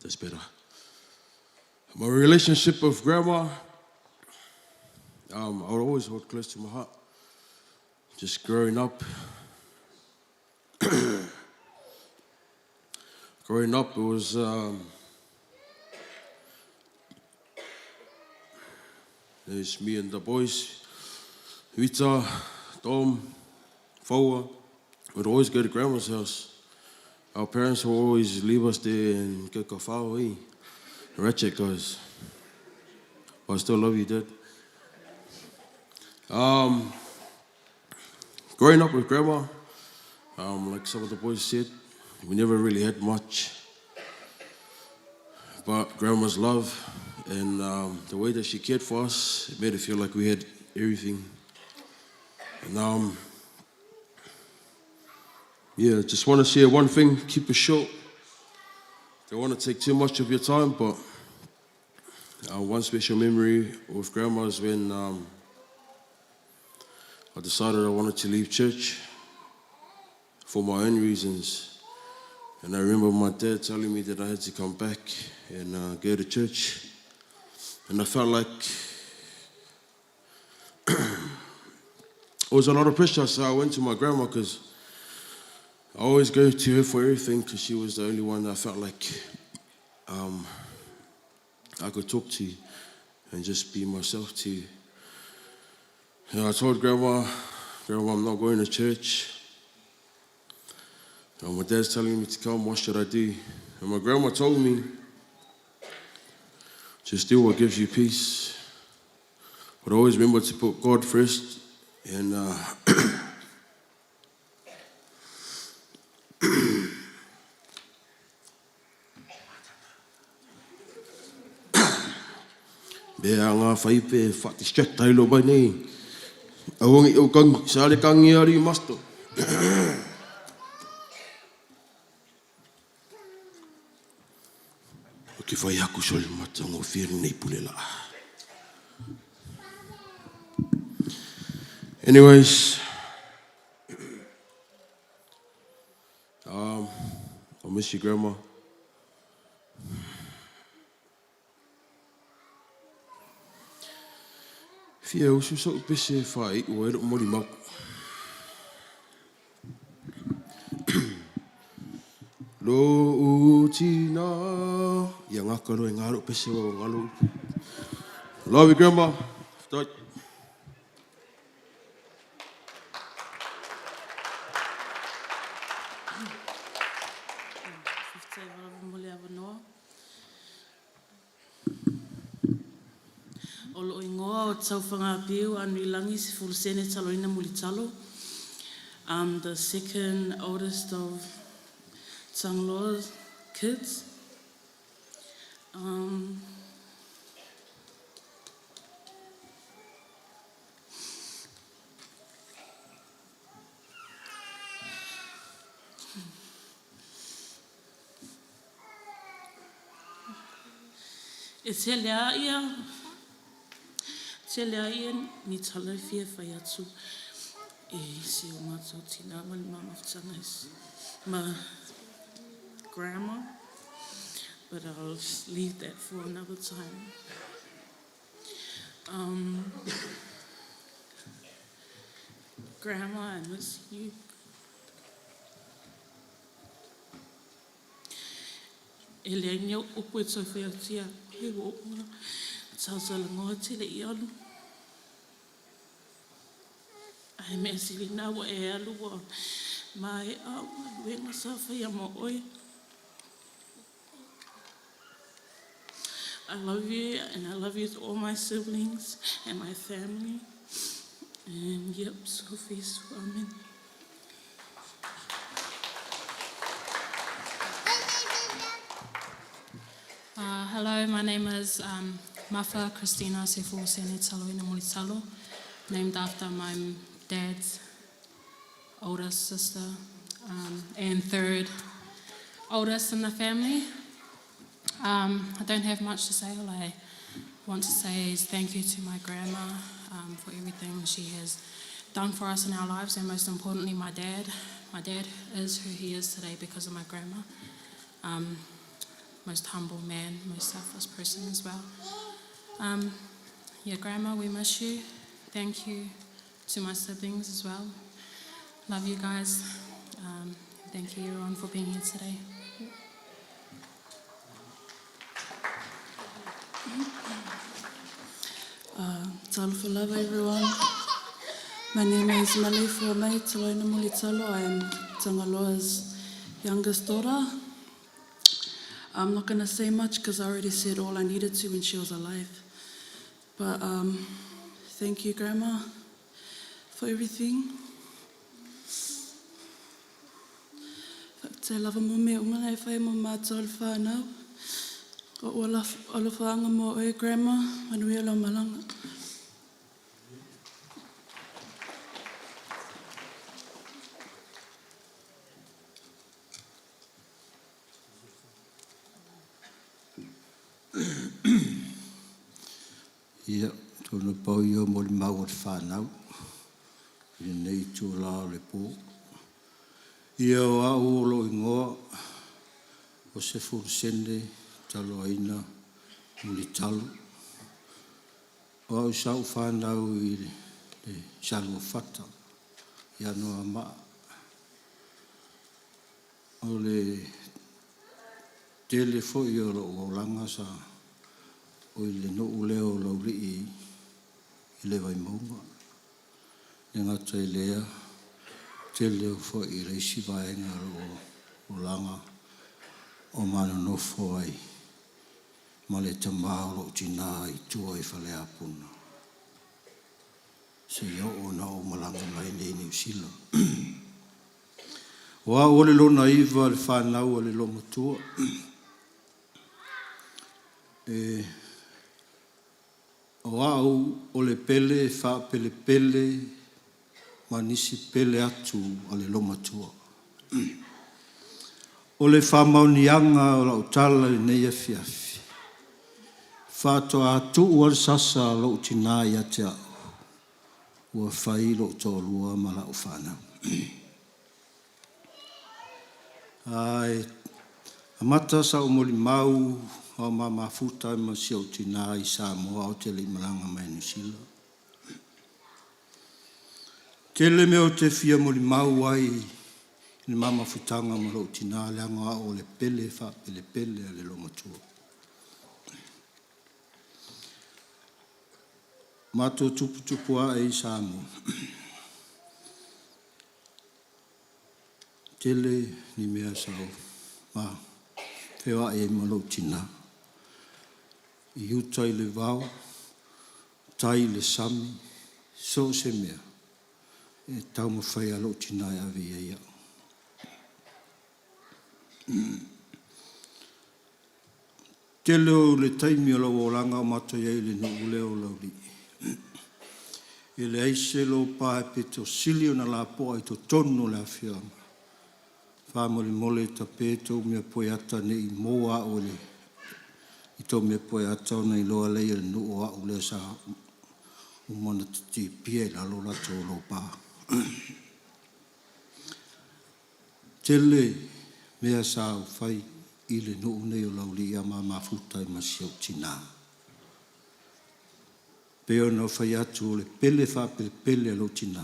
That's better. My relationship with Grandma, I would always hold close to my heart. Just growing up. Growing up, it was there's me and the boys, Vita, Tom, Faua. We'd always go to Grandma's house. Our parents would always leave us there and get kawhao, ratchet guys. But I still love you, Dad. Growing up with Grandma, like some of the boys said, We never really had much. But Grandma's love and the way that she cared for us, it made it feel like we had everything. And yeah, just want to share one thing, keep it short. Don't want to take too much of your time, but one special memory with Grandma is when I decided I wanted to leave church for my own reasons. And I remember my dad telling me that I had to come back and go to church. And I felt like it was a lot of pressure, so I went to my grandma because I always go to her for everything because she was the only one that I felt like I could talk to and just be myself to. And I told Grandma, I'm not going to church. And my dad's telling me to come, what should I do? And my grandma told me, just do what gives you peace. But always remember to put God first. And Bea ngā whaipe, whati tailo bai nei. Awangi o kangi, sāre kangi ari masto. O ki whai haku sol matango whiri nei pulela. Anyways, I miss you, Grandma. Fia usu so pese whai o ero mori mau. Lo utina, ia ngakaro e ngaro pese o ngalo. Love you, Grandma. Start. Olo ingoa o tau whangapiu anui langi si fulusene taloina mulitalo. I'm the second oldest of Tangaloa's kids. E te lea ia ni tala fia whai atu e se o mātou tina mali mamawhtanga is my grandma, but I'll leave that for another time. Grandma, I miss you. E lea ni au upu e toi whai atia he o ua tautala ngoa te le i alu. Ai mea sili nawa e alu wa mai au luenga sa whai ama oi. I love you and I love you to all my siblings and my family. And yep, Sophie, amen. Hello, my name is Mafa Christina Sefu Sene Taloina Mulitalo, named after my dad's oldest sister and third oldest in the family. I don't have much to say. All I want to say is thank you to my grandma for everything she has done for us in our lives, and most importantly, my dad. My dad is who he is today because of my grandma. Most humble man, most selfless person as well. Yeah, Grandma, we miss you. Thank you to my siblings as well. Love you guys. Thank you everyone for being here today. Talofa lava everyone. My name is Malefu Amai Taloina Mulitalo. I am Tangaloa's youngest daughter. I'm not going to say much because I already said all I needed to when she was alive. But thank you, Grandma, for everything. te lava mo me unga nei whai mo mātou le whānau. O alo whaanga mo e grandma, manui alo malanga. Ia, tōna pau i o mori mau o te whānau. I nei tō lao le pō. Ia o au o lo ingoa, o se furusene, talo aina, muli talo. O au sau whānau i le salo whata, ia noa maa. O le tele fo i o lo o langa sa, o i le no uleo lau li i le vai maunga. E ngata i lea, te leo fo i reisi vaenga o langa o mana nofo ai. Ma le tamao lo tina i tua i whale apuna. Se iau o na o malanga mai nei New Zealand. Wa o le lona iwa le whanau o le lo matua. O au o le pele, wha pele pele, ma nisi pele atu o le lomatua. O le whamaunianga o lau tala i neia fiafi. Whato atu ua le sasa lo utina i ate au. Ua whai lo tōlua ma lau whanau. Ai, amata sa o moli mau, o mama futa i ma si o tina i Samoa o te li malanga mai New Zealand. Tele me o te fia moli mau ai, ni mama futanga ma lo tina leanga o le pele fa pele pele le lo matua. Mato tupu tupu a e Samoa. Tele ni mea sau, ma whewa e ma lo tina. I utai le vau, tai le sami, so se mea. E tau ma whai alo tina e avi e iau. Te leo le taimi o lau o langa o mato iei le nuku leo lau li. E le aise lo pae pe to sili o na la poa i to tono le awhiama. Whamole mole ta pe tau mea poe ata ne i moa o le. I tau mea poe ata o na i loa lei le nuku a o le sa umana ti pie la lo la to lo paa. Tele mea sa fai i le no nei o lauli a ma futa i masio tina. Peo no fai atu o le pele fa pele lo tina.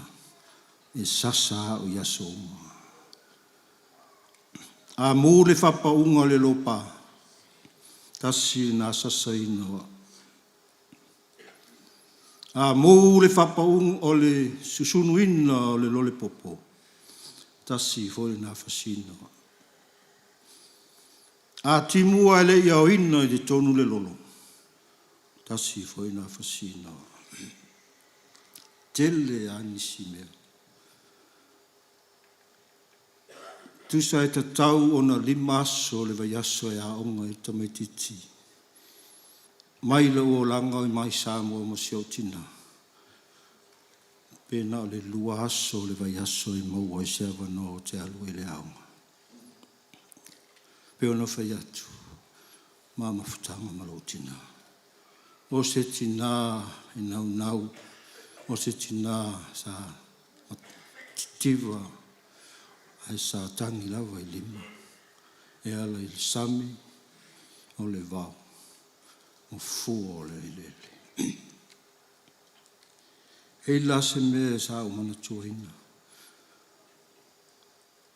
E sasa o yaso uma. A mu le fa paunga le lopa. Tasi na sasa inoa. A mo le whapaung o le susunuina o le lole popo. Tasi foi na fasino. A timua le iau ina i te tonu le lolo. Tasi foi na fasino. Tele anisi mea. Tusa e ta tau o na limaso le vaiaso e aonga i tamaititi. Mai le o langa i mai Samoa mo si o tina. Pena le lua aso le vai aso i maua i se avano o te alu i le aunga. Peo no fai atu. Mama futanga malo tina. O se tina i nau nau. O se tina sa titiva. Ai sa tangi lava i lima. E ala i le sami o le vau. O fuo le lele. E la se me sa o mana tuaina.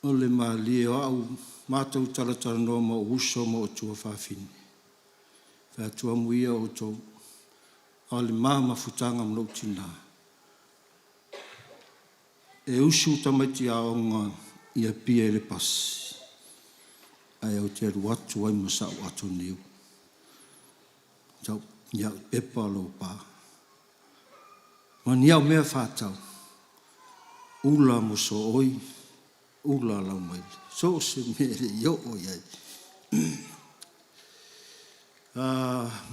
O le maali o au mātou taratara noa ma uso ma o tua whawhini. Whea tua muia o tau. O le māma futanga mlo tina. E usu tamaiti a onga ia pia le pasi. Ai au te aru atu ai masa o atu niu. Tau, ia pepa lo pa. Ma niau mea whātau. Ula mo so oi, ula lau mai. So se mere yo o iai.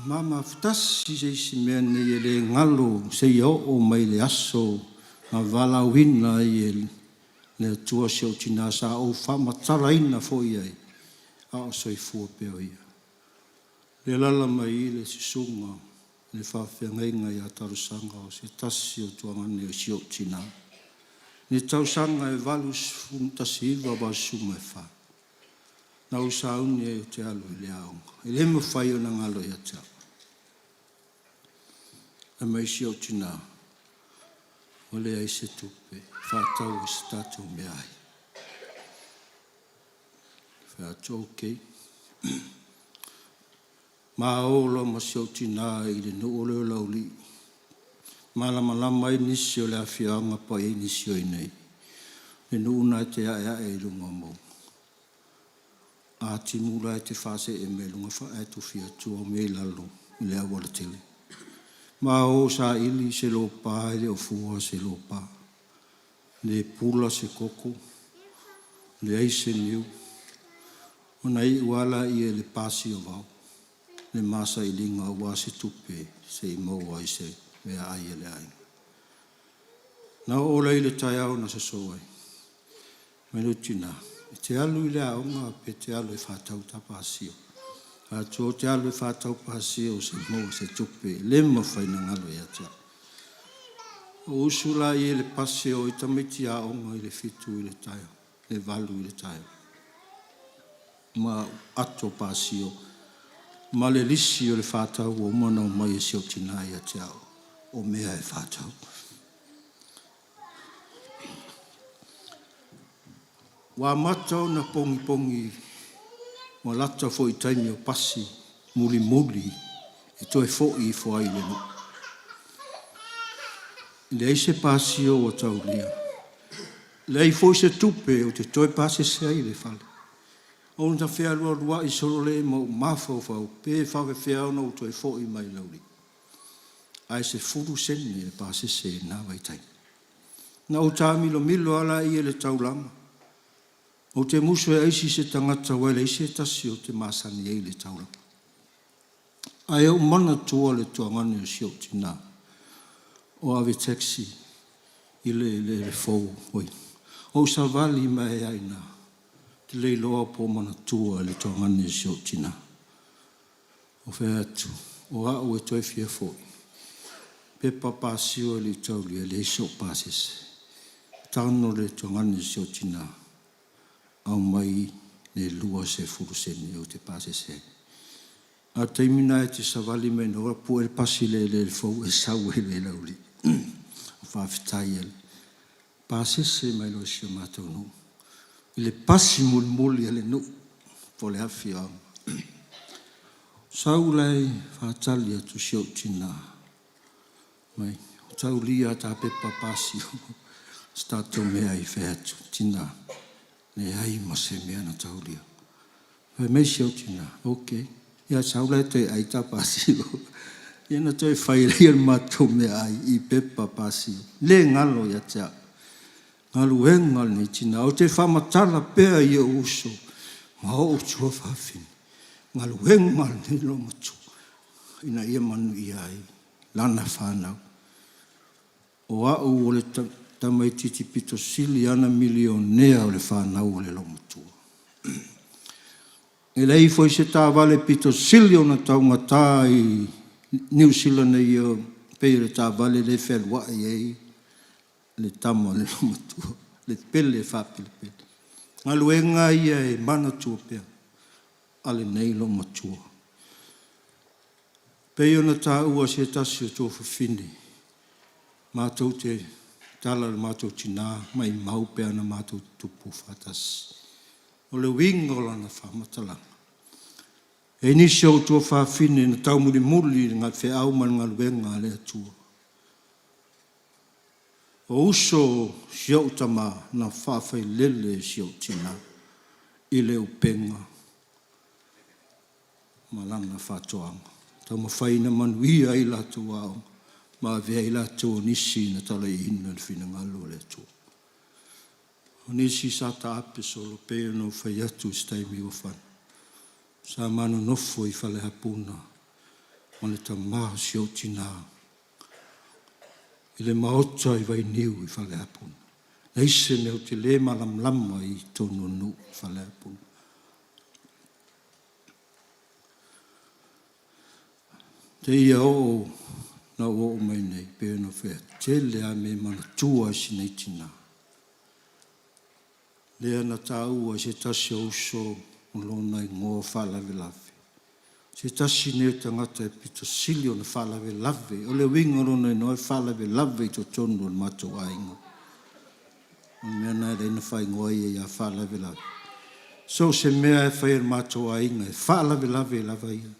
Mama futasi se isi mea nei le ngalo se yo o mai le aso ma vala wina i le tua se o tina sa o whamataraina fo iai. A o soi fua peo ia. Le lala mai le sisunga le whawhengainga i a tarusanga o se tasi o tuangane o si o tina. Ni tausanga e valus funtasi iwa wa sunga e wha. Na usauni e te alu i le aonga. E le mawhai o na ngalo i a te au. E mai si o tina. O le ai se tupe. Whātau e se tātou me ai. Whātau okei. Ma ola ma si o tina i le nu ole o lauli. Malama lama i nisi o le awhianga pa i nisi o i nei. Le nu una te aea e lunga mou. A ti mula e te whase e me lunga wha e tu fia tua me lalo i le awala tele. Ma o sa ili se lo pa e le o fua se lo pa. Le pula se koko. Le eise niu. O nei uala i e le pasi o vau. Le masa i linga ua se tupe se i maua i se mea ai e le ai. Na o lei le tai au na se soai. Menutina. Te alu i le aonga pe te alu i whātau tapasio. A tō te alu i whātau pasio se maua se tupe. Le mawhai na ngalo i atea. O usula i le pasio i tamiti aonga i le fitu i le taio. Le valu i le taio. Ma ato pasio. Ma le lisi o le whātau o mana o mai e si o tina i atea o mea e whātau. Wa matau na pongi pongi wa lata fo i taimi o pasi muli muli e toi fo i fo ai le no. Le eise pasi o tau lia. Le ei fo i se tupe o te toi pasi se ai le fale. O nta whea lua lua i solo le mo mafau fau pe whawe whea ona o toi fo i mai lauri. Ai se furu seni e pasi se na wai tai. Na o tā milo ala i e le tau lama. O te muso e eisi se tangata wai le isi e tasi o te masani e le taula. Ai o mana tua le tuangane o si o tina. O ave taxi i le fau oi. O sa vali mai aina. Te le loa po mana tua le tuangane o si o tina. O whea atu. O au e toi fia foi. Pepa pasio le tauli e le iso pasis. Tano le tuangane o si o tina. Au mai le lua se furuseni o te pase se. A teimina e te savali me no rapu e pasi le fau e sau e le lauli. O whawhitai ele. Pase se mai lo si o mātou no. I le pasi muli ele no. Po le hafi au. Sau lei whaatali atu si o tina. Mai. Tau lia ta pepa pasi o. Stato mea i wheatu. Tina. Ne ai ma se mea na taulia. Pai mei si au tina. Ok. Ia saula te ai ta pasio. Ia na toi whairei an mato mea ai i pepa pasio. Le ngalo ia tea. Ngalu e ngal ni tina. O te whamatala pea i o uso. Ma o tua whawhini. Ngalu e ngal ni lo matu. Ina ia manu i ai. Lana whanau. O au o le tamai titi pito sili ana milionea o le whanau o le lomutua. E lei foi se tā vale pito sili o na taunga tā i New Zealand i o peire tā vale le whelua i ei le tamo le lomutua. Le pele e whapele pele. Ngā luenga ia e mana tua pia. Ale nei lomutua. Pei o na tā ua se tasi o tō whawhini. Mātou te tala le mātou tina, mai mau pea na mātou tupu whatas. O le wingo lana whamatalanga. E nisi au tua whawhine na tau muli muli ngā whea au man ngā luenga le atua. O uso siau tama na whawhai lele siau tina i le upenga. Malana whatoanga. Tau mawhaina manuia i latu au. Ma vea i la tō nisi na tala i hina le whina ngalo le tō. O nisi sa ta ape solo pe no whai atu stai mi o whan. Sa manu nofo I whale hapuna. O le ta maha si o tina. I le maota I vai niu I whale hapuna. Neise me o te le malam lama I tono nu whale hapuna. Te ia o na o mai nei pe no whea. Te lea me mana tua si nei tina. Lea na tāua se tasi o uso o lona I ngō whalawe lawe. Se tasi neo tangata e pito sili o na whalawe lawe. O le winga rona I noe whalawe lawe I to tonu o mato ainga. O mea nai reina whai ngoa I a whalawe lawe. So se mea e whai mato ainga e whalawe lawe lawe ia.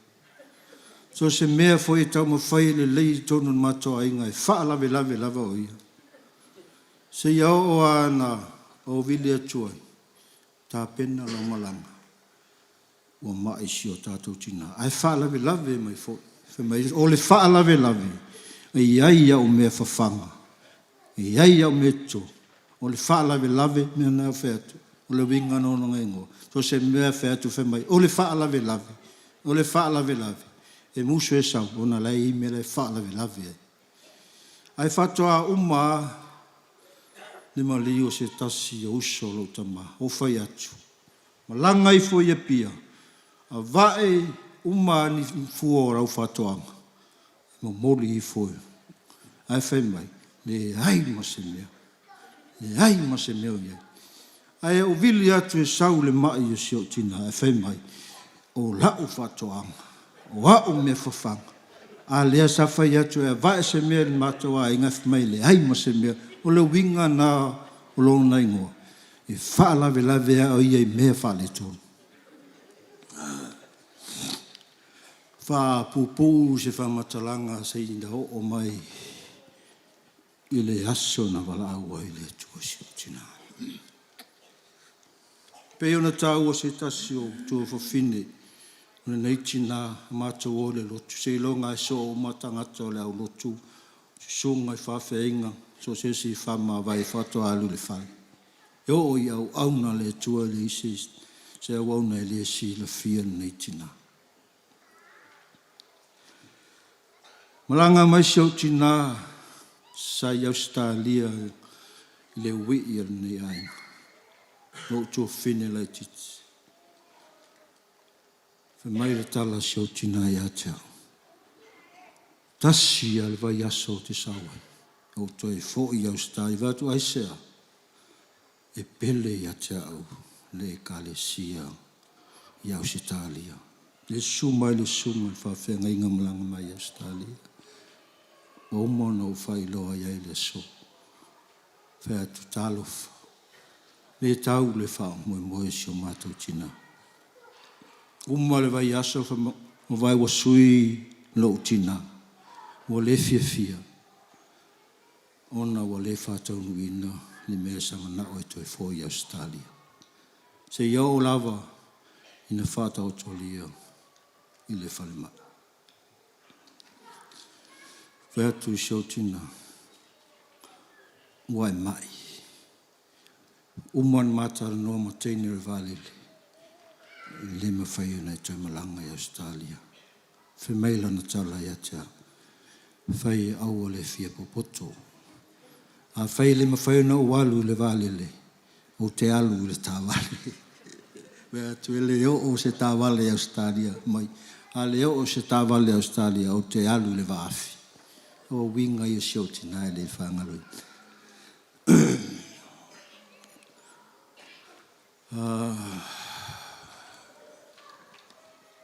So se mea foi tau ma whai le lei tonu o mato ainga e whalawe lawe lawe o ia. Se iau o ana o vili atuai, tā pena lo malanga, o mai si o tātou tina. Ai whaalawe lawe mai fo, o le whaalawe lawe, e iai au mea whawhanga, e iai au mea to, o le whaalawe lawe mea nea wheatu, o le winga nono ngengo, so se mea wheatu whemai, o le whaalawe lawe, o le whaalawe lawe, e musu e sau, o na lei I mea le whaalawe lawe. Ai whatoa umaa, le mali o se tasi o uso lo tama, o whai atu. Ma langa I fo ia pia, a vae uma ni fua rau whatoanga. Ma mori I fo. Ai whai mai, le ai ma se mea. Le ai ma se mea ia. Ai o vili atu e sau le mai o si o tina, ai whai mai, o lau whatoanga, o au mea whawhanga. A lea sa whai atu e vae se mea ni matoa inga mai le ai ma se mea. O le winga na o lo na ingoa. E whaalawe lawe a o ia I mea whaale tonu. Wha pupu se whamatalanga se inda o mai I le aso na wala aua I le tua si o tina. Peo na tāua se tasi o tua whawhine. Una nei tina mātou o le lotu. Se ilonga e so o matangata o le au lotu. Sunga I whawheinga. So se si whama vai whato alu le whai. E o I au auna le tua le isi, se au auna e le si le fia nei tina. Malanga mai si au tina, sa I Australia le ui ir nei ai. No tō whine lai titi. Whamai le tala si au tina I atea. Tasi al vai aso te sawai. O toi fo I Australia, vatu aisea. E pele I te au, le kalesia I Australia. Le suma I whawhenga inga malanga mai Australia. O mono o whai loa iai le so. Wheatu talofa. Le tau le whao moe si o mātou tina. Uma le vai aso, o vai wasui lo tina. O le fia. Ona wa le whātau nuina ni mea sanga na o toi fo I Australia. Se iau lava ina whātau tolia I le whalema. Wheatu siau tina. Wai mai. Uman mātara no matene revalele. Le ma whaia nei toi malanga I Australia. Whemeila na tala I atea. Whai aua le fia popoto. A whai le mawhai na walu le valele, o te alu le tāwale. Wea tu ele o se tāwale Australia, mai. A le o se tāwale Australia, o te alu le waafi. O winga I sio tina le whangaru.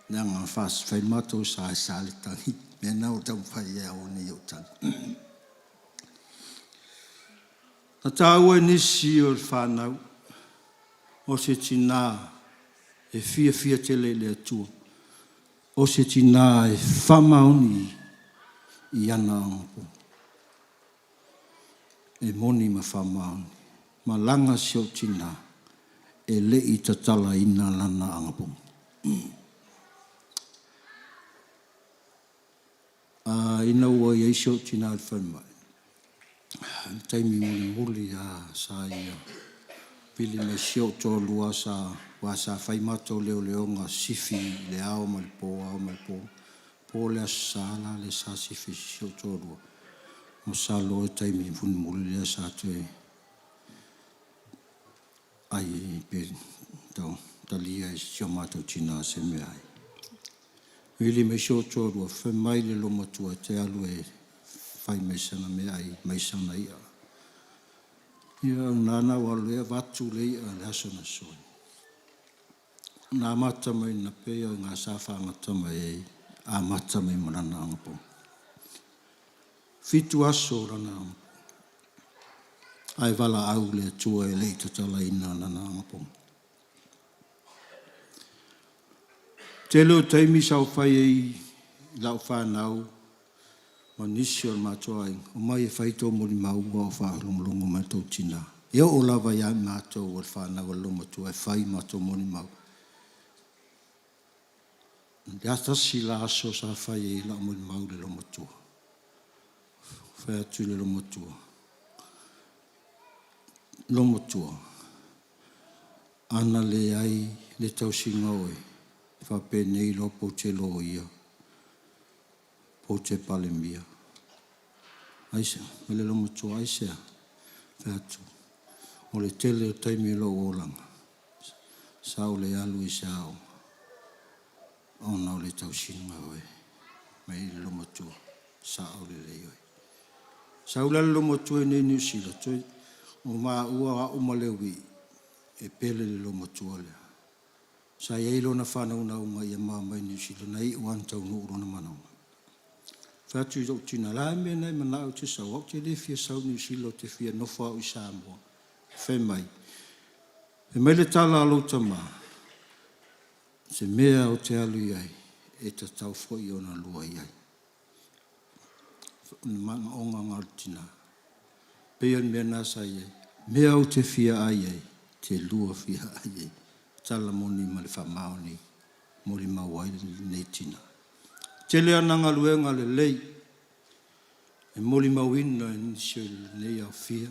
Nanga fast whai mato sa le tangi. Me nau tau whai e au ni o tangi. Na tāua nisi o whanau, o se tina e fia tele le atua, o se tina e whamaoni I ana angapo. E moni ma whamaoni, ma langa si o tina e le I tatala ina lana angapo. Ina ua I si o tina al whanmai. Taimi muli a sa ia Pili me sio tō lua sa wa sa whai mato leo ngā sifi le ao ma le pō. Pō le asala le sa sifi sio tō lua. Mo sa lo e taimi funi muli le sa tue. Ai pe tau talia e sio mato tina se me ai. Pili me sio tō lua whai le lo matua te alu e whai meisana me ai meisana ia. Ia nana wa lea watu lea le asana soi. Nā mata mai na pea ngā sāwhangata mai a mata mai marana angapo. Fitu aso rana angapo. Ai wala au le tua e leita tala ina nana angapo. Te leo taimi sau whai ei lau whanau ma nisi o mātua ai, o mai e whaito mori maua o whaarongolongo mai tau tina. Eo o lawa ia mātua o whanau alo matua e whai mātua mori mau. Ia tasi la aso sa whai e la mori mau le lo matua. Whai atu le lo matua. Lo matua. Ana le ai le tau singa oe. Whape nei lo po te lo ia. Po te pale mia. Aisa, mele lo matua aisa. Whātu. O le tele o taimi lo olanga. Sao le alu i sao. Ona o le tau singa oe. Mei lo matua. Sao le leo. Sao le lo matua nei New Zealand. O maa ua a umalewi. E pele le lo matua le. Sa iei lo na whanau na unga i a maa mai New Zealand. Nei uan tau no urona manau. Whātu i tau tina la me nei manau te sau. Au te le fia sau New Zealand te fia nofa au i Samoa. Whai mai. E mai le tala alo tama. Se mea o te alu iai. E ta tau fwoi o na lua iai. Mana onga ngartina. Peon mea nasa iai. Mea o te fia ai iai. Te lua fia ai iai. Tala moni ma le whamao ni. Mori mawai nei tina. Te lea nanga luenga le lei. E moli mawina e nisio nei au fia.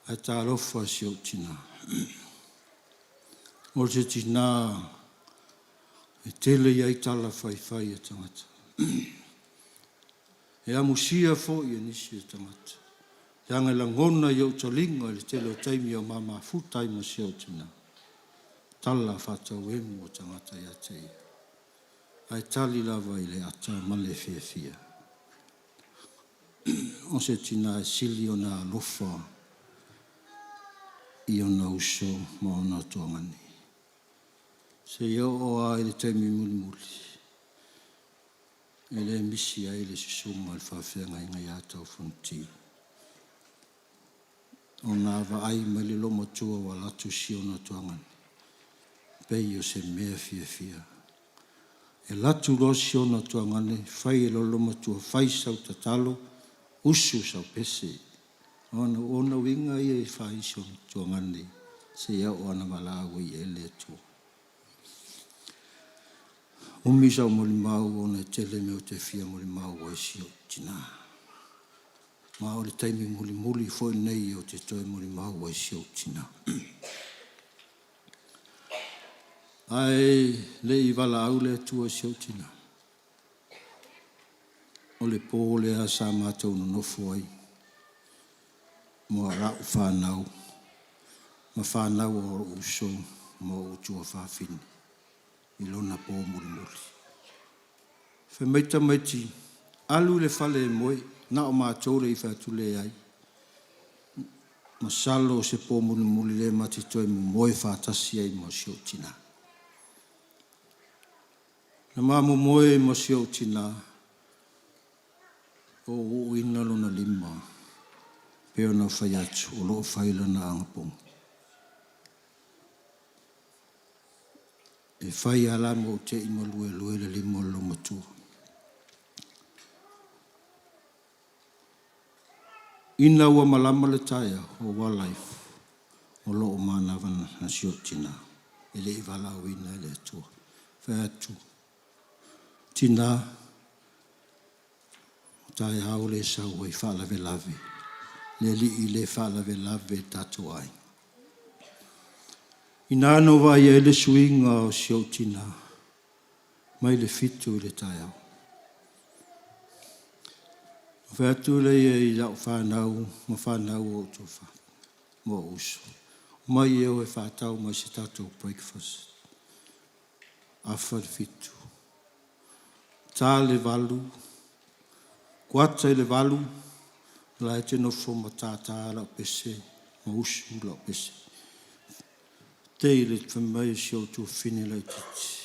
Ai tā rofa si au tina. O te tina. E tele iai tala whai e tangata. E amusia fo i e nisi e tangata. E anga langona i au talinga le tele o taimi au mama futaima si au tina. Tala whatau emu o tangata ia te ia. Ai tali lava i le ata male fia fia. O se tina e sili o na lofa i o na uso ma o na tuangani. Se iau o a i le taimi muli muli. E le misi ai le sisunga le whawhianga i ngai atau whanti. O na awa ai mai le loma tua wa latu si o na tuangani. Pei o se mea fia fia. E latu rosi o na tuangane, whai e lolo matua, whai sau tatalo, usu sau pese. Ona winga i e whai sau tuangane, se iau o ana malawi e le tu. Umi sau mori mau o na tele meo te fia mori mau o e sio tina. Ma o le taimi muli muli foi nei o te toi mori mau o e sio tina. Ai le i wala au le tua sio tina. O le pō le a sa mātou no nofo ai. Mo a rau whanau. Ma whanau o uso mo o tua whawhini. I lona pō muri muri. Whe meita meiti. Alu le whale e moe. Na o mātou le i whatu le ai. Ma salo se pō muri muri le mati toi mo moe whatasi ai mo sio tina. Na mamo moe mo sio tina. O ina lona lima. Peo na whai atu. O loo whaila na angapong. E whai ala mo te ino lue lue le lima lo matua. Ina ua malama le taia o wildlife. O loo mana wana na sio tina. E le i wala o ina le atua. Whai atu. Tina, tai hau le sau i whaalave lave. Le li i le whaalave lave tatu ai. Ina no vai e le suinga o sio tina. Mai le fitu le tai au. Whātu le i lau whānau, ma whānau o tō wha. Mo usu. Mai e o e whātau mai se tātou breakfast. Awha le fitu. Tā le walu. Kuata le walu. La e te nofo ma tātā lau pese. Ma usu lau pese. Te i le whamai si o tō whine lai titi.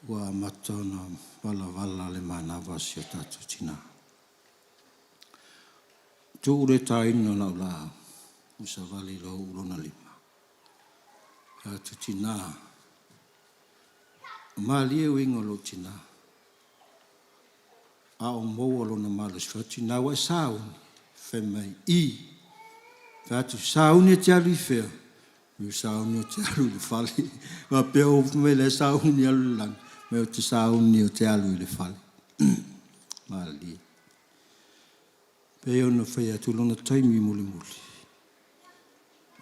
Wa matana wala le manawa si o tātou tina. Tu ure taino na ula usa vali lo urona lima. Tu tina. Mali e wingo lo tina. A o moa lo na malas fa tina wa sauni. Femai i. Tu sauni te alu i fea. Mi sauni o te alu le fali. Ma peo me le sauni alu lang. Me o te sauni o te alu le fali. Mali. Peo na whai atu lona taimi muli muli.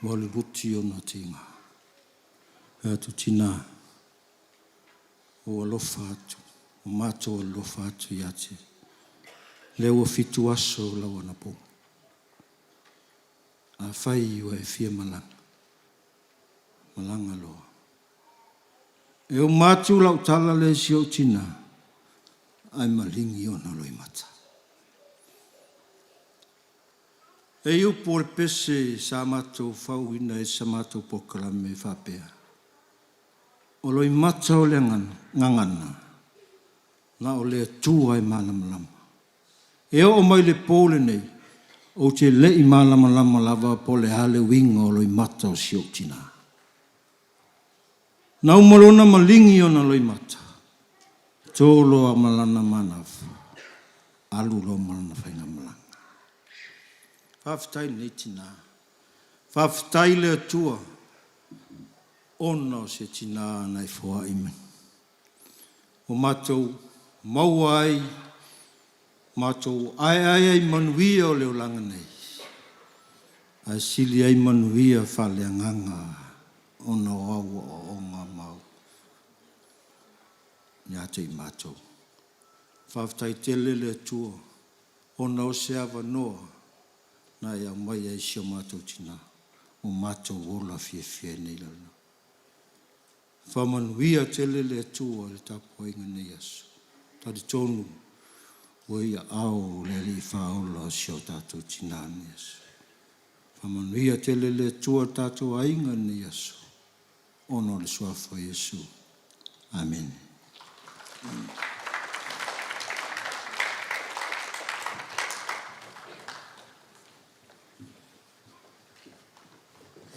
Wale ruti o na tinga. Atu tina. O alofa atu. O mato alofa atu i ate. Leo fitu aso lau ana po. A whai ua e fia malanga. Malanga loa. E o matu lau tala le si o tina. Ai malingi o na loi mata. E iu por pese sa mato fauina e sa mato pokala me whapea. O loi mata o le ngangana. Na o le tua e malamalama. E o mai le pole nei. O te le i malamalama lava po le hale winga o loi mata o sioktina. Na umalona malingi o na loi mata. Tolo a malana manafu. Alu lo malana whainga malanga. Whawhitai nei tina. Whawhitai le atua. Ona se tina nei whua ime. O mātou maua ai. Mātou ai manuia o leo langa nei. Ai sili ai manuia whale nganga. Ona au o ngā mau. Nia te i mātou. Whawhitai tele le atua. Ona o se awa noa. Na ia mai ai sio mātou tina. O mātou ola fie nei lana. Whamanuia tele le atua le tapu inga nei aso. Tadi tonu. O ia au le li whaola sio tātou tina nei aso. Whamanuia tele le atua tātou ainga nei aso. Ono le suafo Yesu. Amen.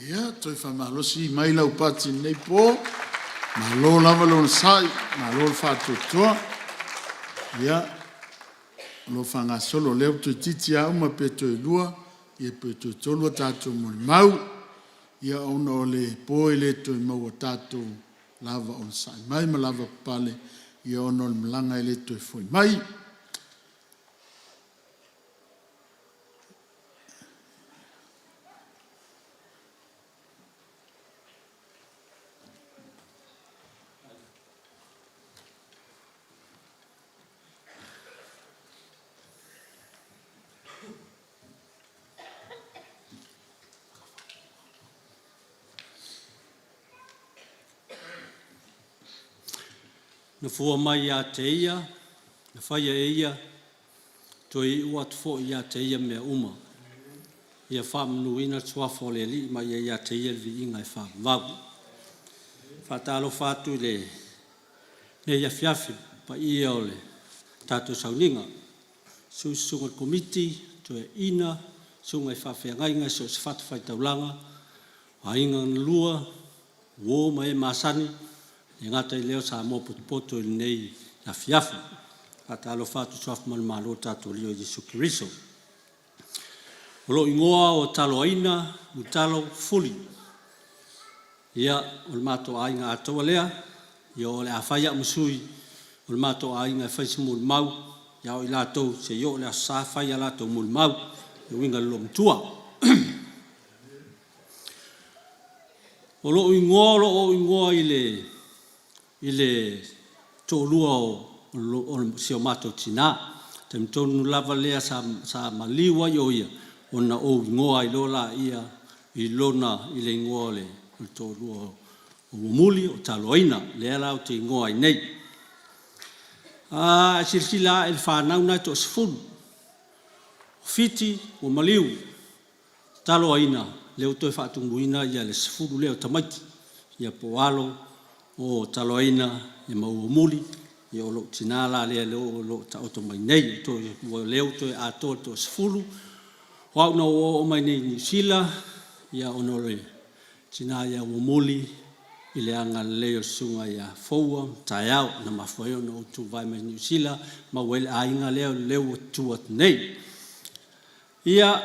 Ia, toi whamalosi mai lau pati nei po. Malo lava lo sai, malo le whātotoa. Ia, lo whanga solo leo tu titi au ma pe toi lua. Ia pe toi tolua tātou mori mau. Ia ono le poe le toi maua tātou lava on sai. Mai ma lava pale. Ia ono le malanga le toi foi mai. Na fua mai a te ia, na whaia e ia, toi uat fo ia te ia mea uma. Ia whamnu ina tuafo le li, mai ia te ia vi inga e wham. Vau. Whatalo whatu le, ne ia fiafi, pa ia o le, tātou sauninga. Sunga komiti, toi ina, sunga e whawhia ngainga, so se whatu whai taulanga, a inga lua, wo mai masani, e ngata i leo sa mo poto i nei na fiafu. Kata alo whatu suafu malo tātou lio Jesu Kiriso. Olo ingoa o talo aina, u talo fuli. Ia, o le mato ainga atoa lea, ia o le awhaia musui, o le mato ainga e whaisi mul mau, ia o i latou se i o le asa whaia latou mul mau, i winga lom tua. O lo ingoa i le tōlua o sio mātou tina. Te mtonu lava lea sa maliwa i ia. O na o ingoa i lola ia i lona i le ingoa le tōlua o muli o taloina. Lea lau te ingoa i nei. Silsila il whanau nai to sifuru. Fiti o maliu. Taloina. Leo toi whaatunguina ia le sifuru leo tamaiti. Ia poalo o taloina ia mau o muli. Ia o lo tinala lea leo lo ta oto mai nei. Leo toi ato to sifuru. Wau na o mai nei New Zealand. Ia ono le tina ia o muli. I le anga leo sunga ia foua. Tai au na mawhaio na o tu vai mai New Zealand. Ma wele a inga leo tuat nei. Ia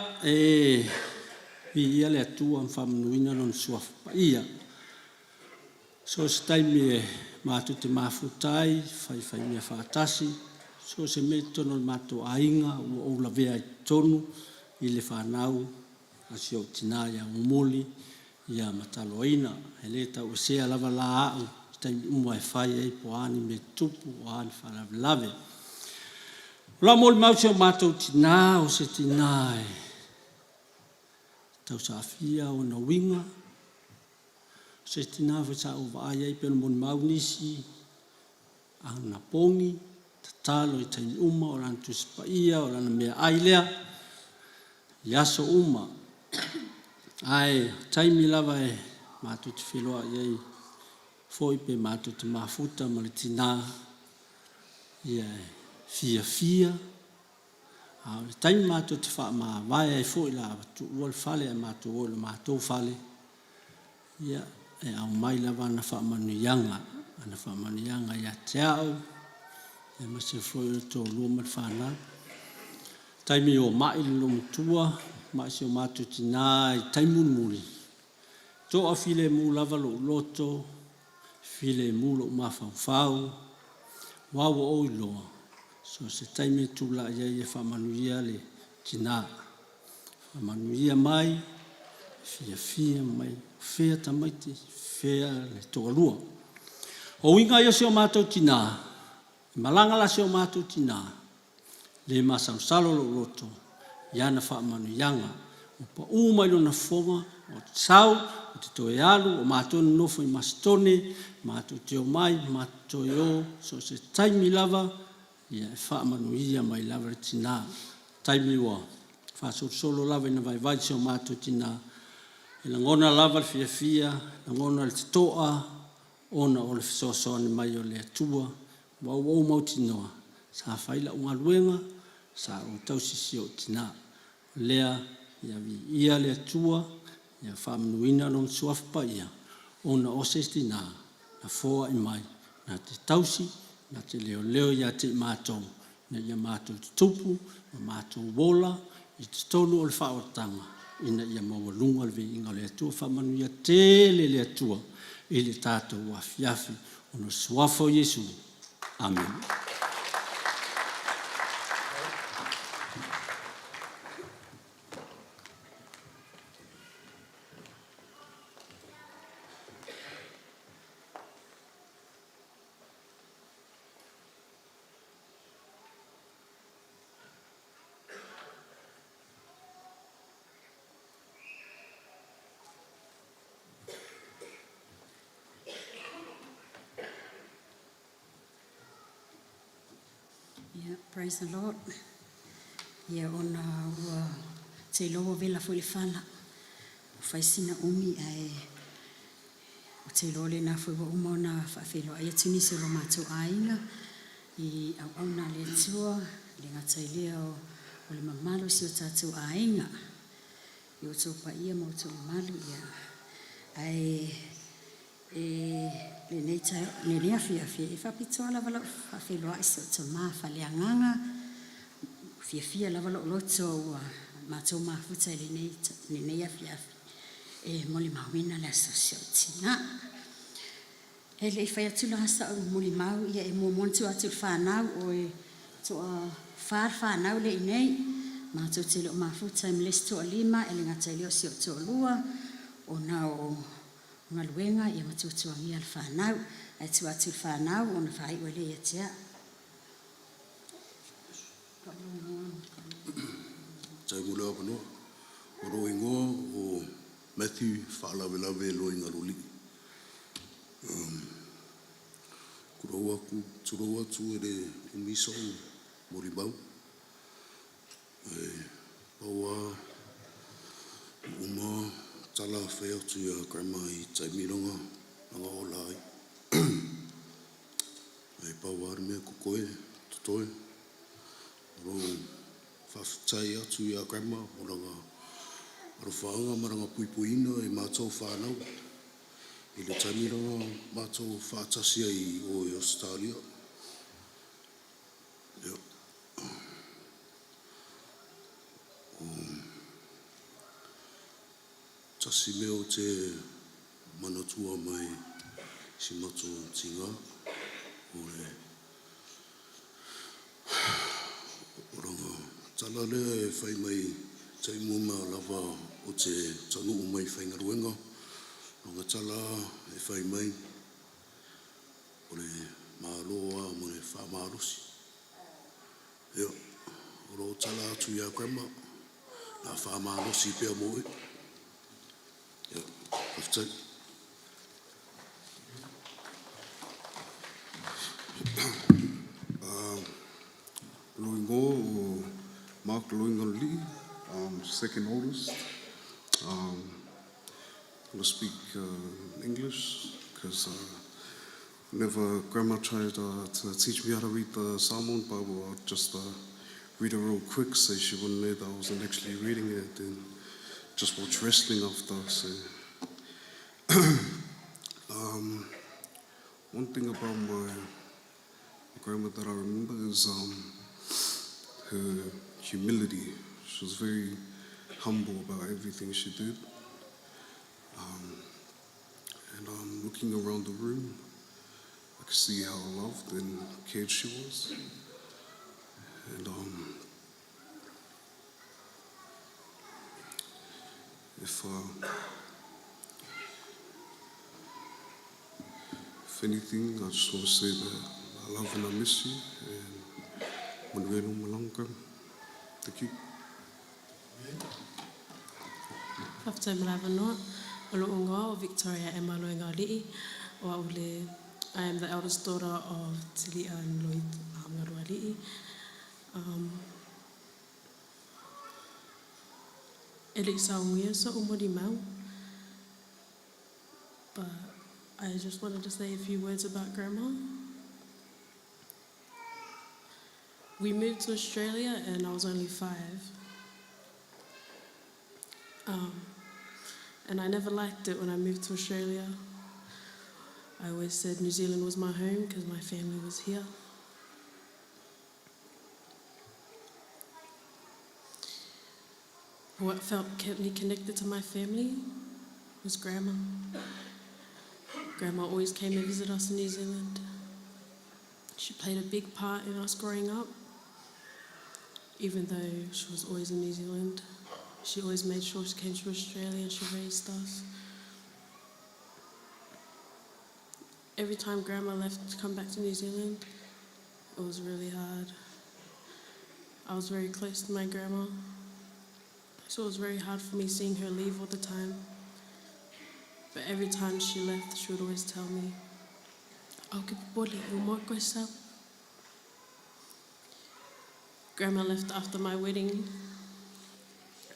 ia le atua whamanuina non suafu pa ia. So se taimi mātu te mafutai, whai mea whaatasi. So se me tono mātu ainga, o la vea i tonu, i le whanau, a si o tina ia umoli, ia mataloina. He le tau sea lava la au, taimi umwa e whai e po ani me tupu, o ani whalave lave. La moli mausi o mātu tina, o se tina e. Tau sa afia o na winga. Se tina fa sa o vai ai pe mon maunisi. Ang na pongi, tatalo i tai uma o lan tu spaia o lan me ailea. Yaso uma. Ai tai mi lava e matu te filoa ai. Foi pe matu te mafuta ma le tina. Ia fia. Tai mātou te wha maa vai ai fo i la tu uol fale a mātou uol mātou fale. Ia e au mai lava na wha manuyanga. Ana wha manuyanga ia te au. E mase foi o tō lua mat whana. Tai mi o mai lo mutua. Mai se o mātou tina i tai munmuri. Tō a file mu lava lo loto. File mu lo mawhau. Wawa o i loa. So se taime tula ia ia whamanuia le tina. Whamanuia mai, fia mai, fea tamaiti, fea le toalua. O inga ia se o mātou tina, malanga la se o mātou tina, le masausalo lo loto, iana whamanuianga, o pa umai lo na fonga, o te sau, o te toe alu, o mātou nofo i mastone, mātou te o mai, mātou i o, so se taimi lava, ia e whaamanuia mai lava le tina. Taimi ua, whaasolo lava ina vai se o mātou tina. E la ngona lava le fia, la ngona le toa, ona o le fisoasoane mai o le atua, wau mautinoa. Sa whaila unga luenga, sa o tausisi o tina. Lea, ia le atua, ia whaamanuina non suafpa ia. Ona o se tina, na foa i mai, na te tausi, na te leo ia te mātou, na ia mātou te tupu, na mātou wola, i te tonu o le whaotanga, ina ia mawalunga le inga le atua, whamanuia tele le atua, i le tātou wafiafi, o no suafo Yesu. Amen. Yeah, praise the Lord. Ia ona ua te loa vela foi le whala. Whaisina umi ai o te loa le na foi wa uma o na whawhiloa. Ia tuni se lo mātou ainga i au na le tua, le ngatai lea o le mamalo si o tātou ainga. I o tō pa ia mo tō malu ia. Ai le nei tai le lea fia e whapitoa lava lau whawhiloa i se o tō maa whaleanganga. Fia lava lo loto mātou mafuta i le nei afiafi. E moli mawina le asosio tina. E le whai atula hasa o moli mau ia e mua montu atu whanau o e toa whanau le i nei. Mātou te leo mafuta i mles toa lima e le ngatai leo si o toa lua. O nao ngaluenga ia matutuangia le whanau, ai tu atu le whanau o na whai wale ia tia. Tai mula apanoa, o ro ingoa o Matthew whaalawe lo inga roli. Kurau aku, turau atu ere umiso morimau. Paua, uma, tala whai atu ia grandma I tai mironga, nanga o lai. Paua armea kukoe, tutoe. Ro whawhitai atu ia grandma, moranga aro whaanga maranga puipuina mātou whanau. I le tamiranga mātou whātasia I o Australia. Tasi meo te manatua mai si mato tinga. Oranga tala lea whai mai tai muma lava o te tanu o mai whaingaruenga. Oranga tala whai mai o le māloa mo le whamarusi. Oro tala atu ia grandma na whamarusi pia moe. Aftai. Luingo or Mark Luingo Lee, second oldest. I'm going to speak English because whenever Grandma tried to teach me how to read the Psalm Bible, I'd just read it real quick so she wouldn't know that I wasn't actually reading it and just watch wrestling after. So, one thing about my grandma that I remember is her humility. She was very humble about everything she did. And looking around the room, I could see how loved and cared she was. And if anything, I just want to say that I love and I miss you. And Manuelo Malanga, thank you. Whaftai malawa noa, o lo ungoa o Victoria e Maloenga Li'i, o aule, I am the eldest daughter of Tilia and Lloyd Ngarua Li'i. Ele sa ungia sa umori mau, but I just wanted to say a few words about Grandma. We moved to Australia and I was only 5. And I never liked it when I moved to Australia. I always said New Zealand was my home because my family was here. What kept me connected to my family was Grandma. Grandma always came to visit us in New Zealand. She played a big part in us growing up. Even though she was always in New Zealand, she always made sure she came to Australia and she raised us. Every time Grandma left to come back to New Zealand, it was really hard. I was very close to my grandma, so it was very hard for me seeing her leave all the time. But every time she left, she would always tell me, "I'll keep body, you'll Grandma left after my wedding,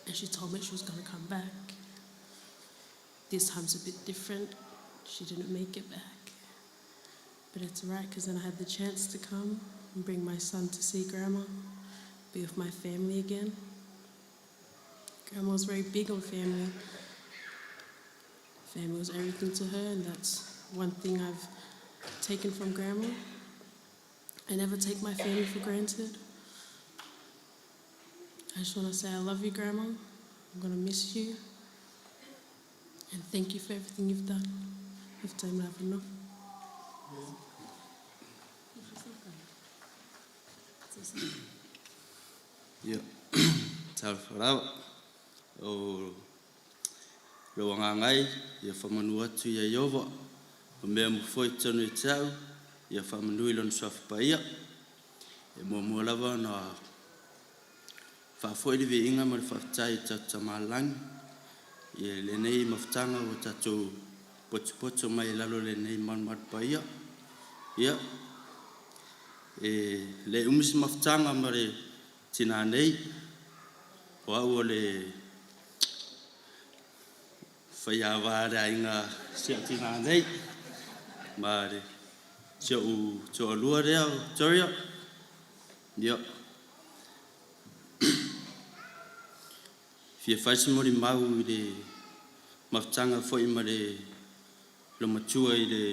and she told me she was going to come back. This time's a bit different. She didn't make it back. But it's all right, because then I had the chance to come and bring my son to see Grandma, be with my family again. Grandma was very big on family. Family was everything to her, and that's one thing I've taken from Grandma. I never take my family for granted. I just want to say I love you, Grandma. I'm going to miss you. And thank you for everything you've done. If time have enough. Yeah. Tal wharawa. O lo ngai ia whamanua atu ia Iova o mea mu foi tonu i tau ia whamanui lon sofa paia e mua lava na whafoi rive inga ma le whaftai tau tamalang ia le nei maftanga o tatou pocho mai lalo le nei man paia ia e le umis maftanga ma le tina nei o au le whaia wārea inga sia tina nei ma le sia u toa lua rea o toria ia fia whaisi mori mau i le maftanga foi ma le lo matua i le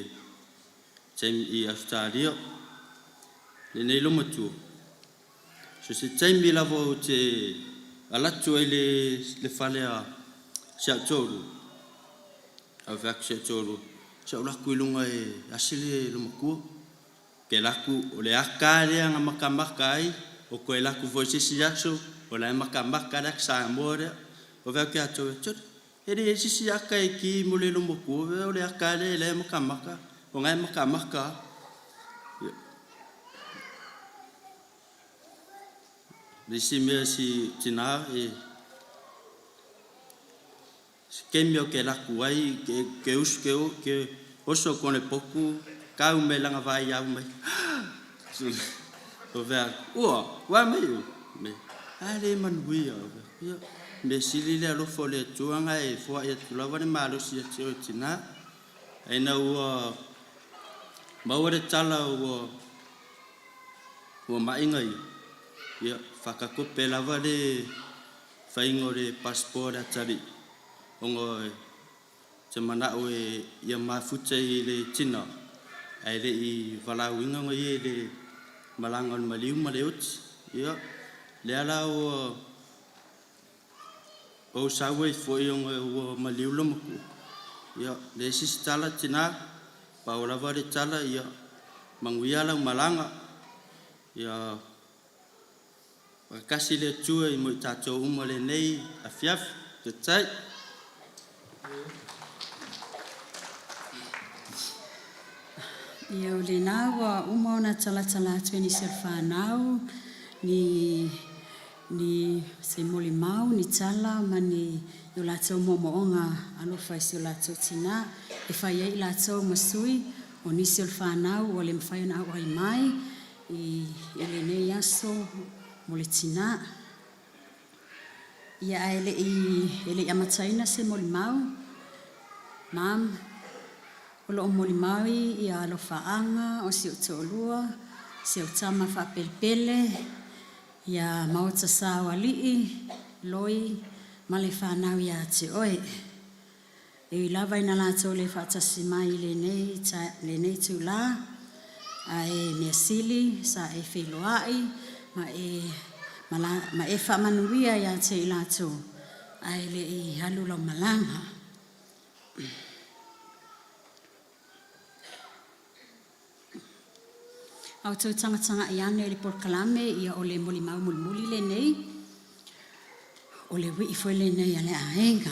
taimi i Australia le nei lo matua so se taimi lavo o te alatu ai le whale a sia tōru a vak sia tōru sia ulaku i lunga e asile lo makua ke laku o le aka lea nga makamaka ai o koe laku voisisi aso o le makamaka rak sa morea o vak ia tōru tōru Heri e sisi aka e ki mo le lomo kua, o le aka le makamaka, o ngai makamaka. Risi mea si tina e kemi o ke laku ai, ke usu ke oso kone poku, kau me langa vai au mai. O vea, ua mai u, me, ale manuia, ia. Me sili le alofo le tuanga e fua e tulawa ne malusi e teo tina. E na ua maua re tala ua mainga i. Ia whakakupe lava le whaingo le passport atari. Ongo te manao e ia mafuta i le tina. Ai le i walau inga ngo i le malanga maliu ma le uti. Ia le ala ua o sawe foi o maliu lo maku ia le sistala tina pa ora vare tala ia manguia la malanga ia kasi le tua i mo tato uma le nei afiaf te tai ia o le nawa uma ona tala tueni serfanau ni se moli mau ni tala mani yo la tau momoonga alo fai se la tau tina e fai ai la tau masui o ni se fanau o le mfai na ai mai i le nei aso moli tina ia ele amataina se moli mau mam o lo moli mau ia alo faanga o si o tolua se o tama fa pelpele ia mauta sawa lii loi male whanau ia te oe. E lava ina la tau le whatasi mai le nei tu la a e mea sili sa e wheloai ma e whamanuia ia te i la tau a e le i halula malanga. Au tau tanga i ane le porkalame ia o le moli mau muli le nei. O le wii foi le nei ale aenga.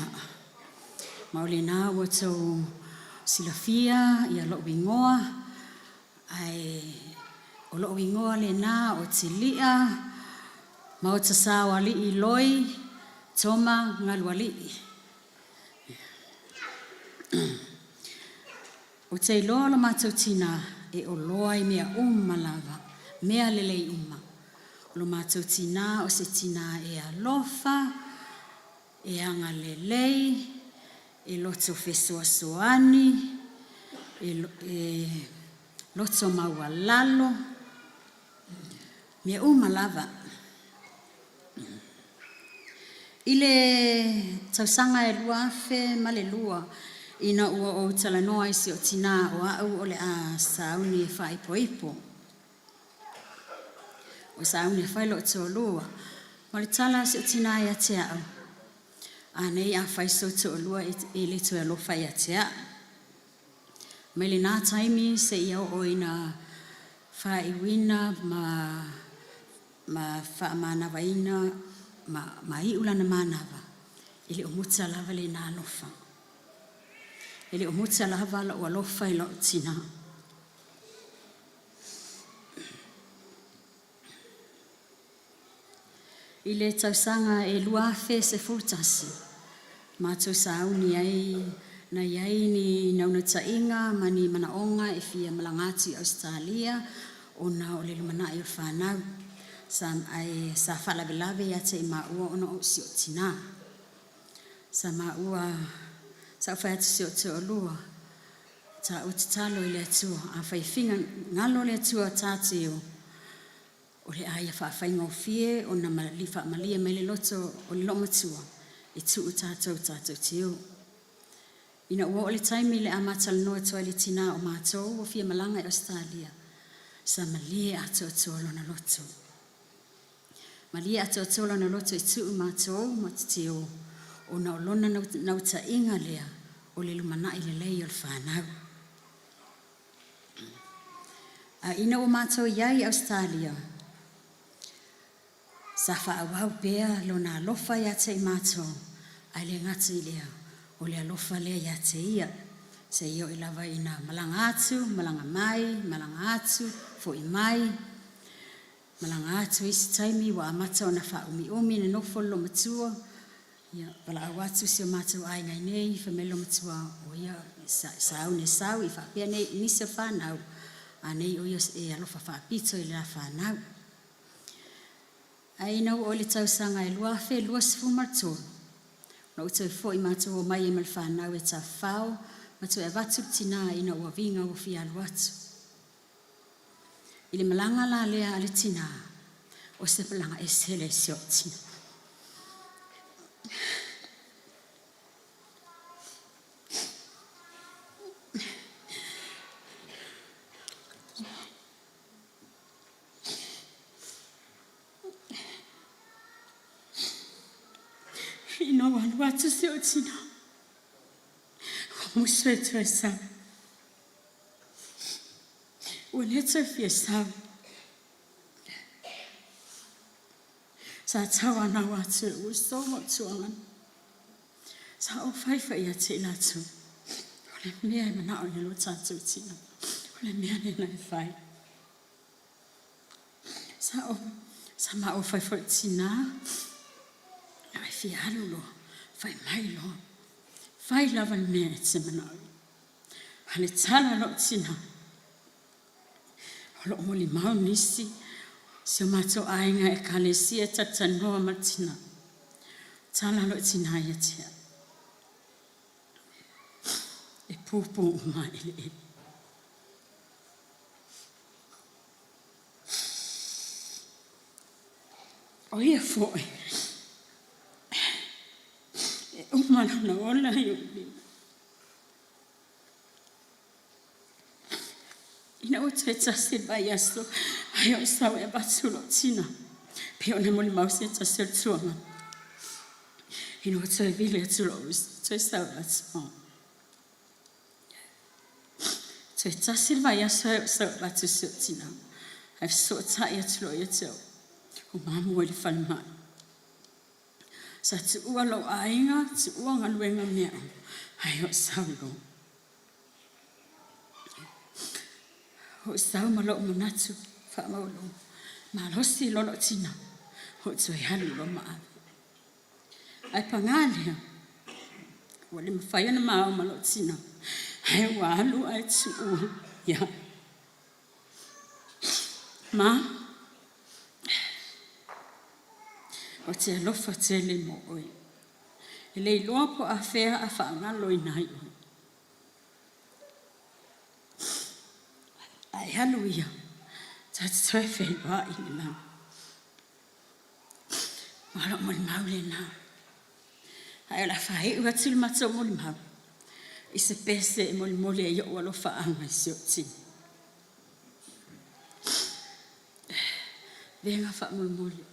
Ma o le nā o tau silafia ia lo wingoa. O lo wingoa le nā o tilia. Ma o tasawa li i loi toma ngalua li. O te iloa la mātou tina e o loa i mea lava, mea lelei uma. O lo mātou tina o se tina e alofa, e anga lelei, e loto fesoasoani, e loto maua lalo, mea lava. I le tausanga e lua afe ma le lua, ina ua o talanoa isi o tina o au o le a sauni e whai poipo. O sauni e whai lo to lua. Ma le tala isi o tina e a te au. A nei a whai so to lua e le to e lo whai a te au. Me le nā taimi se ia o ina whai wina ma wha manawa ina ma i ulana manawa. Ili o muta lava le nā lofa. e le o muta lava la o alofa i lo tina. I le tausanga e lua fe se fultasi. Mātou sauni ai na iai ni nauna tainga mani manaonga e fia malangati Australia o na o le lumana i o whanau. Sa whalawelawe ia te i maua ono o si o tina. Sa maua, sa whai atu si o te o lua. Ta o te talo i le atua, a whai whinga ngalo le atua tāteo. O le aia whaawhainga o fie, o na malifa malia me le loto o le lomatua, e tuu tātou teo. Ina ua o le taimi le amatal noa toa le tina o mātou o fia malanga i Australia. Sa malia ato atolo na loto. Malia ato atolo na loto e tuu mātou ma te teo, o na olona nauta inga lea, o le lumana i le lei o le whanau. A ina o mātou iai Australia, sa whaawau pēa lo na alofa ia te i mātou, ai le ngati lea, o le alofa lea ia te ia, se io i lava ina malanga atu, malanga mai, malanga atu, fo i mai, malanga atu isi taimi wa amata o na whaumi na nofo lo matua, ia wala awatu si o mātou ai ngai nei, whamelo matua o ia sa au ne sau, i whapea nei nisa whanau, a nei o ia e alofa whapito i le la whanau. Ai nau o le tausanga e lua fe lua sifu martoro. Na uto e fo i mātou o mai e mal whanau e ta whao, mātou e watu tina ina ua vinga o fia aluatu. I le malanga la lea ale tina, o se palanga e sele sio tina. Ina wan watu se o tina. Wa muswe tu e sa. Wa leto fi e sa. Sa tawa na watu e uso mo tuangan. Sa o faifa ia te ilatu. O le mea e mana o le lo tatu tina. O le mea ne na e fai. Sa ma o faifa tina. Ai fi alulo, fai mai lo. Fai lava le mea e te manau. Hale tala lo tina. O lo moli mau nisi. Si o mato ainga e kalesia tatanoa matina. Tala lo tina ia tia. E pupu uma ele e. O ia foi. Umana na ola yuli. Ina o te tasi vai aso, ai o sawe e batulo tina. Pe o ne moli mausi e tasi o tuanga. Ina o te vile e tulo usi, te sawe aso. Te tasi vai aso e o sawe batu si o tina. Ai so tai e tulo e teo. O mamu e li falmai. Sa tu ua lo ainga, tu ua ngaluenga mea. Ai o saulo. O sau malo manatu, wha maolo. Malosi lolo tina. O tu e halu lo maa. Ai pangalia. Wale mawhai ana maa o malo tina. Ai walu ai tu ua. Ya. Ma. O te alofa tele mo oi. E lei loa po a whea a whaangalo i nai oi. Ai halu ia. Tata toi whenua i ni lau. Malo moli mau le nā. Ai la whae ua tulu mato moli mau. I se pese e moli moli e yo alo whaanga i sio tini. Venga wha moli moli.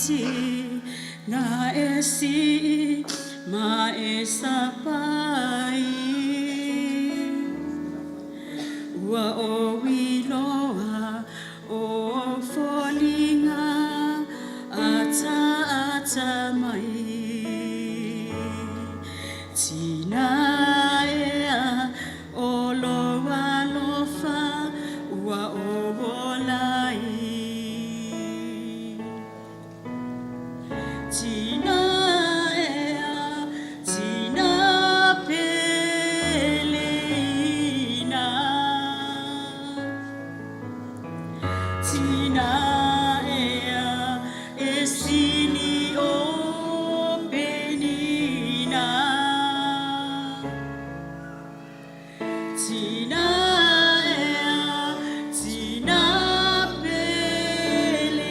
iti na esi ma esapai wa o wiloa o folinga ata mai tina ea o loa lofa wa o wolai tina ea tina pelina tina ea esini o penina tina ea tina pelina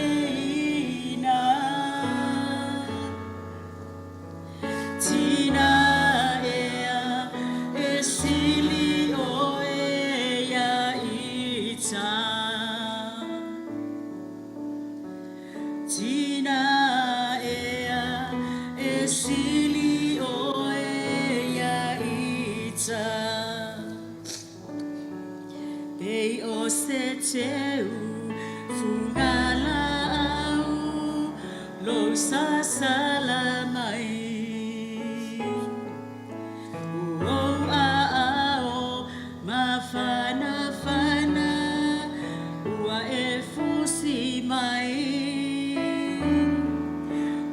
tina ea esili o ea ita tina ea esili o ea ita Pei o se teu fungala au lo sasala mai o a o mafana fana ua e fusi mai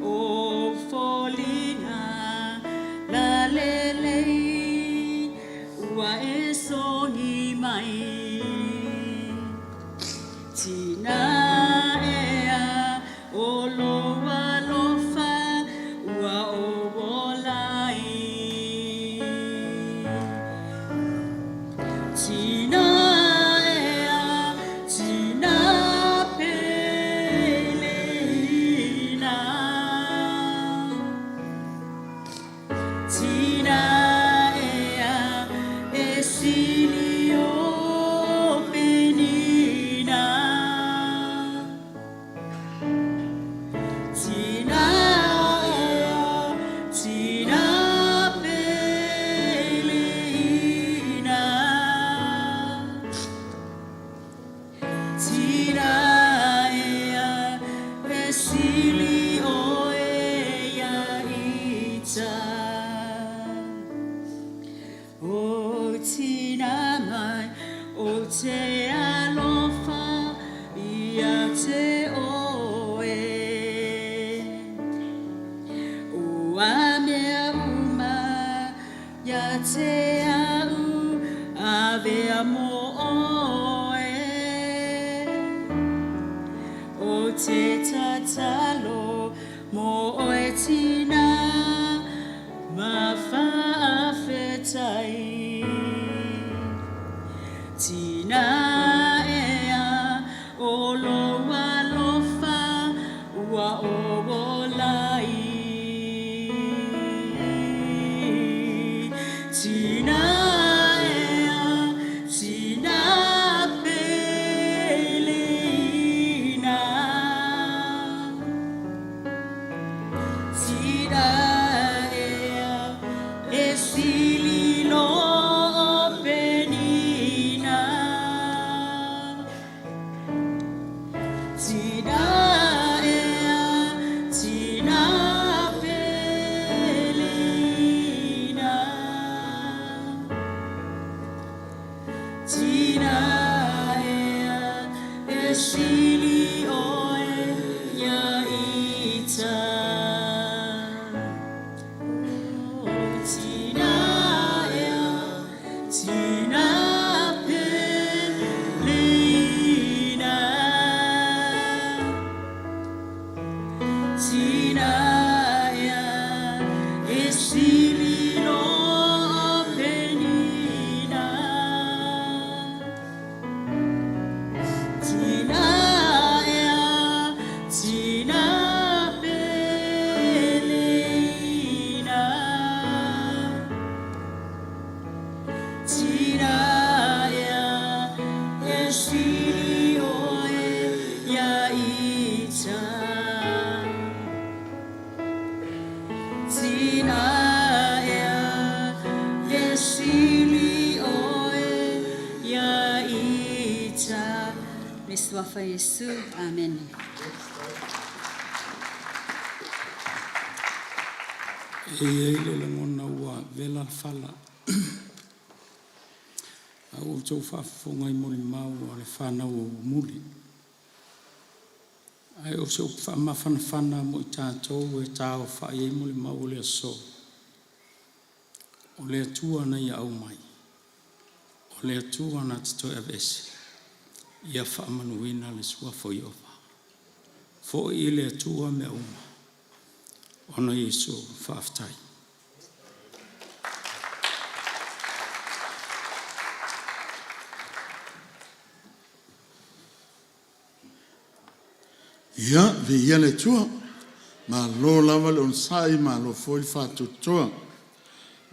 o folinga la lelei ua e songi mai tina ea o loa lofa ua o wolai tina ea tina pelina tina ea esili o penina tina ea tina pelina tina ea esili o ea ita o tina mai o te alofa ia te oe o a mea uma ia te au a vea mo oe o te tatalo mo oe tina ma whaafetai tina ea o loa lofa ua o wolai tina ea tina pelina tina ea esili lo penina tina ea tina pelina tina ea esili oe ia ita tina ea tina pelina tina ea esili lo penina tina ea tina pelina tina ea esili oe ia ita Le suafa Yesu. Amen. E ele le ngona ua vela fala. Au tau whaafonga I moli mau o le whanau o muli. Ai o se upa mawhanawhana mo I tātou e tāo whae I moli mau o le aso. O le atua na ia au mai. O le atua na tito e vese. Ia whaamanuina le sua fo I ofa. Fo I le atua me uma. Ona Yesu whaaftai. Ia, vi ia le tua. Ma lo lava le on sai, ma lo foi fatu toa.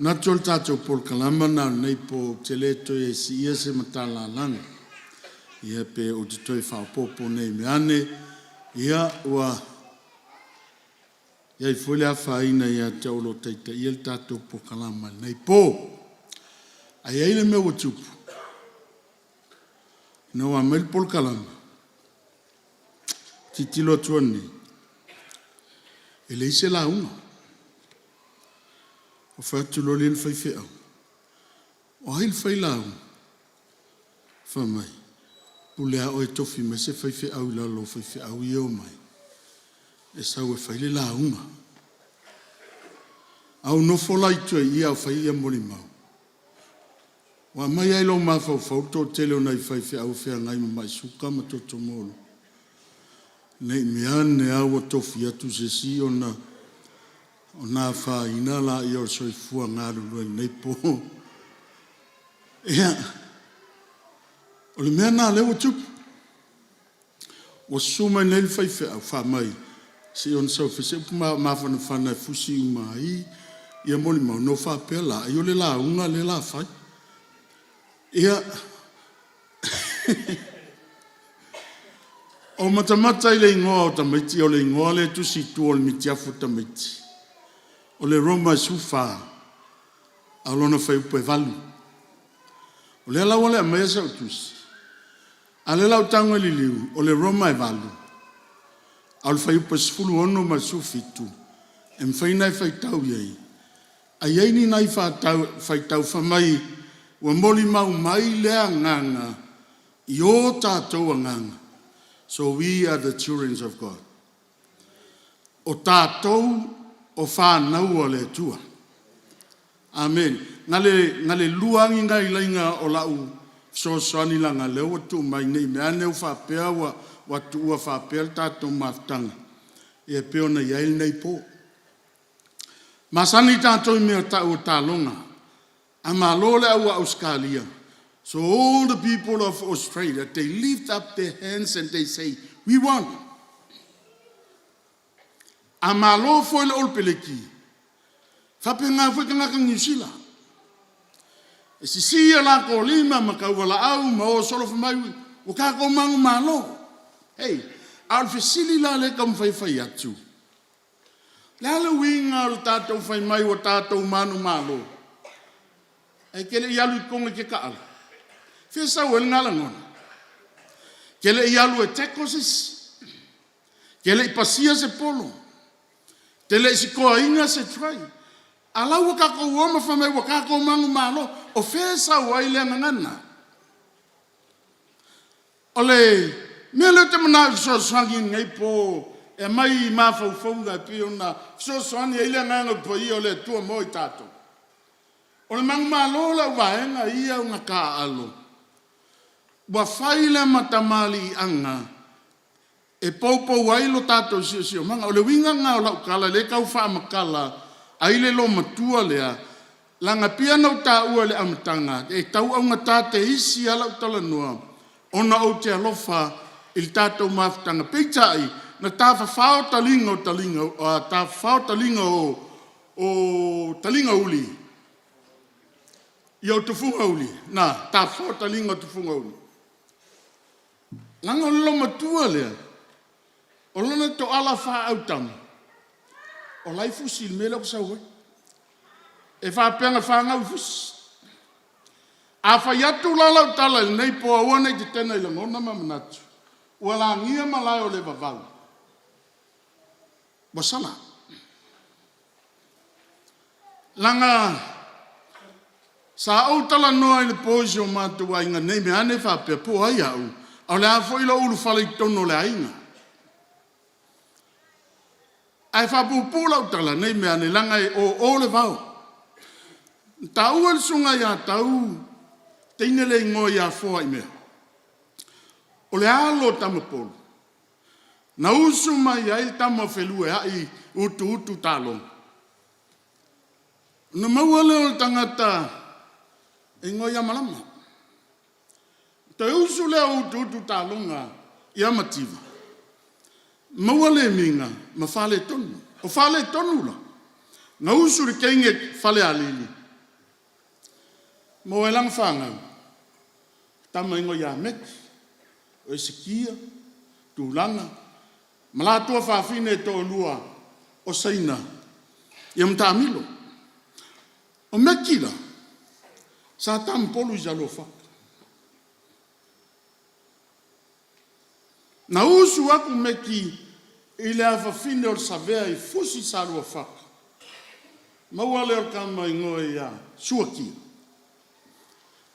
Na tol tatou por kalama na nei po te leto e si ia se matala langa. Ia pe o te toi whaopopo nei meane. Ia ua ia I foi le awhaina ia te olo teita ia le tatou por kalama nei po. Ai eile me o tupu. Na wa mel por kalama. Titilo tuani. Ele ise la unga. O fatu lo lien fai fea. O hail fai la unga. Fa mai. Pulea o e tofi me se fai fea au la lo fai fea au iau mai. E sau e fai le la unga. Au no fola I tue ia au fai ia moli mau. Wa mai ai lo ma fau fau to tele o nai fai fea au fea ngai ma mai suka ma toto molo. Nei meane awa tofi atu se si o na whaina la I o soifua ngāru roi nei po. Ea, o le mea nā lewa tupu. O suma nei le whaiwhea wha mai. Se on sau whese upu mawhana whana fusi umai. Ia moli mau no whapea la. I o le la unga le la whai. Ea, o matamata I le ingoa o tamaiti, o le ingoa le tusi tu o le mitiafu tamaiti. O le Roma sufa, a lona whai upe valu. O le alawa le amaya sa utusi. A le lau tango li liu, o le Roma e valu. A le whai upe sifulu ono ma sufitu. E mwhai nai whai tau iei. A iei ni nai whai tau whamai, ua moli mau mai lea nganga, I o tātou a nganga. So we are the children of God. O tātou o whānau o le tua. Amen. Ngale luangi ngai lainga o lau so soani langa leo tu mai nei mea neu whapea wa tua whapea tātou maftanga. E peo na yail nei po. Masani tātou mea tau o tālonga. A malole au Australia. So all the people of Australia, they lift up their hands and they say, we won. Amalo foi le olpeleki. Fapenga foi kanga kang New Zealand. E si sia la ko lima makawala au ma o solo mai o ka ko mangu malo. Hey, al fesili la le kam fai fai atu. La le winga al tato fai mai o tato manu malo. E kele yalu konga ke ka. Fesa wel ngalangon. Kele ialu e tekosis. Kele pasia se polo. Tele si koa inga se trai. Ala waka ko wama whamai waka ko mangu malo. O fesa waile ngana. Ole, mea leo te mana so swangi ngai po. E mai mawhau whaunga pio na. So swangi ile nganga po i ole tua moi tato. Ole mangu malo la waenga ia unga ka alo. Wa faile matamali anga e popo wailo tato sio manga o le winga nga o lau kala le kau wha makala aile lo matua lea langa pia nau ta ua le amatanga e tau au ngata te isi ala utala noa ona o te alofa il tato maftanga peitai na ta whao talinga o ta whao talinga o talinga uli i au tufunga uli na ta whao talinga o tufunga uli Nanga lo matua lea. O lona to ala wha autam. O lai fusil mele o sauwe. E wha peanga wha ngau fus. A wha yatu lalau tala nei po awane te tena i langona mamanatu. ua lagia malai o le vavau. Wasala. Langa sa au tala noa i le poisi o mātua inga nei me ane whapea po ai au. Au le hafo ilo ulu whale i tono le ainga. Ai whapupula au tala nei me ane langa i o le vau. Ta ua le sunga ia tau teine le ingo ia foa i mea. O le alo tamapolo. Na usu mai ai tama whelue ai utu talong. Na maua leo le tangata ingo ia malama. Te usu leo utu talonga ia mativa. Maua le minga ma fale tonu. O fale tonu la. Na usu le kenge fale alili. Mo elang whanga. Tama ingo ia mek. O Esekia. Tūlanga. Malatua whawhine tō lua. O Saina. Ia mta amilo. O mekila. Sa tampolu i jalo whaka. Na usu aku meki i le awhawhine o savea I fusi sa lua whaka. Maua leo kama ingoe ia suakia.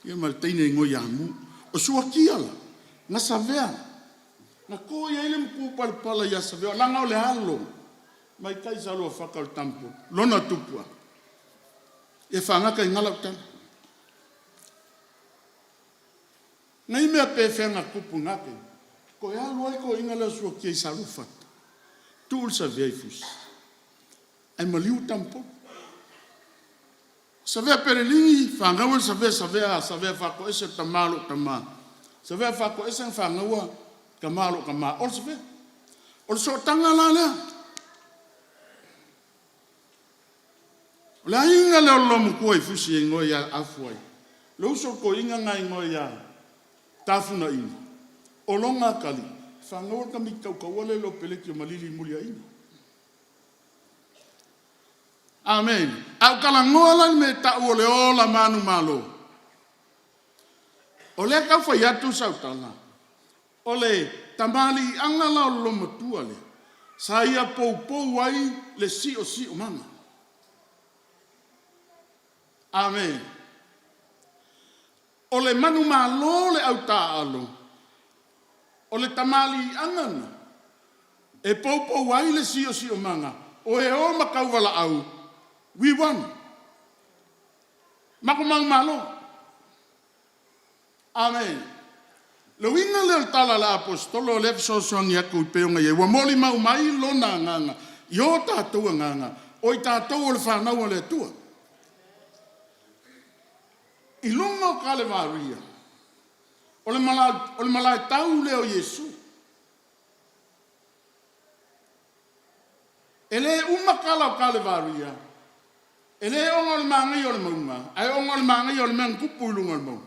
Ia malteine ingoe ia mu. O suakia la. Na savea. Na ko ia ile mku palpala ia savea. Langa o le halo. Mai kai sa lua whaka o tampo. Lona tupua. E whangaka I ngalau tana. Ngai mea pewhenga kupu ngake. Ko e alua ko ingala suakia I sa lua whaka. Tūl savea I fusi. Ai maliu tampo. Savea perelingi, whangaua savea whako ese tamalo tama. Savea whako ese whangaua kamalo kama. Ol savea. Ol so tanga la lea. Ola inga leo lomu kua I fusi e ngoi a afuai. Le uso ko inga ngai ngoi a tafuna ina. Olonga kali. Whangaua kamikau kawale lo peleki o malili mulia ina. Amen. Au kala ngola me ta o le ola manu malo. O le ka fa yatu sautala. O le tamali angala o lo matua le. Sa ia pou wai le si o mama. Amen. O le manu malo le au ta alo. O le tamali angana. E pou wai le si o manga. O e o makau wala au. We won. Makumang malo. Amen. Lo winga le tala la apostolo le so song ya ku peonga ye wa moli mau mai lo na nganga. Yo ta tu nganga. O ta tu le fa na le tu. Ilungo kale Maria. O le mala tau le o Yesu. Ele umakala kale Maria. Ele ongol mangi yol mauma. Ai ongol mangi yol men kupulungol mau.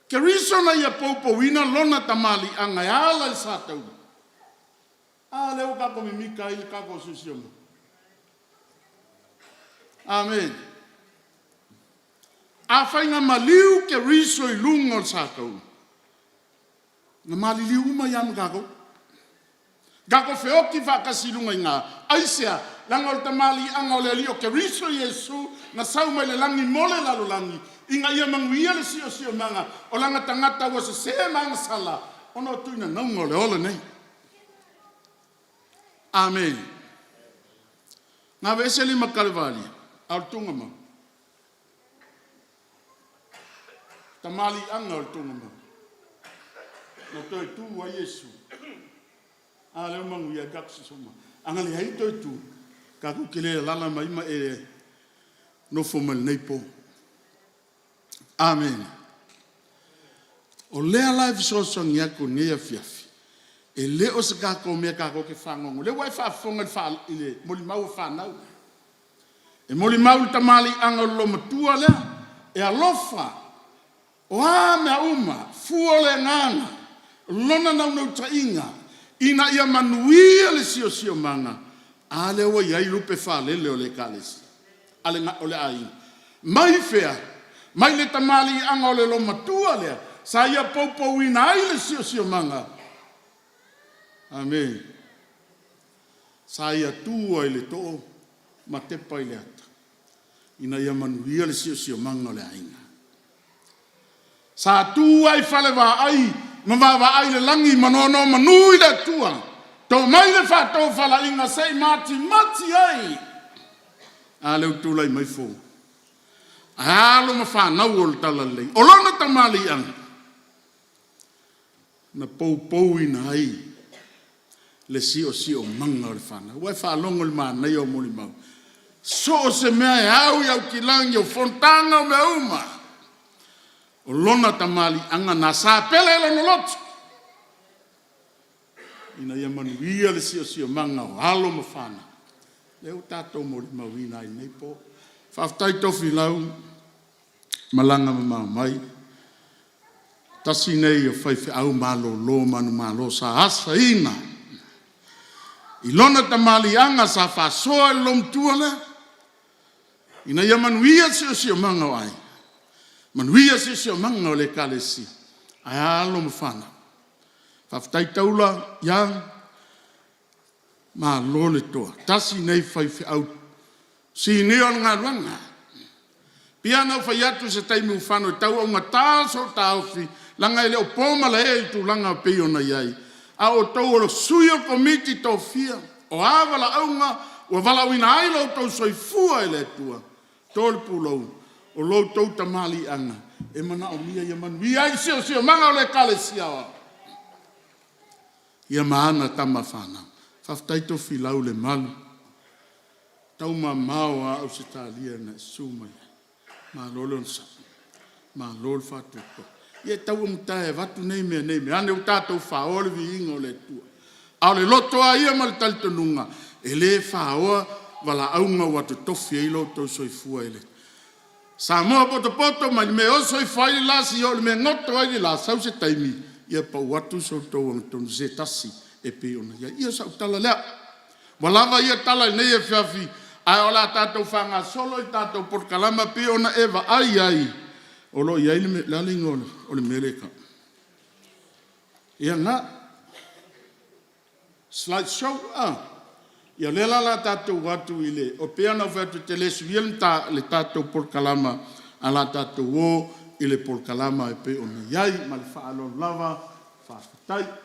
Keriso na ia popo wina lona tamali anga ala il satau. Ah leo kako mimika il kako susioma. Amen. A fainga maliu keriso I lungol satau. Na mali liu uma yam kako. Gako feoki whakasilunga inga. Aisea, langol tamali anga o le alio ke riso Yesu na sau mai le langi mole lalo langi. Inga ia manguia le sio manga. O langa tangata wa se manga sala. Ono tuina naungo le ole nei. Amen. Nga vese lima kalvali. Al tunga ma. Tamali anga al tunga ma. Na toi tu wa Yesu. Ale mangu ya gaksi soma. Angali haito tu. Kaku kile lala maima e no fomal neipo. Amen. O lea life so song yako nea fiafi. E le o se kako mea kako ke whangongo. Le wai whafonga ile moli mau whanau. E moli mau tamali anga lo matua lea. E alofa. O a mea uma. Fuo le nganga. Lona nau tainga. Ina ia manuia le sio manga. Ale wa ia lupe fale le ole kalesi. Ale ole ai. Mai fea. Mai le tamali anga ole lo matua le. Sa ia poupou ina ai le sio manga. Amen. Sa ia tua i le to'o ma te pai le ata. Ina ia manuia le sio manga le ainga. Sa tua i fale wa ai, ma wa ai le langi manono manui le tua. Tau mai le whatou whala inga sei mati ai. A leu tūlai mai fō. Alo ma whanau o le tala lei. O lona tamali anga. Na pou ina ai. Le sio manga o le whanau. Wai whalongo le mānei o muli mau. So se mea e au iau ki langi o fontanga o mea uma. O lona tamali anga na sa pele lo no lotu. Ina ia manuia le sio manga o alo ma whanau. Leo tātou mori mawina i nei po. Whaftai tofi lau, malanga ma mai. Tasi nei o whaiwhi au malo lo manu malo sa asa ina. I lona tamali anga sa whasoa i lom tuale. Ina ia manuia sio manga o ai. Manuia sio manga o le kalesi. Ai alo ma whana. Whaftai taula, yang, ma lole toa. Tasi nei whaiwhi au. Si neo ngā ruanga. Piana whai atu se taimu whano e tau au ngā tāso tāwhi. Langa ele o pōma la e tu langa peo na iai. A o tau o sui o komiti tau fia. O awala au ngā. O wala wina ailo tau soifua ele tua. Tōle pūlau. O lou tau tamali anga. E mana o mia ia manu. Ia i sio manga o le kale siawa. Ia maana tama whanau. Whaftaito filau le malu. Tau ma mau a au se tālia na sumai. Ma lolo nsa. Ma lolo whatuko. Ia tau mutae watu nei mea. Ane u tātou whaole vi ingo le tua. Au le loto a ia ma le talitonunga. E le whaoa wala aunga watu tofi e ilo tau soifua ele. Sa moa poto ma me o soifua ele la si o le me ngoto ele la sau se taimi. Ia pau watu so tau ang tonu se tasi. E pe ona ia sa utala lea. Walava ia tala nei e whiawhi. Ai ola tātou whanga solo i tātou porkalama pe ona eva ai. Olo iai le lalingo o le mereka. Ia nga. Slide show. Ia lela la tātou watu i le. O pe ana whatu te lesu ielta le tātou porkalama. A la tātou o i le porkalama e pe ona iai. Ma le whaalon lava. Whaafitai.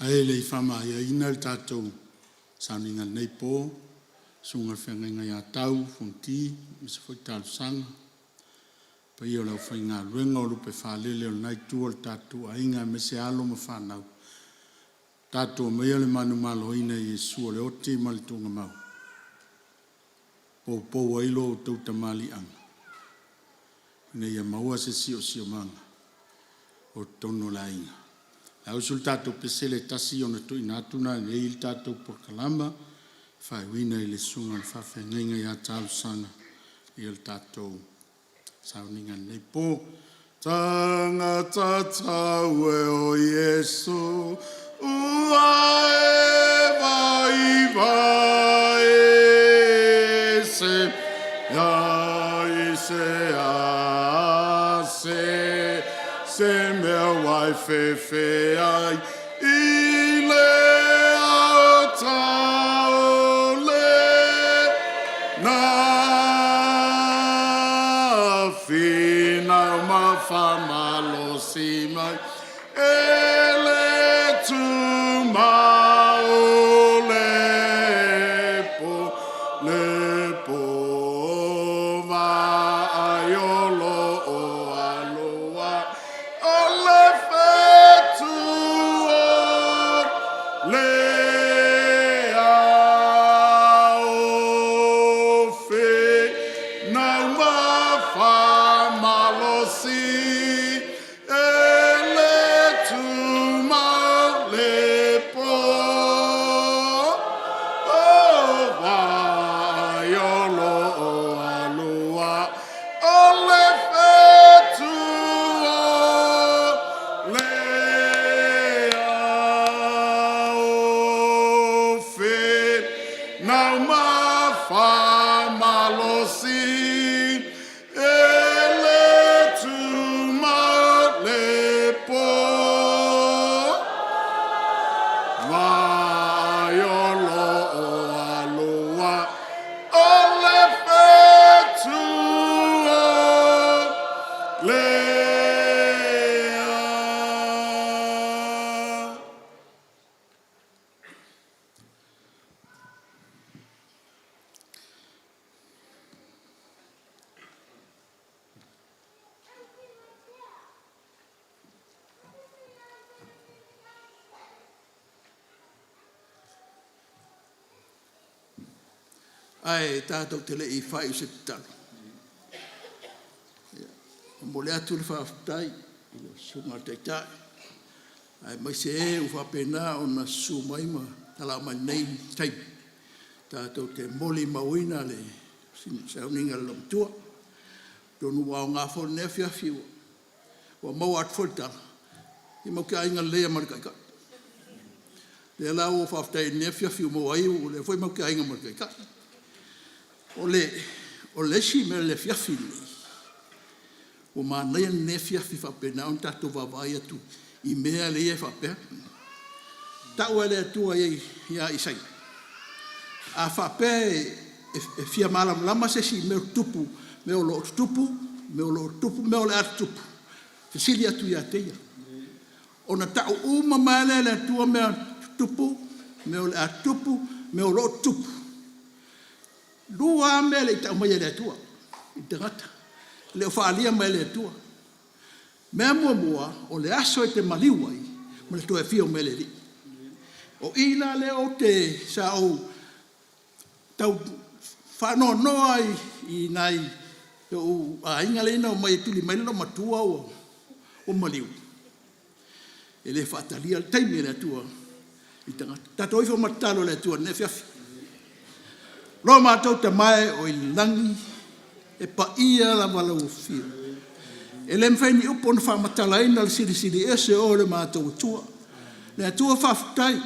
Ai le fama ia ina le tātou sauninga nei pō, sunga whenga ia tau, funti, misa fwoi tālu sanga. Pa ia lau whainga ruenga o lupe whālele o nai tua le tātou a inga me se alo ma whanau. Tātou mea le manu malo ina Yesu o le ote ma le tunga mau. Po po wailo o tau tamali anga. Ina ia maua se sio manga o tono la inga. Au sul tātou pesele tasi o na tui nātuna le il tātou por kalamba, whai wina i le sunga le whawhenga ia tālu sanga i le tātou sauninga nei pō. Tangata tau e o Yesu, ua e vai se, ia se a se mea wai fe ai, i le au tau le, na fina ma fa malo si mai. Ele tu mau lepo va aiolo o aloa o le fetu o le ao fe na ma fa malosi ai tātou te le I whai se talo. Mo le atu le whawhtai, I sunga te tai. Ai mai se e u whapena o na su mai ma tala mai nei taimi. Tātou te moli mawina le sauninga le lamtua. Tonu wao ngā whore nea whiawhiwa. Wa mau at whore tala. I mau kia inga lea marikaika. Le la o whawhtai nea whiawhiwa mo ai o le whai mau kia inga marikaika. O le si me le fiafi ni. O ma nei ne fiafi whapena on tato wawai atu. I mea le e whapea. Tau ele atua ia isai. A whapea e fia malam lama se si me tupu. Me o lo tupu, me o lo tupu, me o le atu tupu. Se sili atu ia teia. O na tau uma maele le atua me tupu, me o le atu tupu, me o lo tupu. Lua mele I tau mai le atua. I te gata. Le o whaalia mai le atua. Mea mua o le aso e te maliwai. Ma le toa e fia o mele li. O ina le o te sa o tau whano noa I nai. O a inga le ina o mai tuli mai lo matua o maliu. E le whaatalia le taimi le atua. I te gata. Tato ifo matalo le atua ne fiafi. Lo mātou te mai o I langi e pa ia la wala o fia. E le mwhaini upo na whamatala ina le siri ese o le mātou tua. Le atua whawhtai,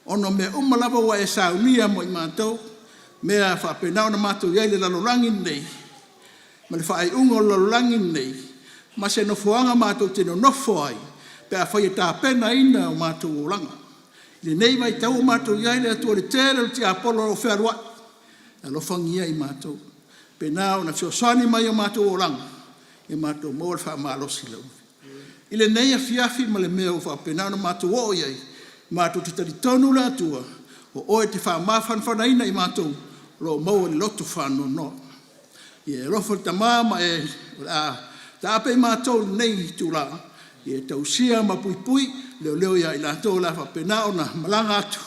ono me umalawa wa e saunia mo I mātou, mea whapenao na mātou iai le lalorangi nei, ma le whaai ungo lalorangi nei, ma se nofoanga mātou te no nofo ai, pe a whai e tā pena ina o mātou o langa. Le nei mai tau mātou iai le atua le tere le ti apolo o whea alo fangia I mātou. Penao na soani mai o mātou o langa. E mātou mo le whaamalosi lau. I le nei a fiafi ma le mea o whapenao na mātou o iai. Mātou te tari tonu le atua. O oe te whaamawhanwhanaina I mātou. Lo mau le loto whano no. I e rofo ta māma e tāpe mātou nei tu la. I e tausia ma pui pui. Leo ia I lātou la whapenao na malanga atu.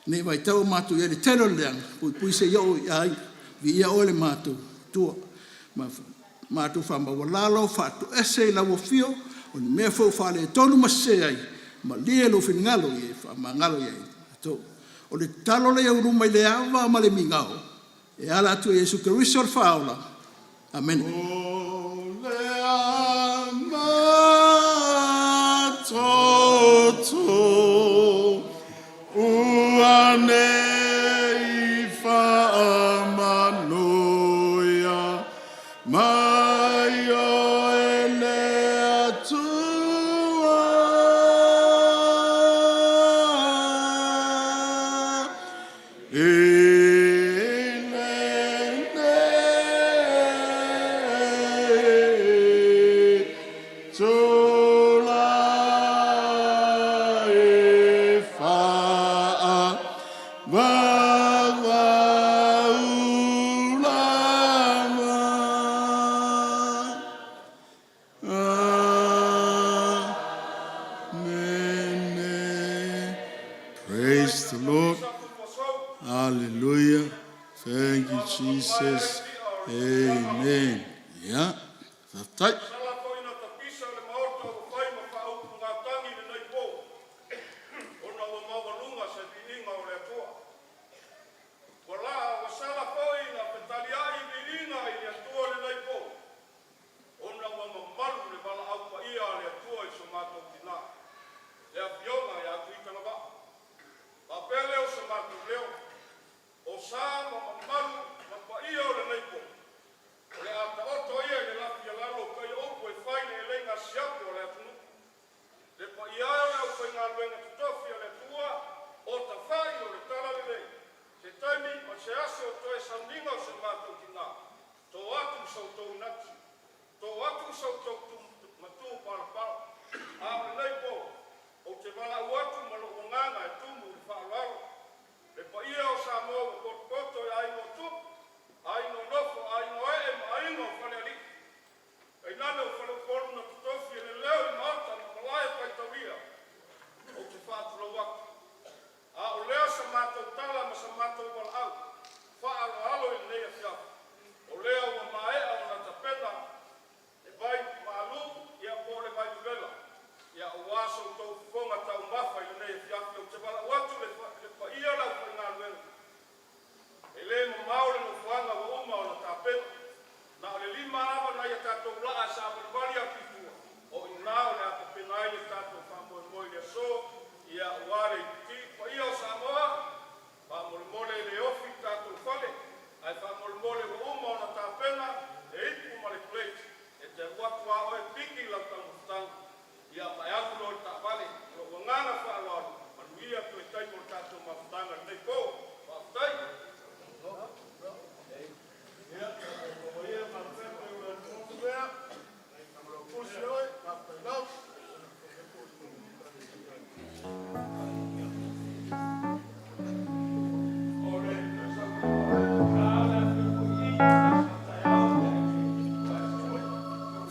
Nei vai tau mātou ia le tero leang, pui se iau ai, vi ia ole mātou tua. Mātou whamawalalo, whātu ese I lau fio, o ni mea whau whale e tonu mase ai, ma lia lo whinngalo I e whamangalo ai. O le talo le au rumai le awa ma le mingao, e ala atu e Jesu Keriso le whaola. Amen. O le nei whaamanoia mai o ele atua ele nei tola Praise the Lord. Hallelujah. Thank you, Jesus. Amen. Yeah. That's right.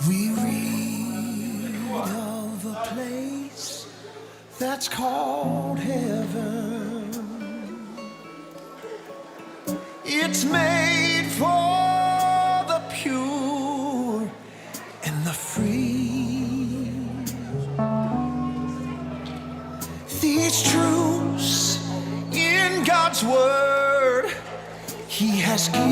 We read of a place that's called heaven. It's made for the pure and the free. These truths in God's word He has given.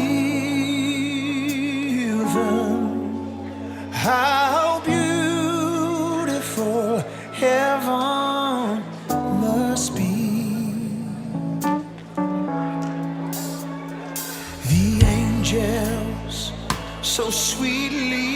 How beautiful heaven must be. The angels so sweetly